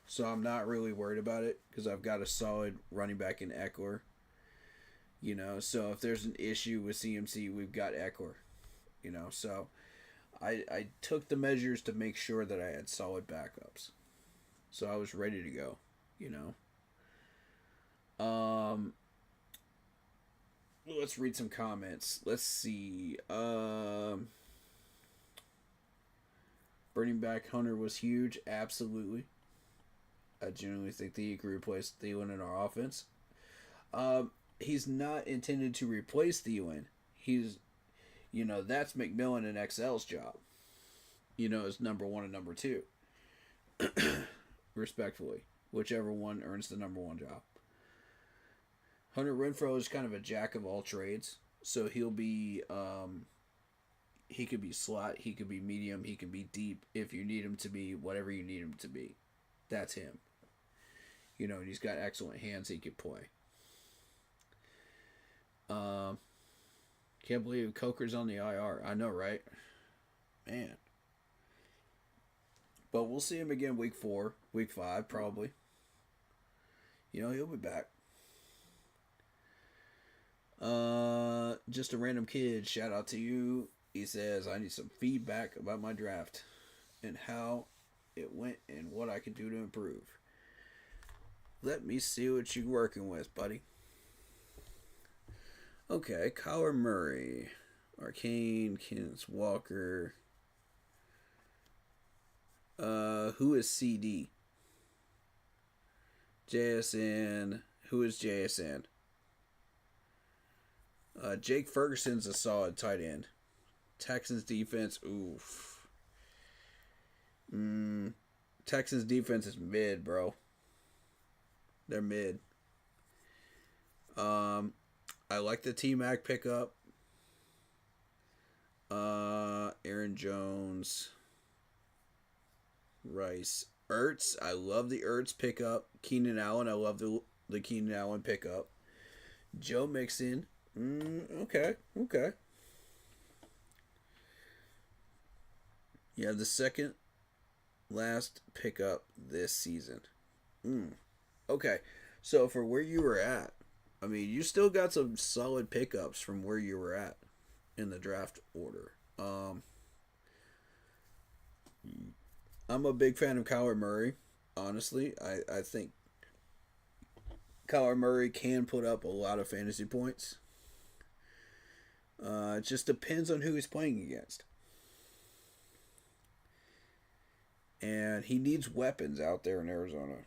So I'm not really worried about it because I've got a solid running back in Eckler. So if there's an issue with CMC, we've got Eckler. So I took the measures to make sure that I had solid backups. So I was ready to go, Let's read some comments. Let's see. Bringing back Hunter was huge. Absolutely. I genuinely think that he could replace Thielen in our offense. He's not intended to replace Thielen. He's, that's McMillan and XL's job. As number 1 and number 2. respectfully. Whichever one earns the number one job. Hunter Renfrow is kind of a jack of all trades, so he'll be he could be slot, he could be medium, he can be deep if you need him to be whatever you need him to be. That's him. You know, and he's got excellent hands he could play. Can't believe Coker's on the IR. I know, right? Man. But we'll see him again week 4, week 5, probably. You know, he'll be back. Just a random kid. Shout out to you. He says, I need some feedback about my draft and how it went and what I can do to improve. Let me see what you're working with, buddy. Okay, Kyler Murray, Arcane, Kenneth Walker. Who is CD? JSN. Who is JSN? Jake Ferguson's a solid tight end. Texans defense, oof. Texans defense is mid, bro. They're mid. I like the T-Mac pickup. Aaron Jones. Rice. Ertz. I love the Ertz pickup. Keenan Allen. I love the Keenan Allen pickup. Joe Mixon. Okay. You have the second last pickup this season. Okay. So for where you were at, I mean, you still got some solid pickups from where you were at in the draft order. I'm a big fan of Kyler Murray, honestly. I think Kyler Murray can put up a lot of fantasy points. It just depends on who he's playing against. And he needs weapons out there in Arizona.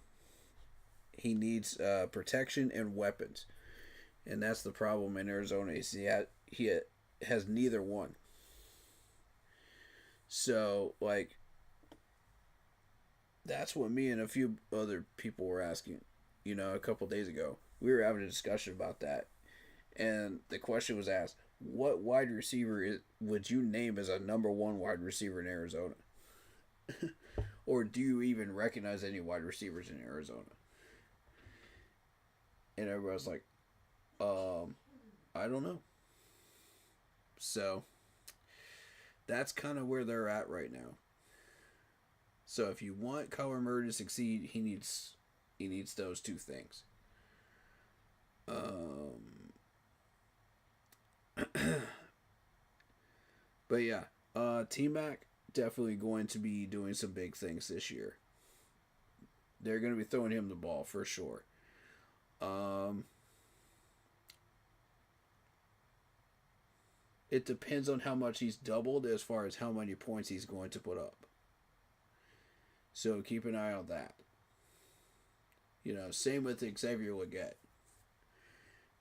He needs protection and weapons. And that's the problem in Arizona is he has neither one. So, like, that's what me and a few other people were asking, a couple days ago. We were having a discussion about that. And the question was asked, what wide receiver would you name as a number one wide receiver in Arizona? Or do you even recognize any wide receivers in Arizona? And everybody's like, I don't know. So, that's kind of where they're at right now. So if you want Kyler Murray to succeed, he needs those two things. But yeah, T-Mac definitely going to be doing some big things this year. They're going to be throwing him the ball for sure. It depends on how much he's doubled as far as how many points he's going to put up. So keep an eye on that. Same with Xavier Legette.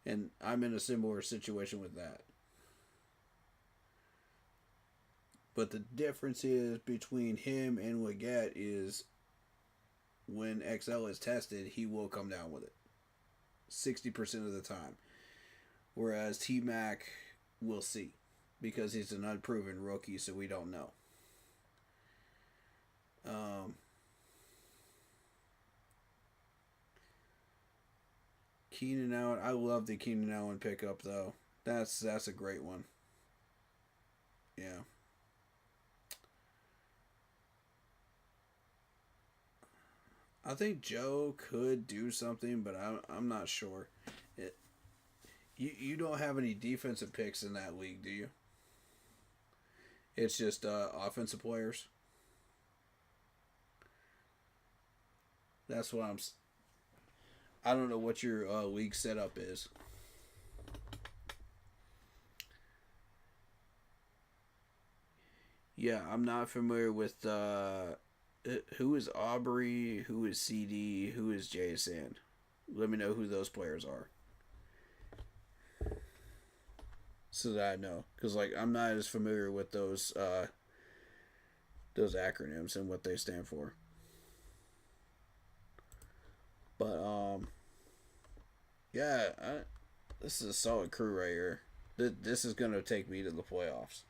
And I'm in a similar situation with that. But the difference is between him and Legette is when XL is tested, he will come down with it. 60% of the time. Whereas T-Mac, we'll see. Because he's an unproven rookie, so we don't know. Keenan Allen. I love the Keenan Allen pickup, though. That's a great one. Yeah. I think Joe could do something, but I'm not sure. You don't have any defensive picks in that league, do you? It's just offensive players. That's what I don't know what your league setup is. Yeah, I'm not familiar with who is Aubrey, who is CD, who is Jason. Let me know who those players are, so that I know. Because I'm not as familiar with those acronyms and what they stand for. But yeah, this is a solid crew right here. This is gonna take me to the playoffs.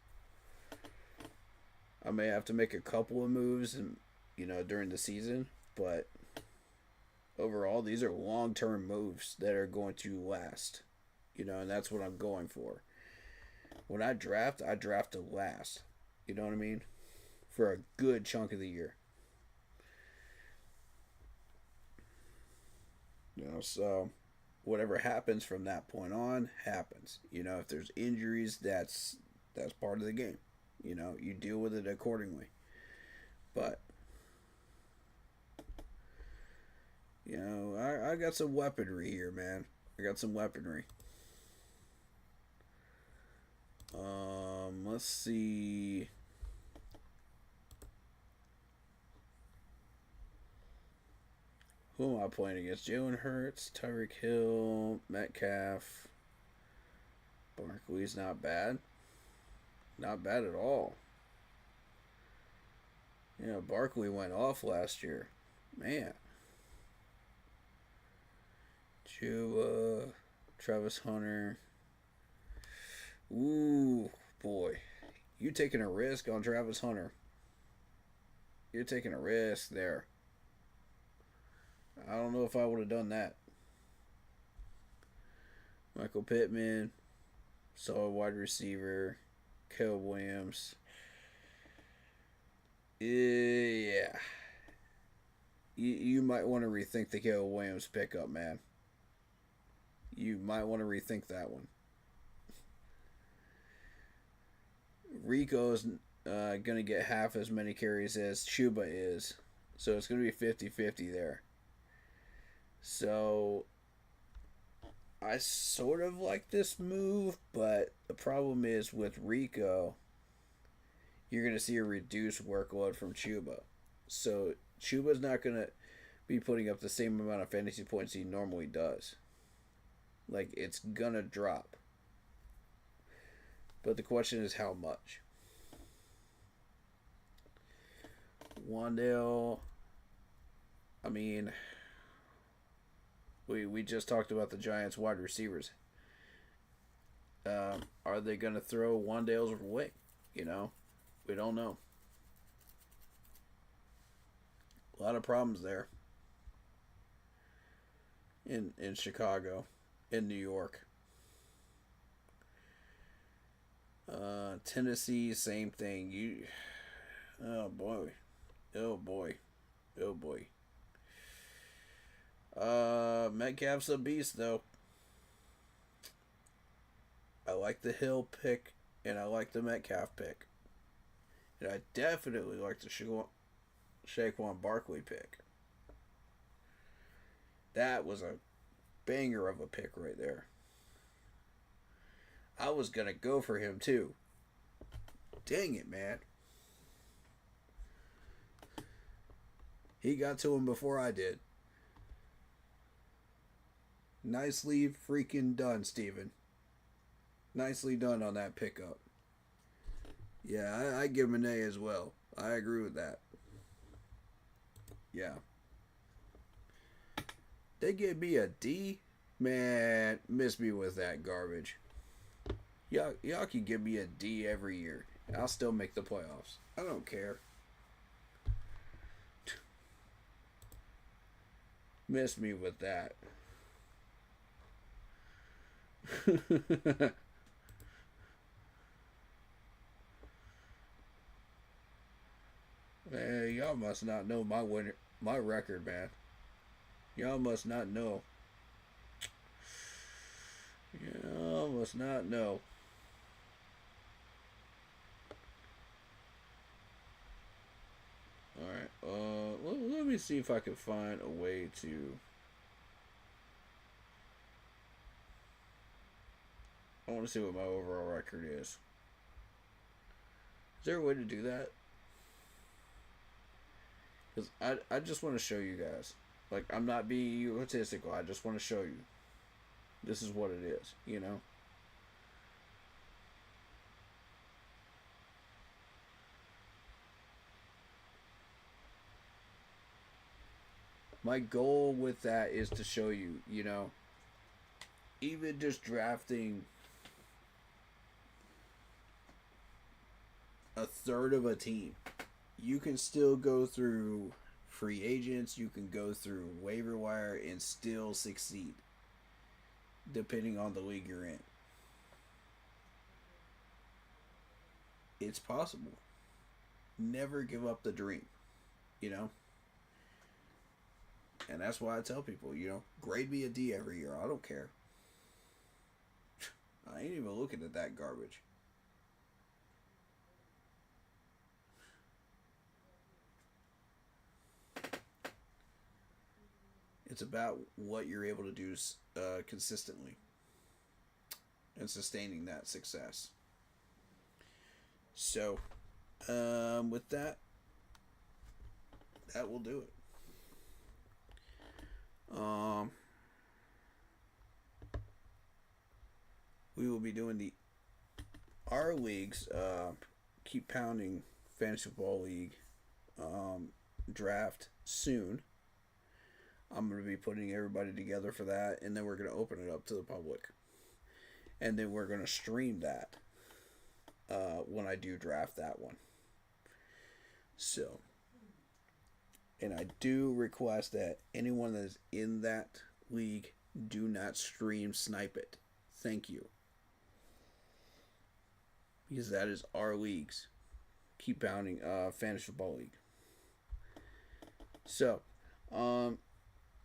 I may have to make a couple of moves, and during the season, but overall, these are long-term moves that are going to last. And that's what I'm going for. When I draft to last. You know what I mean? For a good chunk of the year. So whatever happens from that point on happens. If there's injuries, that's part of the game. You deal with it accordingly. But I got some weaponry here, man. I got some weaponry. Let's see. Who am I playing against? Jalen Hurts, Tyreek Hill, Metcalf. Barkley's not bad. Not bad at all. Barkley went off last year. Man. Chuba, Travis Hunter. Ooh, boy. You taking a risk on Travis Hunter. You're taking a risk there. I don't know if I would have done that. Michael Pittman, solid wide receiver. Caleb Williams. Yeah. You might want to rethink the Caleb Williams pickup, man. You might want to rethink that one. Rico's going to get half as many carries as Chuba is. So it's going to be 50-50 there. So I sort of like this move, but the problem is with Rico, you're going to see a reduced workload from Chuba. So Chuba's not going to be putting up the same amount of fantasy points he normally does. Like, it's going to drop. But the question is how much. Wan'Dale, I mean, we just talked about the Giants wide receivers. Are they going to throw Wan'Dale's way? We don't know. A lot of problems there. In Chicago, in New York. Tennessee, same thing. Oh boy. Metcalf's a beast though. I like the Hill pick and I like the Metcalf pick. And I definitely like the Saquon Barkley pick. That was a banger of a pick right there. I was going to go for him too. Dang it, man. He got to him before I did. Nicely freaking done, Steven. Nicely done on that pickup. Yeah, I give him an A as well. I agree with that. Yeah. They gave me a D? Man, miss me with that garbage. Y'all can give me a D every year. I'll still make the playoffs. I don't care. Miss me with that. Man, y'all must not know my record, man. Y'all must not know. Y'all must not know. Alright, let me see if I can find a way to... I want to see what my overall record is. Is there a way to do that? Because I just want to show you guys. Like, I'm not being egotistical. I just want to show you. This is what it is, you know? My goal with that is to show you, you know, even just drafting a third of a team, you can still go through free agents, you can go through waiver wire and still succeed, depending on the league you're in. It's possible. Never give up the dream, you know? And that's why I tell people, you know, grade me a D every year. I don't care. I ain't even looking at that garbage. It's about what you're able to do consistently and sustaining that success. So, with that, that will do it. We will be doing our leagues, Keep Pounding Fantasy Football League draft soon. I'm going to be putting everybody together for that, and then we're going to open it up to the public. And then we're going to stream that when I do draft that one. So, and I do request that anyone that is in that league do not stream snipe it. Thank you. Because that is our leagues. Keep Pounding Fantasy Football League. So,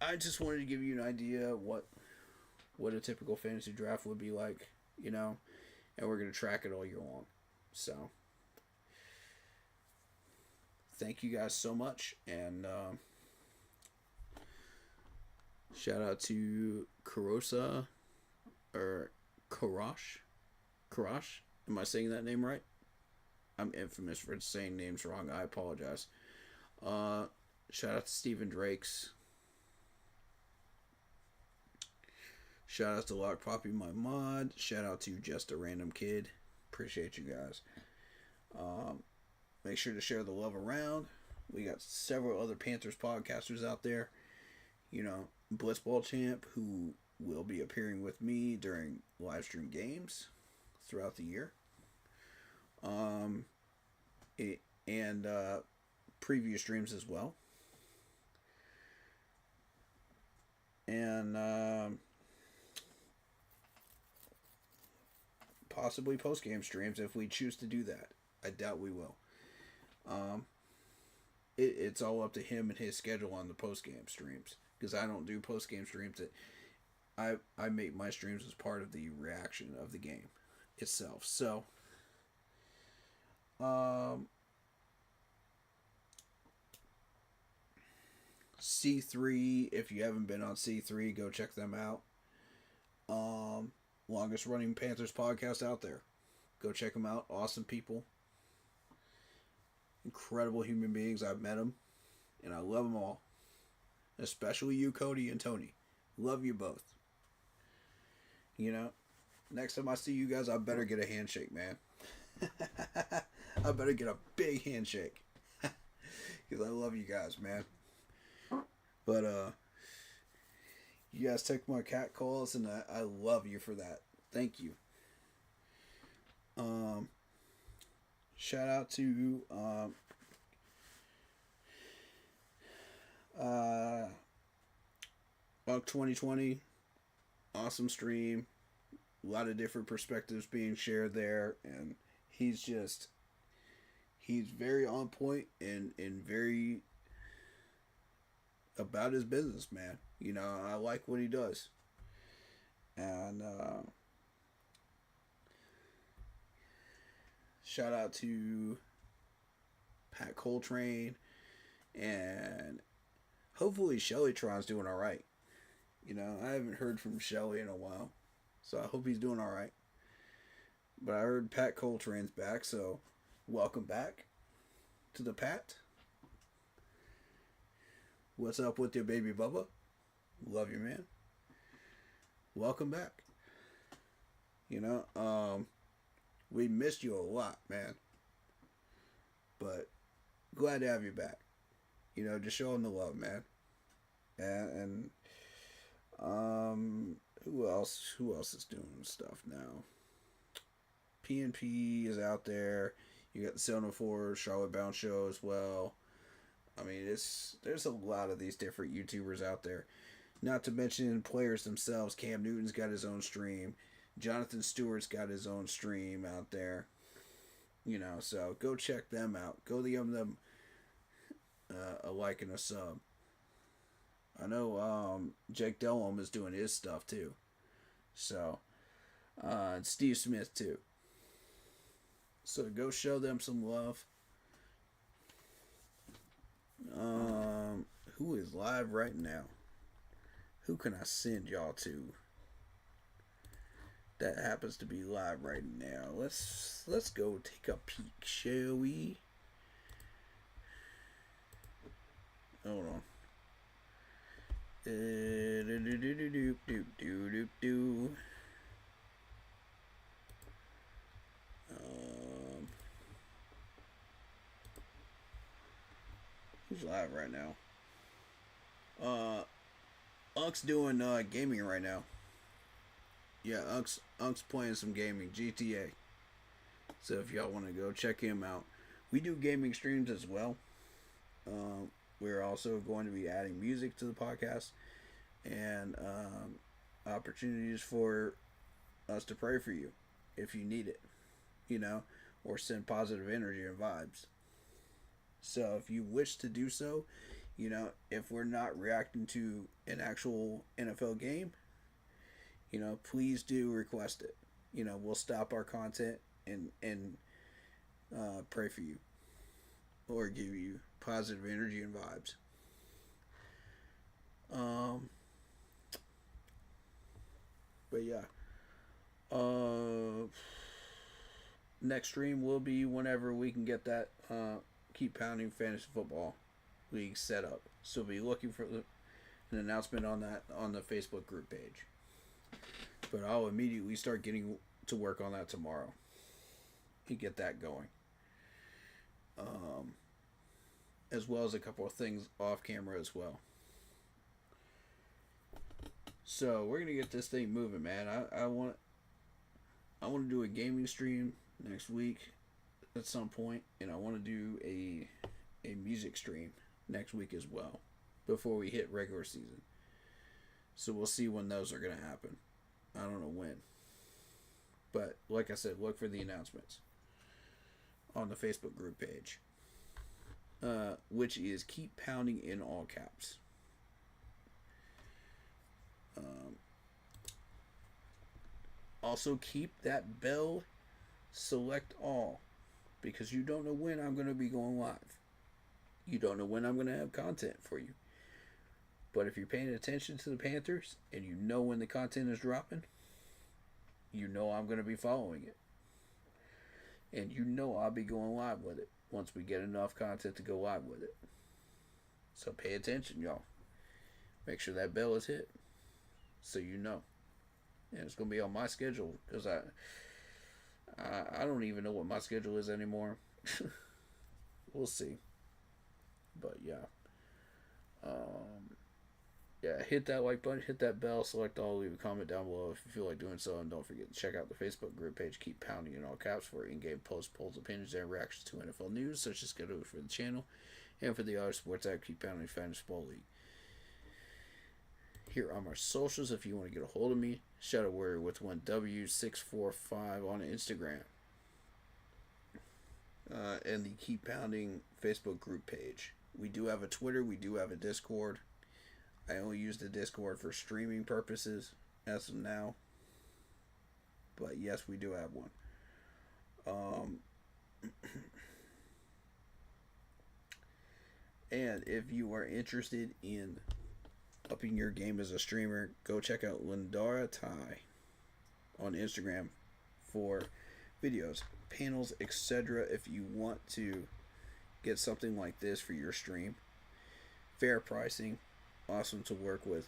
I just wanted to give you an idea what a typical fantasy draft would be like, you know, and we're going to track it all year long. So, thank you guys so much, and shout out to Karosa, or Karash. Karash? Am I saying that name right? I'm infamous for saying names wrong. I apologize. Shout out to Stephen Drakes. Shout out to Lock Poppy, my mod. Shout out to Just a Random Kid. Appreciate you guys. Make sure to share the love around. We got several other Panthers podcasters out there. You know, Blitzball Champ, who will be appearing with me during live stream games throughout the year. And preview streams as well. And possibly post-game streams if we choose to do that. I doubt we will. It's all up to him and his schedule on the post-game streams, because I don't do post-game streams. I make my streams as part of the reaction of the game itself. So, C3, if you haven't been on C3, go check them out. Longest running Panthers podcast out there. Go check them out. Awesome people. Incredible human beings. I've met them, and I love them all. Especially you, Cody and Tony. Love you both. You know, next time I see you guys, I better get a handshake, man. I better get a big handshake. Because I love you guys, man. But, you guys take my cat calls, and I love you for that. Thank you. Shout out to, Buck 2020. Awesome stream. A lot of different perspectives being shared there, and he's very on point and very about his business, man. You know, I like what he does. And shout out to Pat Coltrane, and hopefully Shellytron's doing all right. You know, I haven't heard from Shelly in a while, so I hope he's doing all right. But I heard Pat Coltrane's back, so welcome back to the Pat. What's up with your baby Bubba? Love you, man. Welcome back. You know, we missed you a lot, man. But glad to have you back. You know, just showing the love, man. And who else? Who else is doing stuff now? PNP is out there. You got the 704 Charlotte Bound Show as well. I mean, there's a lot of these different YouTubers out there. Not to mention players themselves. Cam Newton's got his own stream. Jonathan Stewart's got his own stream out there. So go check them out. Go give them a like and a sub. I know Jake Delhomme is doing his stuff too. So, and Steve Smith too. So go show them some love. Who is live right now? Who can I send y'all to? That happens to be live right now. Let's go take a peek, shall we? Hold on. Who's live right now? Unk's doing gaming right now. Yeah, Unk's playing some gaming, GTA. So if y'all want to go check him out, we do gaming streams as well. We're also going to be adding music to the podcast and opportunities for us to pray for you if you need it, or send positive energy and vibes. So if you wish to do so, if we're not reacting to an actual NFL game, please do request it. We'll stop our content and pray for you or give you positive energy and vibes. But yeah. Next stream will be whenever we can get that Keep Pounding Fantasy Football League set up. So be looking for an announcement on that on the Facebook group page. But I'll immediately start getting to work on that tomorrow. To get that going. As well as a couple of things off camera as well. So we're gonna get this thing moving, man. I want to do a gaming stream next week at some point, and I want to do a music stream next week as well before we hit regular season. So we'll see when those are gonna happen. I don't know when, but like I said, look for the announcements on the Facebook group page, which is Keep Pounding in all caps. Also keep that bell select all, because you don't know when I'm going to be going live. You don't know when I'm going to have content for you. But if you're paying attention to the Panthers and you know when the content is dropping, you know I'm going to be following it. And you know I'll be going live with it once we get enough content to go live with it. So pay attention, y'all. Make sure that bell is hit so you know. And it's going to be on my schedule, because I don't even know what my schedule is anymore. We'll see. But yeah. Yeah, hit that like button, hit that bell, select all, leave a comment down below if you feel like doing so, and don't forget to check out the Facebook group page, Keep Pounding in all caps, for in-game posts, polls, opinions, and reactions to NFL news, such as schedules for the channel, and for the other sports app, Keep Pounding Fantasy Football League. Here are my socials if you want to get a hold of me. Shadow Warrior with 1W645 on Instagram. And the Keep Pounding Facebook group page. We do have a Twitter, we do have a Discord. I only use the Discord for streaming purposes as of now. But yes, we do have one. And if you are interested in upping your game as a streamer, go check out Lindara Tai on Instagram for videos, panels, etc. If you want to get something like this for your stream. Fair pricing, awesome to work with,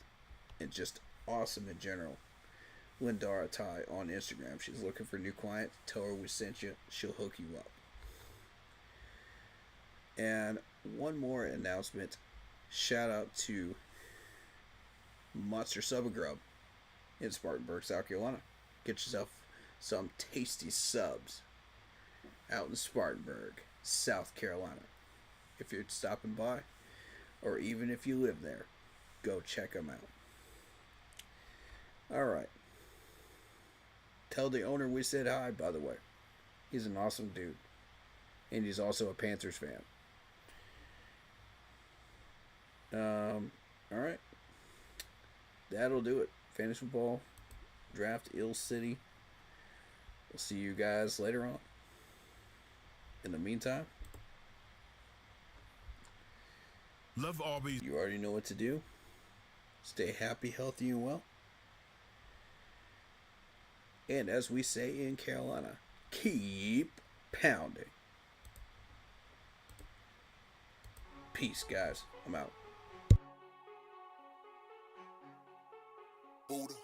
and just awesome in general. Lindara Tai on Instagram. She's looking for new clients. Tell her we sent you. She'll hook you up. And one more announcement. Shout out to Monster Sub and Grub in Spartanburg, South Carolina. Get yourself some tasty subs out in Spartanburg, South Carolina. If you're stopping by, or even if you live there, go check them out. Alright. Tell the owner we said hi, by the way. He's an awesome dude. And he's also a Panthers fan. Alright. That'll do it. Fantasy football, draft, Ill City. We'll see you guys later on. In the meantime, love Arby's. You already know what to do. Stay happy, healthy, and well. And as we say in Carolina, keep pounding. Peace, guys. I'm out. Buddha.